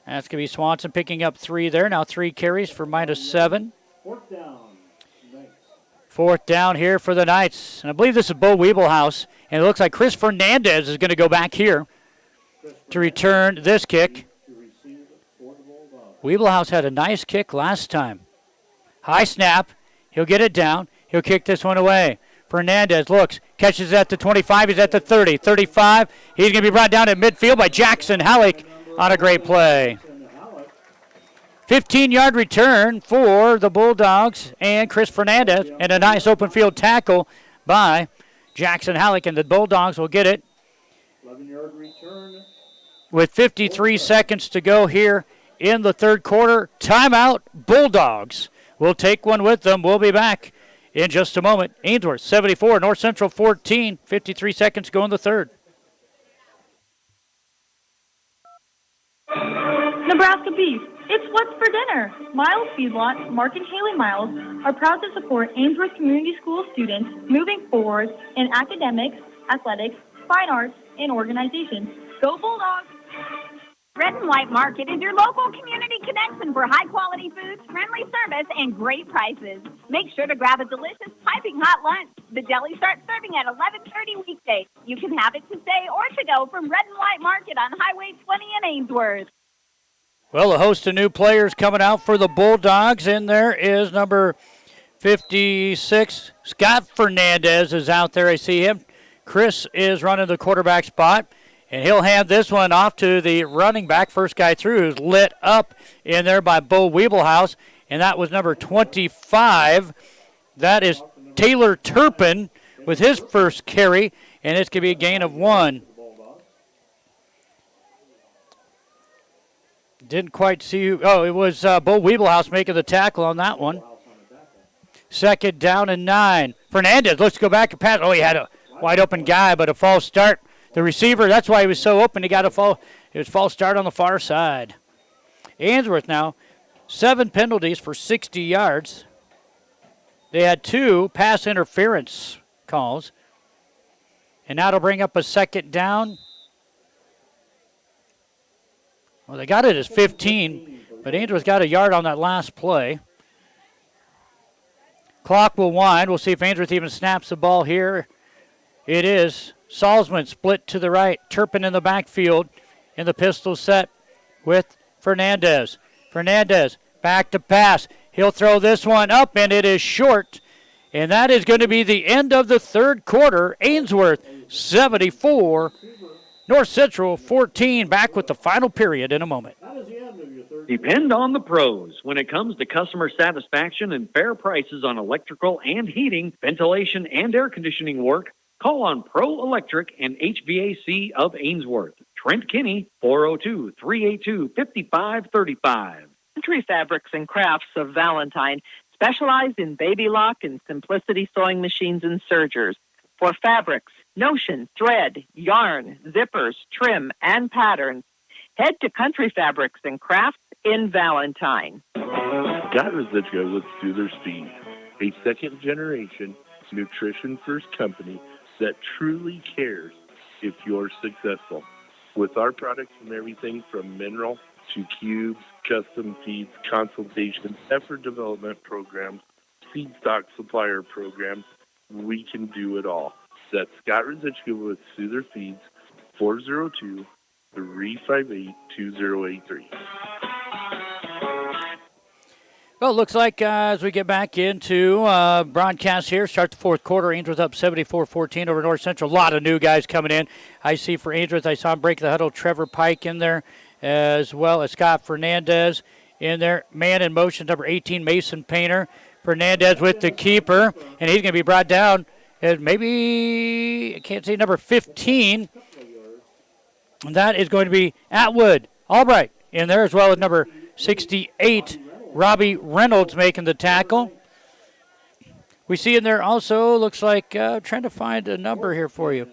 That's going to be Swanson picking up 3 there. Now 3 carries for -7. 4th down here for the Knights. And I believe this is Bo Weeblehouse. And it looks like Chris Fernandez is going to go back here to return this kick. Weeblehouse had a nice kick last time. High snap. He'll get it down. He'll kick this one away. Fernandez looks, catches at the 25. He's at the 30, 35. He's going to be brought down at midfield by Jackson Halleck on a great play. 15-yard return for the Bulldogs and Chris Fernandez, and a nice open field tackle by Jackson Halleck, and the Bulldogs will get it 11-yard return. With 53 seconds to go here in the third quarter. Timeout, Bulldogs will take one with them. We'll be back in just a moment. Ainsworth 74, North Central 14, 53 seconds to go in the third. Nebraska Beef. It's what's for dinner. Miles Feedlot, Mark and Haley Miles are proud to support Ainsworth Community School students moving forward in academics, athletics, fine arts, and organization. Go Bulldogs! Red and White Market is your local community connection for high-quality foods, friendly service, and great prices. Make sure to grab a delicious piping hot lunch. The deli starts serving at 11:30 weekdays. You can have it to stay or to go from Red and White Market on Highway 20 in Ainsworth. Well, a host of new players coming out for the Bulldogs, and there is number 56. Scott Fernandez is out there. I see him. Chris is running the quarterback spot, and he'll hand this one off to the running back. First guy through who's lit up in there by Bo Weeblehouse, and that was number 25. That is Taylor Turpin with his first carry, and it's going to be a gain of 1. Didn't quite see who. Oh, it was Bo Weeblehouse making the tackle on that one. Second down and 9. Fernandez looks to go back and pass. Oh, he had a wide open guy, but a false start. The receiver, that's why he was so open. He got a false. It was false start on the far side. Ainsworth now, 7 penalties for 60 yards. They had 2 pass interference calls. And now to bring up a second down. Well, they got it as 15, but Ainsworth got a yard on that last play. Clock will wind. We'll see if Ainsworth even snaps the ball here. It is. Salzman split to the right. Turpin in the backfield in the pistol set with Fernandez. Fernandez back to pass. He'll throw this one up, and it is short. And that is going to be the end of the third quarter. Ainsworth 74. North Central 14, back with the final period in a moment. Depend on the pros when it comes to customer satisfaction and fair prices on electrical and heating, ventilation, and air conditioning work. Call on Pro Electric and HVAC of Ainsworth. Trent Kinney, 402-382-5535. Country Fabrics and Crafts of Valentine specialize in baby lock and simplicity sewing machines and sergers. For fabrics, notion, thread, yarn, zippers, trim, and patterns, head to Country Fabrics and Crafts in Valentine. Gatazitko looks through their speed. A second-generation, nutrition-first company that truly cares if you're successful. With our products from everything from mineral to cubes, custom feeds, consultations, effort development programs, feedstock supplier programs, we can do it all. That's Scott Rosichka with Soother Feeds, 402-358-2083. Well, it looks like as we get back into broadcast here, start the fourth quarter, Ainsworth up 74-14 over North Central. A lot of new guys coming in. I see for Ainsworth, I saw him break the huddle, Trevor Pike in there, as well as Scott Fernandez in there. Man in motion, number 18, Mason Painter. Fernandez with the keeper, and he's going to be brought down as maybe, I can't see, number 15. And that is going to be Atwood Albright in there, as well as number 68, Robbie Reynolds making the tackle. We see in there also, looks like, trying to find a number here for you.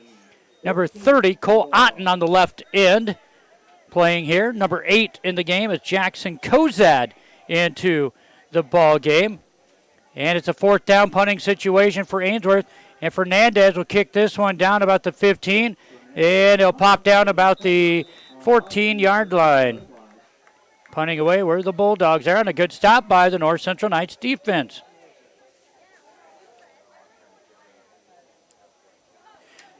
Number 30, Cole Otten on the left end playing here. Number 8 in the game is Jackson Kozad into the ball game. And it's a fourth down punting situation for Ainsworth. And Fernandez will kick this one down about the 15. And it'll pop down about the 14-yard line. Punting away where the Bulldogs are, and a good stop by the North Central Knights defense.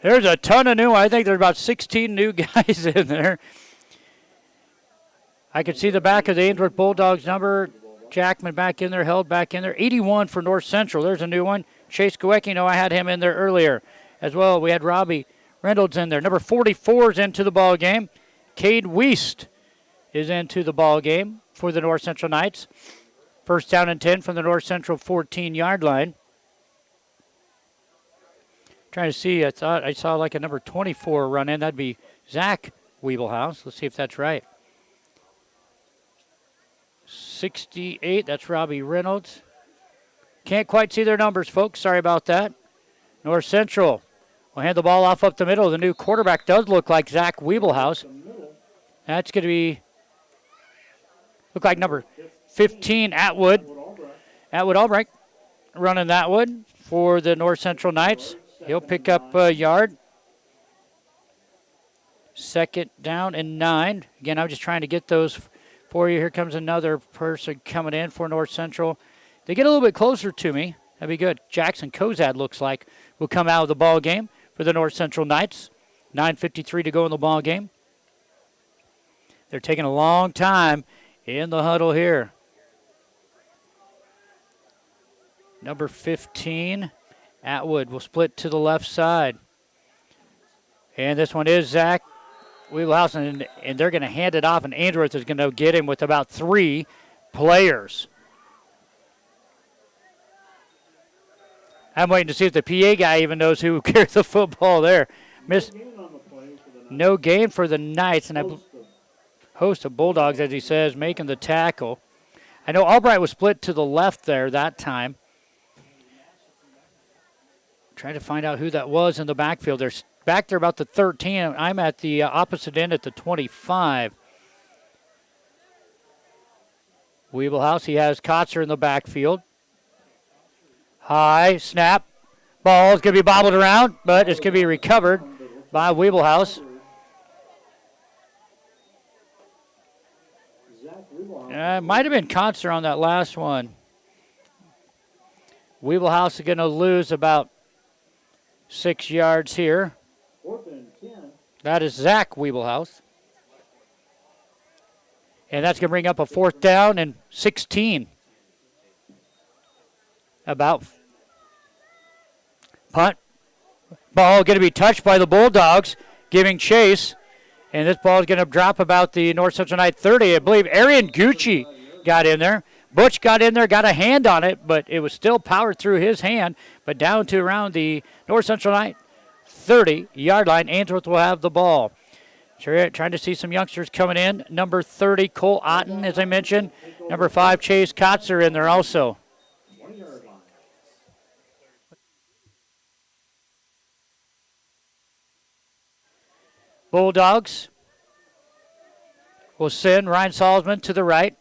There's a ton of I think there's about 16 new guys in there. I can see the back of the Ainsworth Bulldogs number. Jackman back in there, held back in there. 81 for North Central. There's a new one. Chase Goecki, I had him in there earlier as well. We had Robbie Reynolds in there. Number 44 is into the ball game. Cade Wiest is into the ball game for the North Central Knights. First down and 10 from the North Central 14-yard line. Trying to see, I thought I saw like a number 24 run in. That'd be Zach Wiebelhaus. Let's see if that's right. 68, that's Robbie Reynolds. Can't quite see their numbers, folks. Sorry about that. North Central will hand the ball off up the middle. The new quarterback does look like Zach Wiebelhaus. That's going to be, look like number 15, Atwood. Atwood Albright running that one for the North Central Knights. He'll pick up a yard. Second down and 9. Again, I'm just trying to get those for you. Here comes another person coming in for North Central. They get a little bit closer to me. That'd be good. Jackson Kozad looks like will come out of the ball game for the North Central Knights. 9:53 to go in the ball game. They're taking a long time in the huddle here. Number 15, Atwood will split to the left side. And this one is Zach Wiebelhaus, and they're going to hand it off, and Ainsworth is going to get him with about 3 players. I'm waiting to see if the PA guy even knows who carries the football there. No gain for the Knights, and I host of Bulldogs, as he says, making the tackle. I know Albright was split to the left there that time. Trying to find out who that was in the backfield. They're back there about the 13. I'm at the opposite end at the 25. Wiebelhaus, he has Kotzer in the backfield. High, snap. Ball's going to be bobbled around, but it's going to be recovered by Wiebelhaus. Might have been Kotzer on that last one. Wiebelhaus is going to lose about 6 yards here. That is Zach Wiebelhaus. And that's going to bring up a 4th down and 16. About punt. Ball going to be touched by the Bulldogs, giving chase. And this ball is going to drop about the North Central Knight 30. I believe Arian Gucci got in there. Butch got in there, got a hand on it, but it was still powered through his hand. But down to around the North Central Knight 30-yard line. Ainsworth will have the ball. Trying to see some youngsters coming in. Number 30, Cole Otten, as I mentioned. Number 5, Chase Kotzer in there also. Bulldogs will send Ryan Salzman to the right.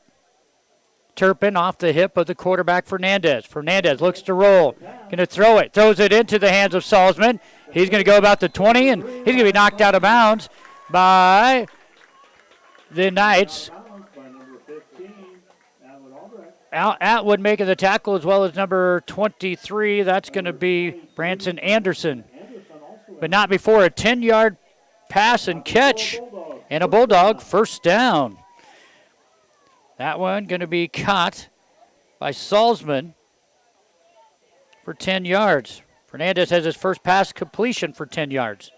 Turpin off the hip of the quarterback, Fernandez. Fernandez looks to roll. Going to throw it. Throws it into the hands of Salzman. He's going to go about the 20, and he's going to be knocked out of bounds by the Knights. Atwood making the tackle, as well as number 23. That's going to be Branson Anderson. But not before a 10-yard pass and catch, and a Bulldog first down. That one going to be caught by Salzman for 10 yards. Fernandez has his first pass completion for 10 yards.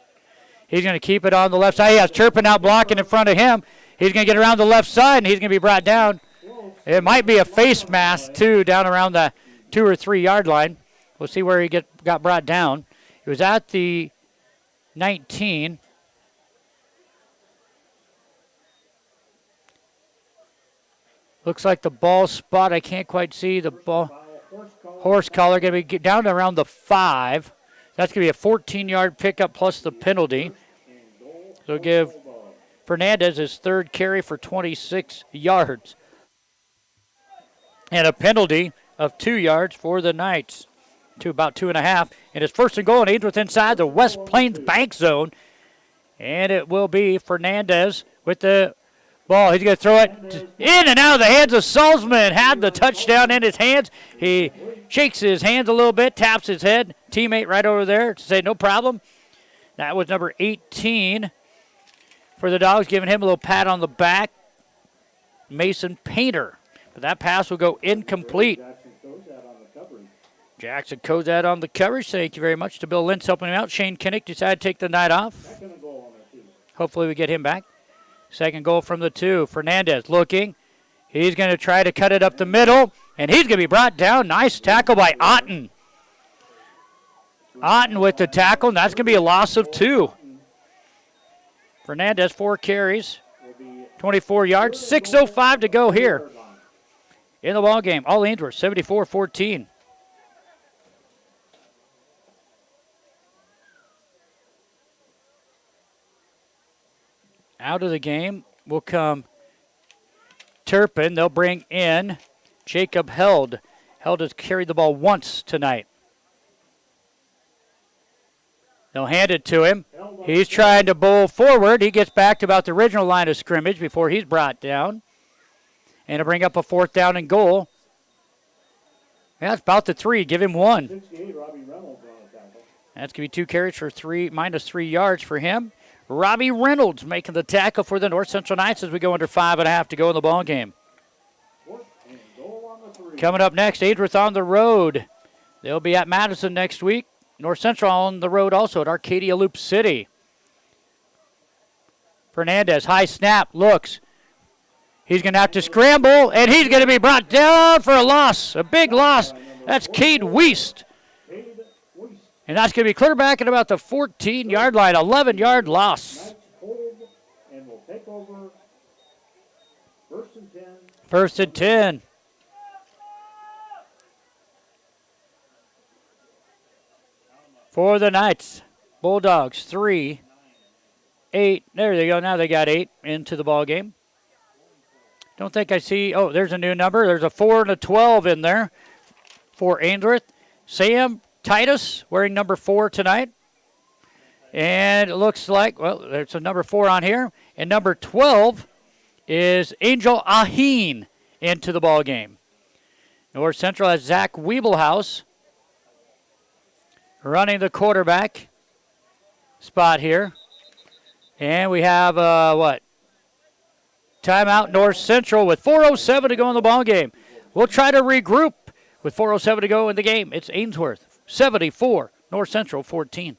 He's going to keep it on the left side. He has Turpin out blocking in front of him. He's going to get around the left side, and he's going to be brought down. It might be a face mask, too, down around the 2 or 3 yard line. We'll see where he got brought down. He was at the 19. Looks like the ball spot. I can't quite see the ball. Horse collar going to be down to around the 5. That's going to be a 14-yard pickup plus the penalty. So give Fernandez his third carry for 26 yards. And a penalty of 2 yards for the Knights, to about 2.5. And it's first and goal, and Ainsworth inside the West Plains bank zone. And it will be Fernandez with the ball. He's going to throw it in and out of the hands of Salzman. Had the touchdown in his hands. He shakes his hands a little bit, taps his head. Teammate right over there to say no problem. That was number 18 for the Dogs, giving him a little pat on the back. Mason Painter. But that pass will go incomplete. Jackson Kozad on the coverage. Thank you very much to Bill Lentz helping him out. Shane Kinnick decided to take the night off. Hopefully we get him back. Second goal from the 2. Fernandez looking. He's going to try to cut it up the middle, and he's going to be brought down. Nice tackle by Otten. Otten with the tackle, and that's going to be a loss of 2. Fernandez, 4 carries, 24 yards, 6:05 to go here in the ball game. All Ainsworth, 74-14. Out of the game will come Turpin. They'll bring in Jacob Held. Held has carried the ball once tonight. They'll hand it to him. He's trying to bowl forward. He gets back to about the original line of scrimmage before he's brought down. And to bring up a 4th down and goal. Yeah, that's about the 3. Give him 1. That's going to be 2 carries for -3 yards for him. Robbie Reynolds making the tackle for the North Central Knights as we go under 5.5 to go in the ball game. Coming up next, Ainsworth on the road. They'll be at Madison next week. North Central on the road also at Arcadia Loop City. Fernandez, high snap, looks. He's going to have to scramble, and he's going to be brought down for a loss, a big loss. That's Cade Weist. And that's going to be clear back at about the 14-yard line, 11-yard loss. First and 10. For the Knights. Bulldogs, 3, 8. There they go. Now they got 8 into the ball game. Don't think I see. Oh, there's a new number. There's a 4 and a 12 in there for Ainsworth. Sam Titus wearing number 4 tonight. And it looks like, well, there's a number 4 on here. And number 12 is Angel Aheen into the ball game. North Central has Zach Wiebelhaus running the quarterback spot here. And we have, timeout North Central with 4:07 to go in the ball game. We'll try to regroup with 4:07 to go in the game. It's Ainsworth 74, North Central 14.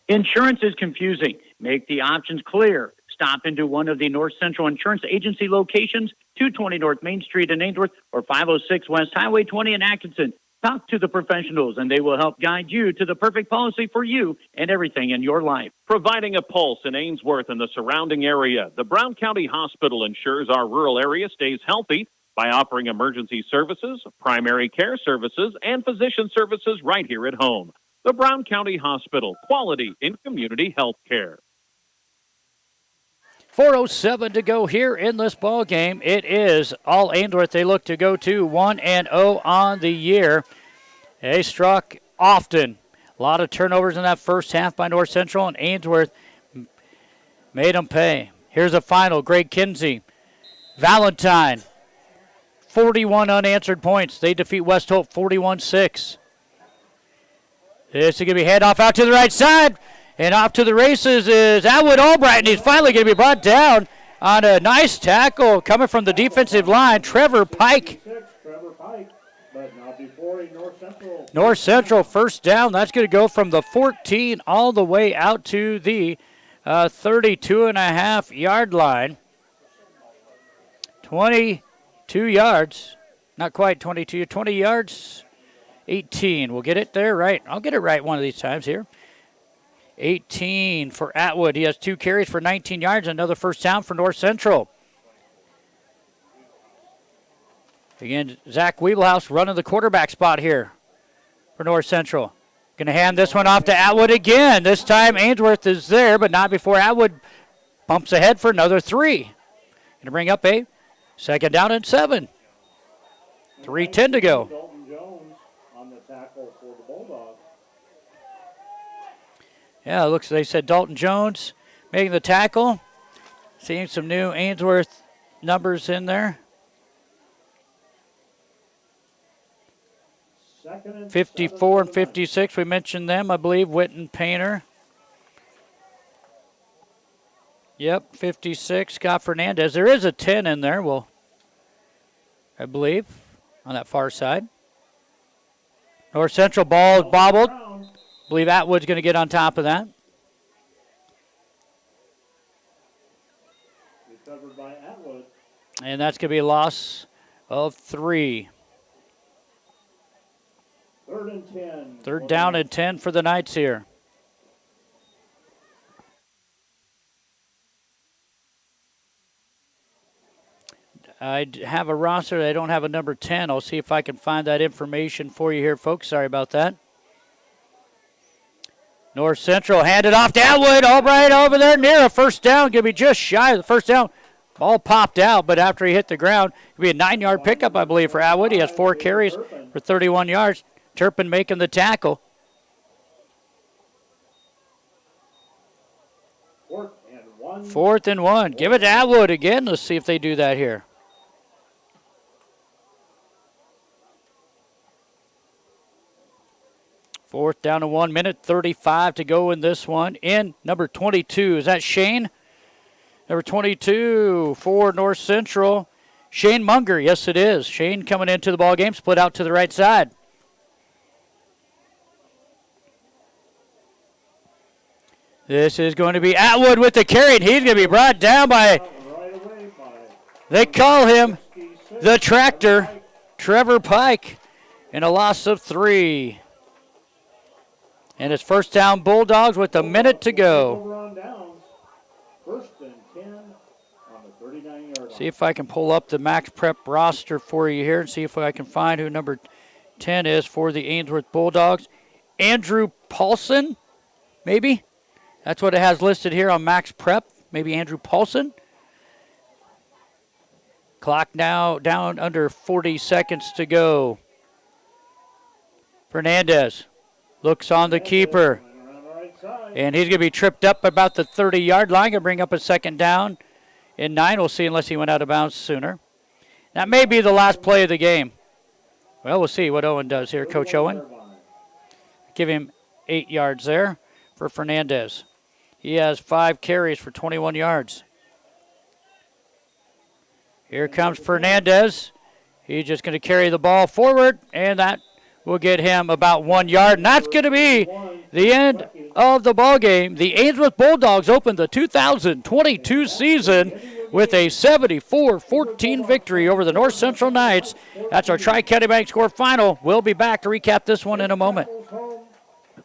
Insurance is confusing. Make the options clear. Stop into one of the North Central Insurance Agency locations, 220 North Main Street in Ainsworth or 506 West Highway 20 in Atkinson. Talk to the professionals, and they will help guide you to the perfect policy for you and everything in your life. Providing a pulse in Ainsworth and the surrounding area, the Brown County Hospital ensures our rural area stays healthy by offering emergency services, primary care services, and physician services right here at home. The Brown County Hospital, quality in community health care. 4:07 to go here in this ball game. It is all Ainsworth. They look to go to 1-0 on the year. They struck often A lot of turnovers in that first half by North Central, and Ainsworth made them pay. Here's a final. Greg Kinsey, Valentine, 41 unanswered points. They defeat West Hope 41-6. This is going to be handoff out to the right side. And off to the races is Atwood Albright, and he's finally going to be brought down on a nice tackle coming from the defensive line, Trevor Pike. North Central first down. That's going to go from the 14 all the way out to the 32.5-yard line. 22 yards. Not quite 22. 20 yards. 18. We'll get it there right. I'll get it right one of these times here. 18 for Atwood. He has 2 carries for 19 yards. Another first down for North Central. Again, Zach Weebelhouse running the quarterback spot here for North Central. Going to hand this one off to Atwood again. This time Ainsworth is there, but not before Atwood bumps ahead for another 3. Going to bring up a second down and 7. 3:10 to go. Dalton Jones on the tackle for the Bulldogs. Yeah, it looks, they said Dalton Jones making the tackle. Seeing some new Ainsworth numbers in there. 54 and 56, we mentioned them, I believe, Witten Painter. Yep, 56, Scott Fernandez. There is a 10 in there, well, I believe, on that far side. North Central ball is bobbled. I believe Atwood's going to get on top of that. Recovered by Atwood. And that's going to be a loss of 3. 3rd and 10. Third down and 10 for the Knights here. I have a roster. I don't have a number 10. I'll see if I can find that information for you here, folks. Sorry about that. North Central handed off to Atwood. Albright over there near a first down. Going to be just shy of the first down. Ball popped out, but after he hit the ground, it'll be a 9-yard pickup, I believe, for Atwood. He has 4 carries for 31 yards. Turpin making the tackle. 4th and 1. Give it to Atwood again. Let's see if they do that here. Fourth down to 1 minute, 35 to go in this one. In number 22, is that Shane? Number 22 for North Central. Shane Munger, yes it is. Shane coming into the ball game, split out to the right side. This is going to be Atwood with the carry, and he's going to be brought down by, they call him the tractor, Trevor Pike, and a loss of 3. And it's first down Bulldogs with a minute to go. First and 10 on the 39-yard line. See if I can pull up the Max Prep roster for you here and see if I can find who number 10 is for the Ainsworth Bulldogs. Andrew Paulson, maybe? That's what it has listed here on Max Prep. Maybe Andrew Paulson. Clock now down under 40 seconds to go. Fernandez looks on the keeper. And he's going to be tripped up about the 30-yard line. Going to bring up a second down in 9. We'll see unless he went out of bounds sooner. That may be the last play of the game. Well, we'll see what Owen does here, Coach Owen. Give him 8 yards there for Fernandez. He has 5 carries for 21 yards. Here comes Fernandez. He's just going to carry the ball forward, and that will get him about 1 yard. And that's going to be the end of the ball game. The Ainsworth Bulldogs opened the 2022 season with a 74-14 victory over the North Central Knights. That's our Tri-County Bank score final. We'll be back to recap this one in a moment.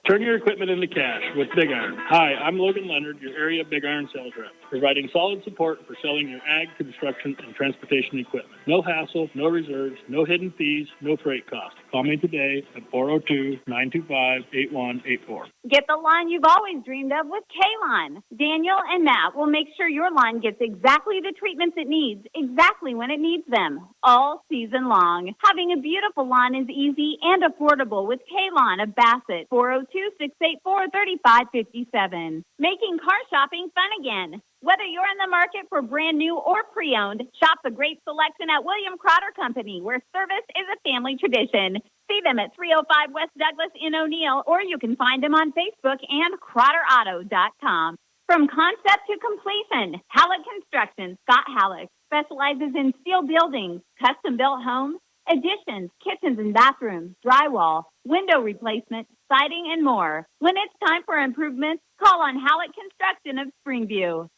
Turn your equipment into cash with Big Iron. Hi, I'm Logan Leonard, your area Big Iron sales rep. providing solid support for selling your ag, construction, and transportation equipment. No hassle, no reserves, no hidden fees, no freight cost. Call me today at 402-925-8184. Get the lawn you've always dreamed of with K-Lawn. Daniel and Matt will make sure your lawn gets exactly the treatments it needs, exactly when it needs them, all season long. Having a beautiful lawn is easy and affordable with K-Lawn of Bassett, 402-684-3557. Making car shopping fun again. Whether you're in the market for brand new or pre-owned, shop the great selection at William Crotter Company, where service is a family tradition. See them at 305 West Douglas in O'Neill, or you can find them on Facebook and CrotterAuto.com. From concept to completion, Halleck Construction, Scott Halleck, specializes in steel buildings, custom-built homes, additions, kitchens and bathrooms, drywall, window replacement, siding, and more. When it's time for improvements, call on Halleck Construction of Springview.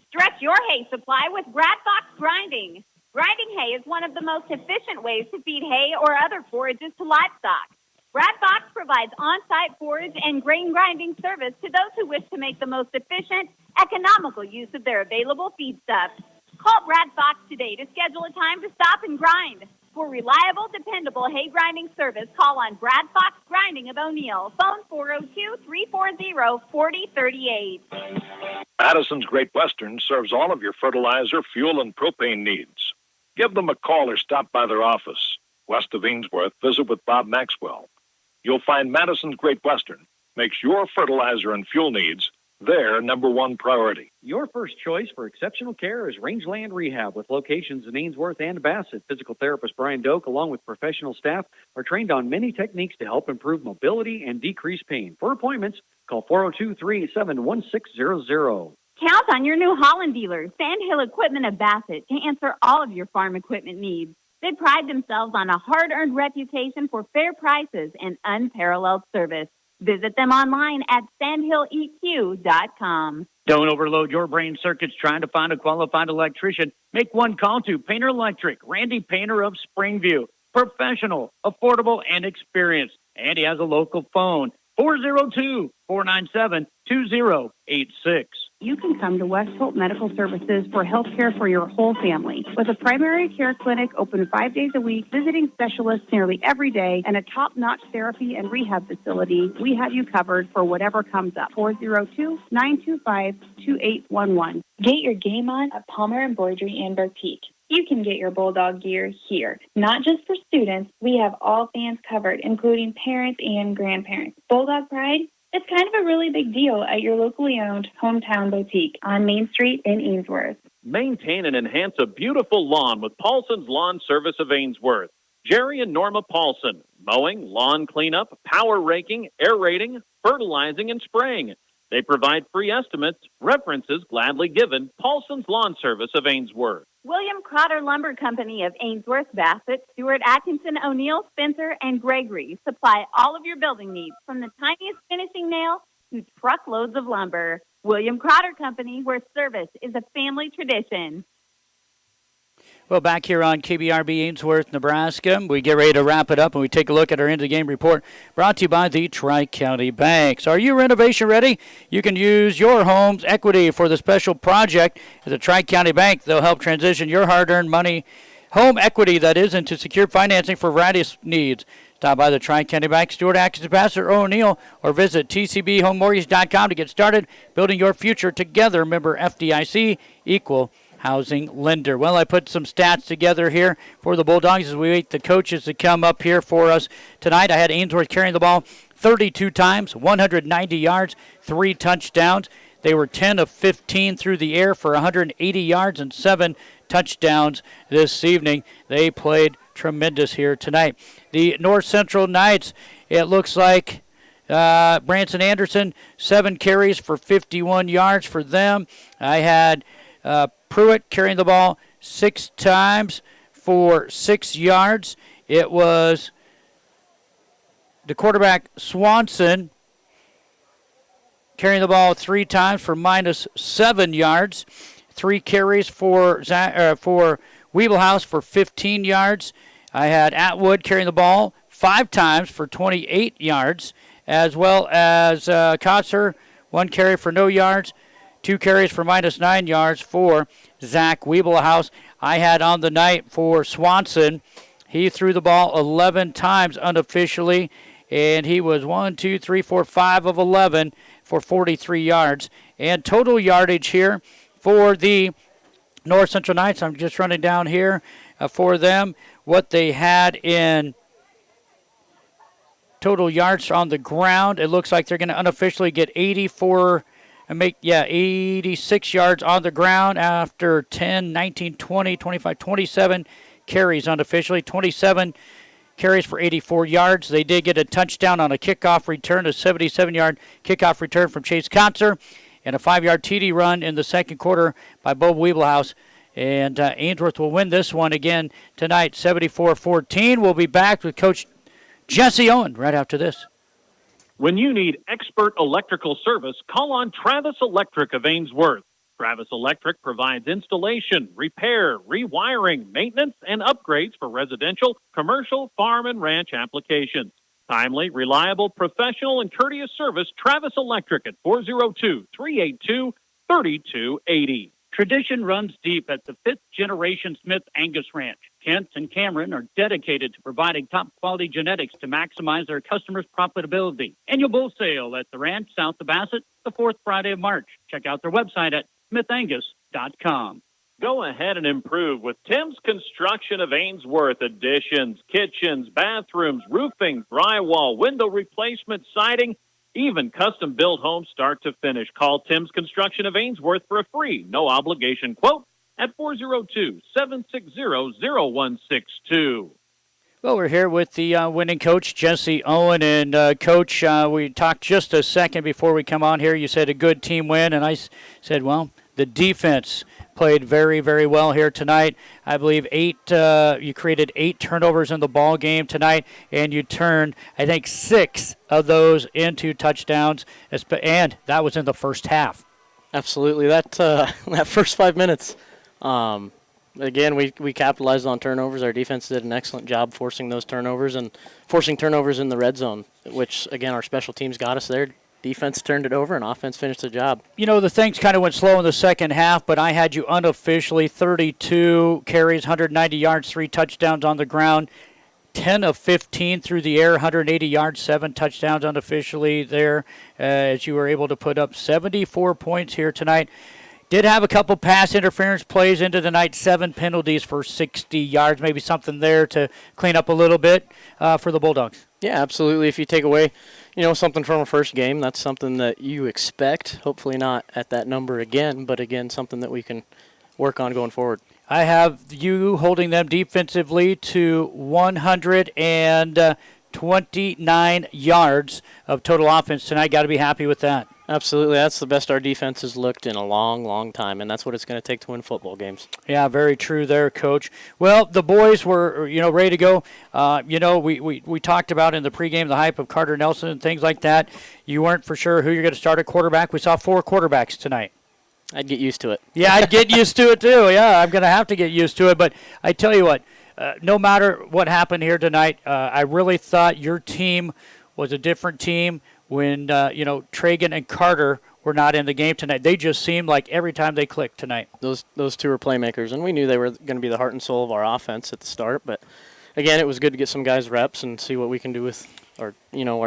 Stretch your hay supply with Brad Fox Grinding. Grinding hay is one of the most efficient ways to feed hay or other forages to livestock. Brad Fox provides on-site forage and grain grinding service to those who wish to make the most efficient, economical use of their available feedstuffs. Call Brad Fox today to schedule a time to stop and grind. For reliable, dependable hay grinding service, call on Brad Fox Grinding of O'Neill. Phone 402-340-4038. Madison's Great Western serves all of your fertilizer, fuel, and propane needs. Give them a call or stop by their office. West of Ainsworth, visit with Bob Maxwell. You'll find Madison's Great Western makes your fertilizer and fuel needs their number one priority. Your first choice for exceptional care is Rangeland Rehab, with locations in Ainsworth and Bassett. Physical therapist Brian Doak, along with professional staff, are trained on many techniques to help improve mobility and decrease pain. For appointments, call 402-387-1600. Count on your New Holland dealer, Sandhill Equipment of Bassett, to answer all of your farm equipment needs. They pride themselves on a hard-earned reputation for fair prices and unparalleled service. Visit them online at sandhilleq.com. Don't overload your brain circuits trying to find a qualified electrician. Make one call to Painter Electric, Randy Painter of Springview. Professional, affordable, and experienced. And he has a local phone, 402-497-2086. You can come to West Hope Medical Services for health care for your whole family. With a primary care clinic open 5 days a week, visiting specialists nearly every day, and a top-notch therapy and rehab facility, we have you covered for whatever comes up. 402-925-2811. Get your game on at Palmer Embroidery and Boutique. You can get your Bulldog gear here. Not just for students, we have all fans covered, including parents and grandparents. Bulldog Pride? It's kind of a really big deal at your locally owned hometown boutique on Main Street in Ainsworth. Maintain and enhance a beautiful lawn with Paulson's Lawn Service of Ainsworth. Jerry and Norma Paulson. Mowing, lawn cleanup, power raking, aerating, fertilizing, and spraying. They provide free estimates, references gladly given. Paulson's Lawn Service of Ainsworth. William Crotter Lumber Company of Ainsworth, Bassett, Stewart, Atkinson, O'Neill, Spencer, and Gregory supply all of your building needs, from the tiniest finishing nail to truckloads of lumber. William Crotter Company, where service is a family tradition. Well, back here on KBRB Ainsworth, Nebraska, we get ready to wrap it up and we take a look at our end-of-the-game report brought to you by the Tri-County Bank. So are you renovation ready? You can use your home's equity for the special project at the Tri-County Bank. They'll help transition your hard-earned money, home equity that is, into secure financing for various needs. Stop by the Tri-County Bank, Stewart, Atkinson, Bassett, or O'Neill, or visit tcbhomemortgage.com to get started building your future together. Member FDIC, equal housing lender. Well, I put some stats together here for the Bulldogs as we wait the coaches to come up here for us tonight. I had Ainsworth carrying the ball 32 times, 190 yards, 3 touchdowns. They were 10 of 15 through the air for 180 yards and 7 touchdowns this evening. They played tremendous here tonight. The North Central Knights, it looks like Branson Anderson, 7 carries for 51 yards for them. I had Pruitt carrying the ball 6 times for 6 yards. It was the quarterback Swanson carrying the ball 3 times for -7 yards. 3 carries for Weeblehouse for 15 yards. I had Atwood carrying the ball 5 times for 28 yards, as well as Kotzer, 1 carry for no yards. 2 carries for -9 yards for Zach Wiebelhaus. I had on the night for Swanson. He threw the ball 11 times unofficially, and he was 5 of 11 for 43 yards. And total yardage here for the North Central Knights, I'm just running down here for them, what they had in total yards on the ground. It looks like they're going to unofficially get 86 yards on the ground after 10, 19, 20, 25, 27 carries unofficially, 27 carries for 84 yards. They did get a touchdown on a kickoff return, a 77-yard kickoff return from Chase Kotzer, and a 5-yard TD run in the second quarter by Bo Wiebelhaus. And Ainsworth will win this one again tonight, 74-14. We'll be back with Coach Jesse Owen right after this. When you need expert electrical service, call on Travis Electric of Ainsworth. Travis Electric provides installation, repair, rewiring, maintenance, and upgrades for residential, commercial, farm, and ranch applications. Timely, reliable, professional, and courteous service, Travis Electric at 402-382-3280. Tradition runs deep at the 5th-generation Smith Angus Ranch. Kent and Cameron are dedicated to providing top-quality genetics to maximize their customers' profitability. Annual bull sale at the ranch south of Bassett, the 4th Friday of March. Check out their website at smithangus.com. Go ahead and improve with Tim's Construction of Ainsworth. Additions, kitchens, bathrooms, roofing, drywall, window replacement, siding, even custom-built homes start to finish. Call Tim's Construction of Ainsworth for a free, no-obligation quote at 402-760-0162. Well, we're here with the winning coach, Jesse Owen. And, Coach, we talked just a second before we come on here. You said a good team win, and I said, well, the defense played very, very well here tonight. I believe you created 8 turnovers in the ball game tonight, and you turned, I think, 6 of those into touchdowns, and that was in the first half. Absolutely. That first 5 minutes, again, we capitalized on turnovers. Our defense did an excellent job forcing those turnovers and forcing turnovers in the red zone, which, again, our special teams got us there. Defense turned it over, and offense finished the job. You know, the things kind of went slow in the second half, but I had you unofficially 32 carries, 190 yards, 3 touchdowns on the ground, 10 of 15 through the air, 180 yards, 7 touchdowns unofficially there, as you were able to put up 74 points here tonight. Did have a couple pass interference plays into the night, 7 penalties for 60 yards, maybe something there to clean up a little bit for the Bulldogs. Yeah, absolutely. If you take away, something from a first game, that's something that you expect. Hopefully not at that number again, but again, something that we can work on going forward. I have you holding them defensively to 129 yards of total offense tonight. Got to be happy with that. Absolutely. That's the best our defense has looked in a long, long time, and that's what it's going to take to win football games. Yeah, very true there, Coach. Well, the boys were, ready to go. We talked about in the pregame the hype of Carter Nelson and things like that. You weren't for sure who you're going to start at quarterback. We saw 4 quarterbacks tonight. I'd get used to it. Yeah, I'd get used to it too. Yeah, I'm going to have to get used to it. But I tell you what, no matter what happened here tonight, I really thought your team was a different team when, Tragan and Carter were not in the game tonight. They just seemed like every time they clicked tonight. Those 2 are playmakers, and we knew they were going to be the heart and soul of our offense at the start. But, again, it was good to get some guys reps and see what we can do with our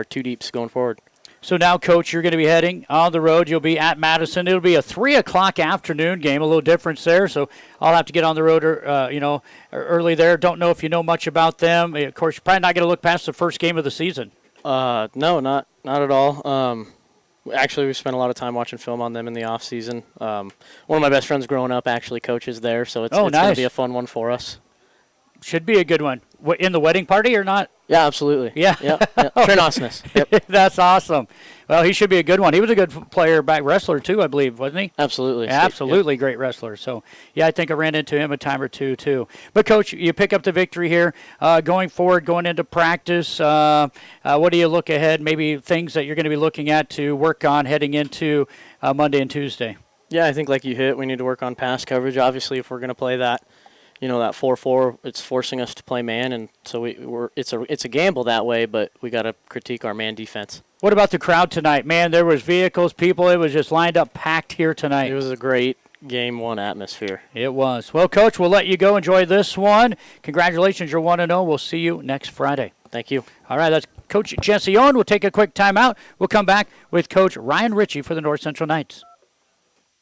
2 deeps going forward. So now, Coach, you're going to be heading on the road. You'll be at Madison. It'll be a 3 o'clock afternoon game, a little difference there. So I'll have to get on the road, early there. Don't know if you know much about them. Of course, you're probably not going to look past the first game of the season. No, not at all. Actually, we spent a lot of time watching film on them in the off season. One of my best friends growing up actually coaches there, so it's nice. going to be a fun one for us. Should be a good one. In the wedding party or not? Yeah, absolutely. Yeah. Trent Osnes. Yep. That's awesome. Well, he should be a good one. He was a good player, wrestler too, I believe, wasn't he? Absolutely. Absolutely great wrestler. So, yeah, I think I ran into him a time or two too. But, Coach, you pick up the victory here. Going forward, going into practice, what do you look ahead, maybe things that you're going to be looking at to work on heading into Monday and Tuesday? Yeah, I think like you hit, we need to work on pass coverage. Obviously, if we're going to play that, that 4-4, it's forcing us to play man, and so it's a gamble that way, but we got to critique our man defense. What about the crowd tonight? Man, there was vehicles, people. It was just lined up, packed here tonight. It was a great Game 1 atmosphere. It was. Well, Coach, we'll let you go enjoy this one. Congratulations, you're 1-0. We'll see you next Friday. Thank you. All right, that's Coach Jesse Owen. We'll take a quick timeout. We'll come back with Coach Ryan Ritchie for the North Central Knights.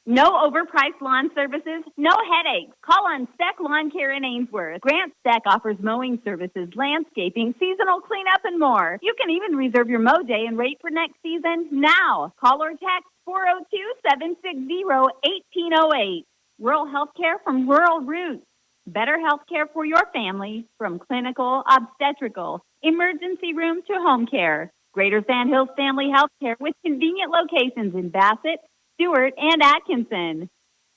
No overpriced lawn services, no headaches. Call on Steck Lawn Care in Ainsworth. Grant Steck offers mowing services, landscaping, seasonal cleanup, and more. You can even reserve your mow day and rate for next season now. Call or text 402-760-1808. Rural health care from rural roots. Better health care for your family from clinical, obstetrical, emergency room to home care. Greater Sand Hills Family Health Care with convenient locations in Bassett, Stewart, and Atkinson.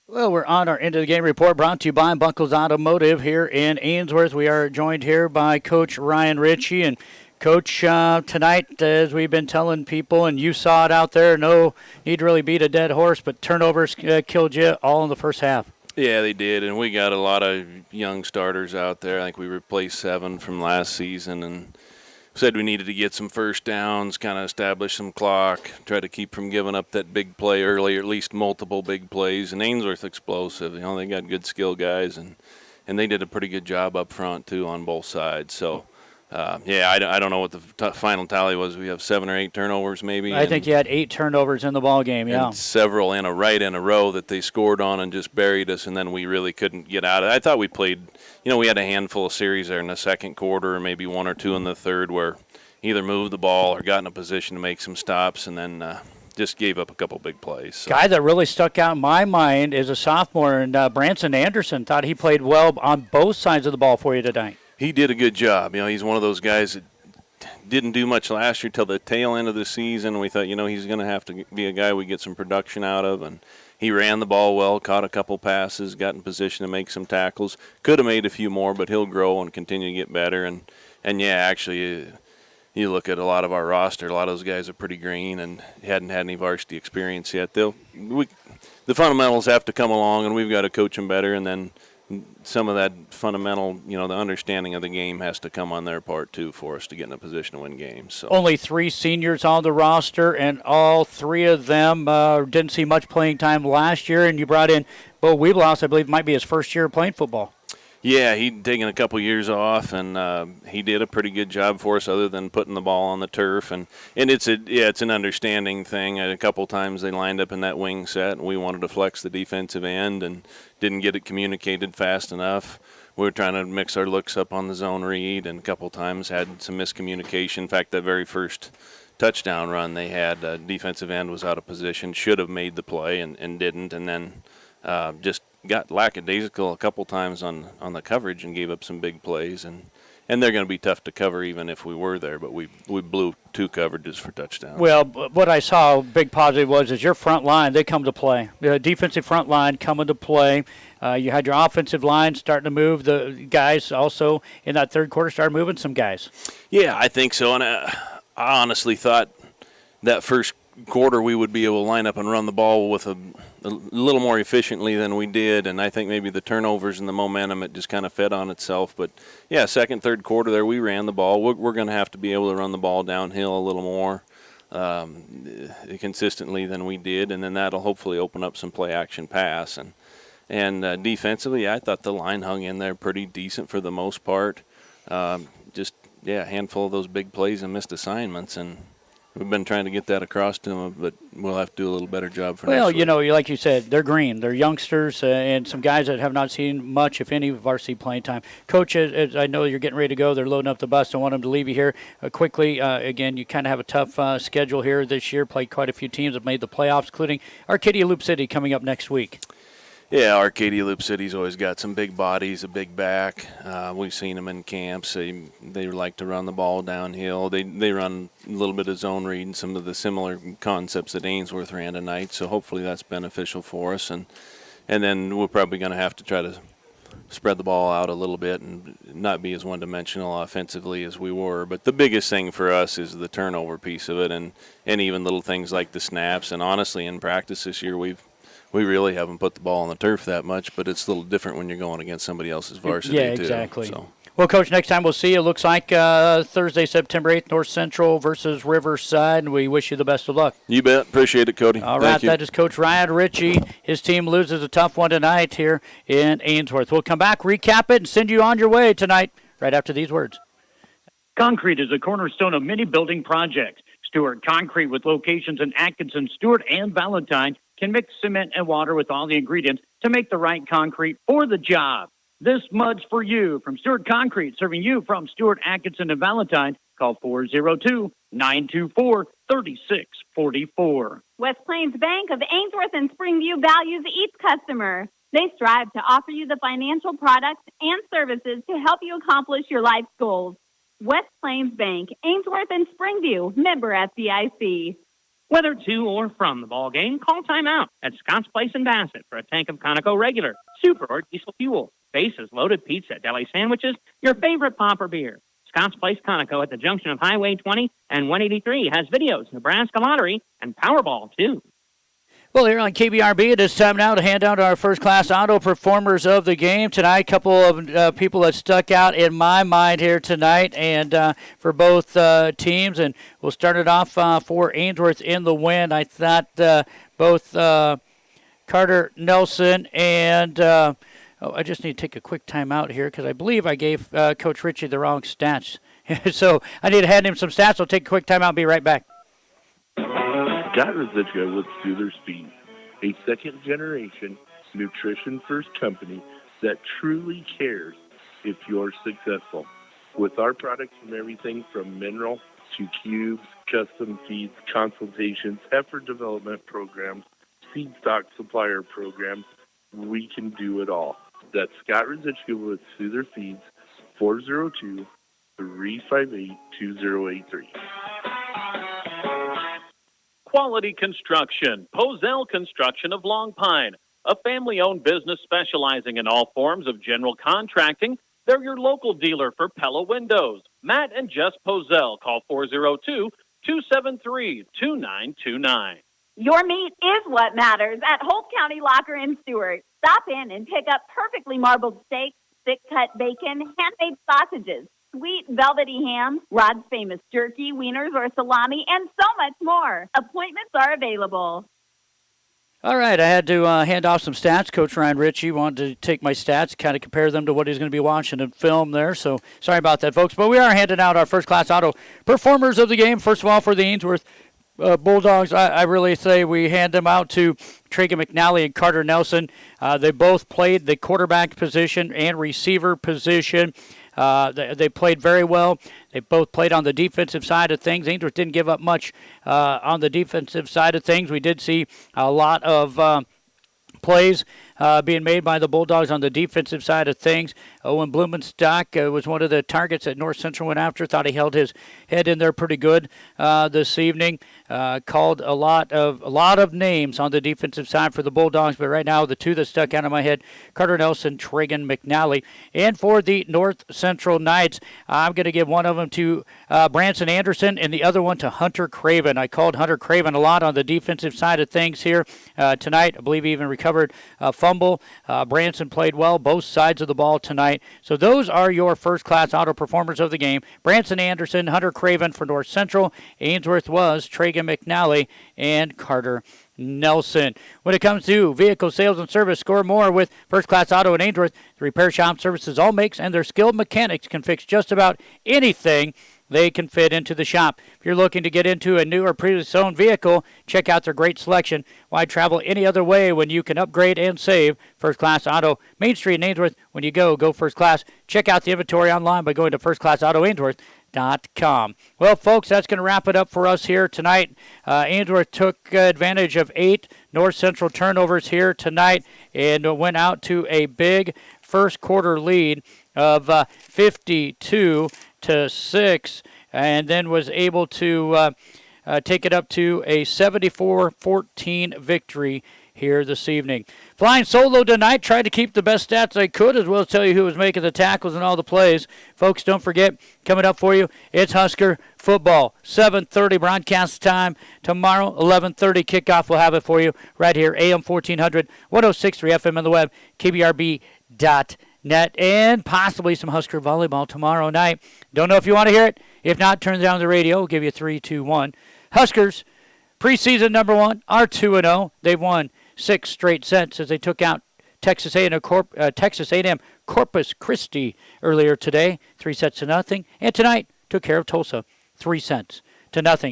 Well, we're on our end of the game report brought to you by Buckles Automotive here in Ainsworth. We are joined here by Coach Ryan Ritchie. And, Coach, tonight, as we've been telling people, and you saw it out there, no need to really beat a dead horse, but turnovers killed you all in the first half. Yeah, they did, and we got a lot of young starters out there. I think we replaced 7 from last season and said we needed to get some first downs, kind of establish some clock, try to keep from giving up that big play early, or at least multiple big plays. And Ainsworth explosive. You know, they got good skill guys, and they did a pretty good job up front, too, on both sides. So, I don't know what the final tally was. We have 7 or 8 turnovers maybe. I think you had 8 turnovers in the ball game, yeah. And several in a row that they scored on and just buried us, and then we really couldn't get out of it. I thought we played, we had a handful of series there in the second quarter, or maybe 1 or 2 in the third, where either moved the ball or got in a position to make some stops, and then just gave up a couple big plays. So. Guy that really stuck out in my mind is a sophomore, and Branson Anderson. Thought he played well on both sides of the ball for you tonight. He did a good job. He's one of those guys that didn't do much last year till the tail end of the season. We thought, he's going to have to be a guy we get some production out of. And he ran the ball well, caught a couple passes, got in position to make some tackles. Could have made a few more, but he'll grow and continue to get better. And actually, you look at a lot of our roster, a lot of those guys are pretty green and hadn't had any varsity experience yet. The fundamentals have to come along, and we've got to coach them better, and then some of that fundamental, the understanding of the game has to come on their part, too, for us to get in a position to win games. So. Only 3 seniors on the roster, and all 3 of them didn't see much playing time last year, and you brought in Bo Weeblaus, I believe, might be his first year playing football. Yeah, he'd taken a couple years off, and he did a pretty good job for us other than putting the ball on the turf. And it's an understanding thing. A couple times they lined up in that wing set, and we wanted to flex the defensive end and didn't get it communicated fast enough. We were trying to mix our looks up on the zone read, and a couple times had some miscommunication. In fact, that very first touchdown run they had, defensive end was out of position, should have made the play and didn't, and then just got lackadaisical a couple times on the coverage and gave up some big plays, and they're going to be tough to cover even if we were there, but we blew 2 coverages for touchdowns. Well, what I saw, big positive is your front line, they come to play. The defensive front line coming to play. You had your offensive line starting to move. The guys also in that third quarter started moving some guys. Yeah, I think so, and I honestly thought that first quarter we would be able to line up and run the ball with a little more efficiently than we did, and I think maybe the turnovers and the momentum, it just kind of fed on itself. But, yeah, second, third quarter there, we ran the ball. We're going to have to be able to run the ball downhill a little more consistently than we did, and then that'll hopefully open up some play-action pass. And defensively, I thought the line hung in there pretty decent for the most part. A handful of those big plays and missed assignments, and we've been trying to get that across to them, but we'll have to do a little better job for next week. Like you said, they're green. They're youngsters and some guys that have not seen much, if any, varsity playing time. Coach, as I know you're getting ready to go. They're loading up the bus. I want them to leave you here quickly. Again, you kind of have a tough schedule here this year. Played quite a few teams that made the playoffs, including Arcadia Loop City coming up next week. Yeah, Arcadia Loop City's always got some big bodies, a big back. We've seen them in camps. They like to run the ball downhill. They run a little bit of zone read and some of the similar concepts that Ainsworth ran tonight. So hopefully that's beneficial for us. And then we're probably going to have to try to spread the ball out a little bit and not be as one-dimensional offensively as we were. But the biggest thing for us is the turnover piece of it, and even little things like the snaps. And honestly, in practice this year, we really haven't put the ball on the turf that much, but it's a little different when you're going against somebody else's varsity, yeah, too. Exactly. So. Well, Coach, next time we'll see you. Looks like Thursday, September 8th, North Central versus Riverside, and we wish you the best of luck. You bet. Appreciate it, Cody. All right, that is Coach Ryan Ritchie. His team loses a tough one tonight here in Ainsworth. We'll come back, recap it, and send you on your way tonight right after these words. Concrete is a cornerstone of many building projects. Stewart Concrete, with locations in Atkinson, Stewart, and Valentine, can mix cement and water with all the ingredients to make the right concrete for the job. This mud's for you from Stewart Concrete, serving you from Stewart, Atkinson, and Valentine. Call 402-924-3644. West Plains Bank of Ainsworth and Springview values each customer. They strive to offer you the financial products and services to help you accomplish your life's goals. West Plains Bank, Ainsworth and Springview, member FDIC. Whether to or from the ball game, call timeout at Scott's Place in Bassett for a tank of Conoco regular, super, or diesel fuel, bases, loaded pizza, deli sandwiches, your favorite pop or beer. Scott's Place Conoco at the junction of Highway 20 and 183 has videos, Nebraska Lottery, and Powerball, too. Well, here on KBRB, it is time now to hand out our first-class auto performers of the game tonight. A couple of people that stuck out in my mind here tonight, and for both teams. And we'll start it off for Ainsworth in the win. I thought both Carter Nelson and I just need to take a quick time out here because I believe I gave Coach Ritchie the wrong stats. So I need to hand him some stats. I'll take a quick time out and be right back. Scott Rosichka with Soother Speed, a second-generation nutrition-first company that truly cares if you're successful. With our products from everything from mineral to cubes, custom feeds, consultations, heifer development programs, seed stock supplier programs, we can do it all. That's Scott Rosichka with Soother Feeds, 402-358-2083. Quality Construction, Posel Construction of Long Pine, a family-owned business specializing in all forms of general contracting. They're your local dealer for Pella Windows. Matt and Jess Posel. Call 402-273-2929. Your meat is what matters at Holt County Locker in Stewart. Stop in and pick up perfectly marbled steaks, thick-cut bacon, handmade sausages, sweet velvety ham, Rod's famous jerky, wieners, or salami, and so much more. Appointments are available. All right, I had to hand off some stats. Coach Ryan Ritchie wanted to take my stats, kind of compare them to what he's going to be watching in film there. So sorry about that, folks. But we are handing out our first-class auto performers of the game. First of all, for the Ainsworth Bulldogs, I really say we hand them out to Tragan McNally and Carter Nelson. They both played the quarterback position and receiver position. They played very well. They both played on the defensive side of things. Ainsworth didn't give up much on the defensive side of things. We did see a lot of plays being made by the Bulldogs on the defensive side of things. Owen Blumenstock was one of the targets that North Central went after. Thought he held his head in there pretty good this evening. Called a lot of names on the defensive side for the Bulldogs, but right now the two that stuck out of my head, Carter Nelson, Tragan McNally. And for the North Central Knights, I'm going to give one of them to Branson Anderson and the other one to Hunter Craven. I called Hunter Craven a lot on the defensive side of things here tonight. I believe he even recovered a fumble. Branson played well both sides of the ball tonight. So those are your first-class auto performers of the game. Branson Anderson, Hunter Craven for North Central. Ainsworth was Tragan McNally and Carter Nelson. When it comes to vehicle sales and service, score more with First Class Auto in Ainsworth. The repair shop services all makes, and their skilled mechanics can fix just about anything they can fit into the shop. If you're looking to get into a new or previously owned vehicle, check out their great selection. Why travel any other way when you can upgrade and save? First Class Auto, Main Street in Ainsworth. When you go First Class. Check out the inventory online by going to firstclassautoainsworth.com. Well, folks, that's going to wrap it up for us here tonight. Ainsworth took advantage of 8 North Central turnovers here tonight and went out to a big first quarter lead of 52-6, and then was able to take it up to a 74-14 victory here this evening. Flying solo tonight, tried to keep the best stats I could, as well as tell you who was making the tackles and all the plays. Folks, don't forget, coming up for you, it's Husker football. 7:30 broadcast time tomorrow, 11:30 kickoff. We'll have it for you right here, AM 1400, 106.3 FM on the web, kbrb.net. net, and possibly some Husker volleyball tomorrow night. Don't know if you want to hear it. If not, turn down the radio. We'll give you 3, 2, 1. Huskers, preseason number 1, are 2-0. They've won 6 straight sets as they took out Texas A&M Corpus Christi earlier today, 3-0. And tonight, took care of Tulsa, 3-0.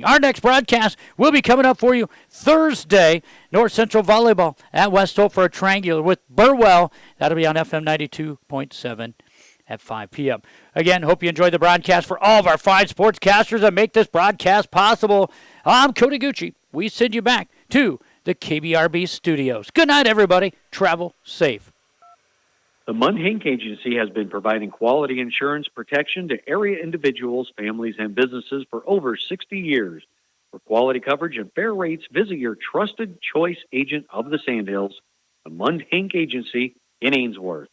Our next broadcast will be coming up for you Thursday. North Central Volleyball at West Hope for a triangular with Burwell. That'll be on FM 92.7 at 5 p.m. Again, hope you enjoyed the broadcast. For all of our fine sportscasters that make this broadcast possible, I'm Cody Gucci. We send you back to the KBRB studios. Good night, everybody. Travel safe. The Munn-Hank Agency has been providing quality insurance protection to area individuals, families, and businesses for over 60 years. For quality coverage and fair rates, visit your trusted choice agent of the Sandhills, the Munn-Hank Agency in Ainsworth.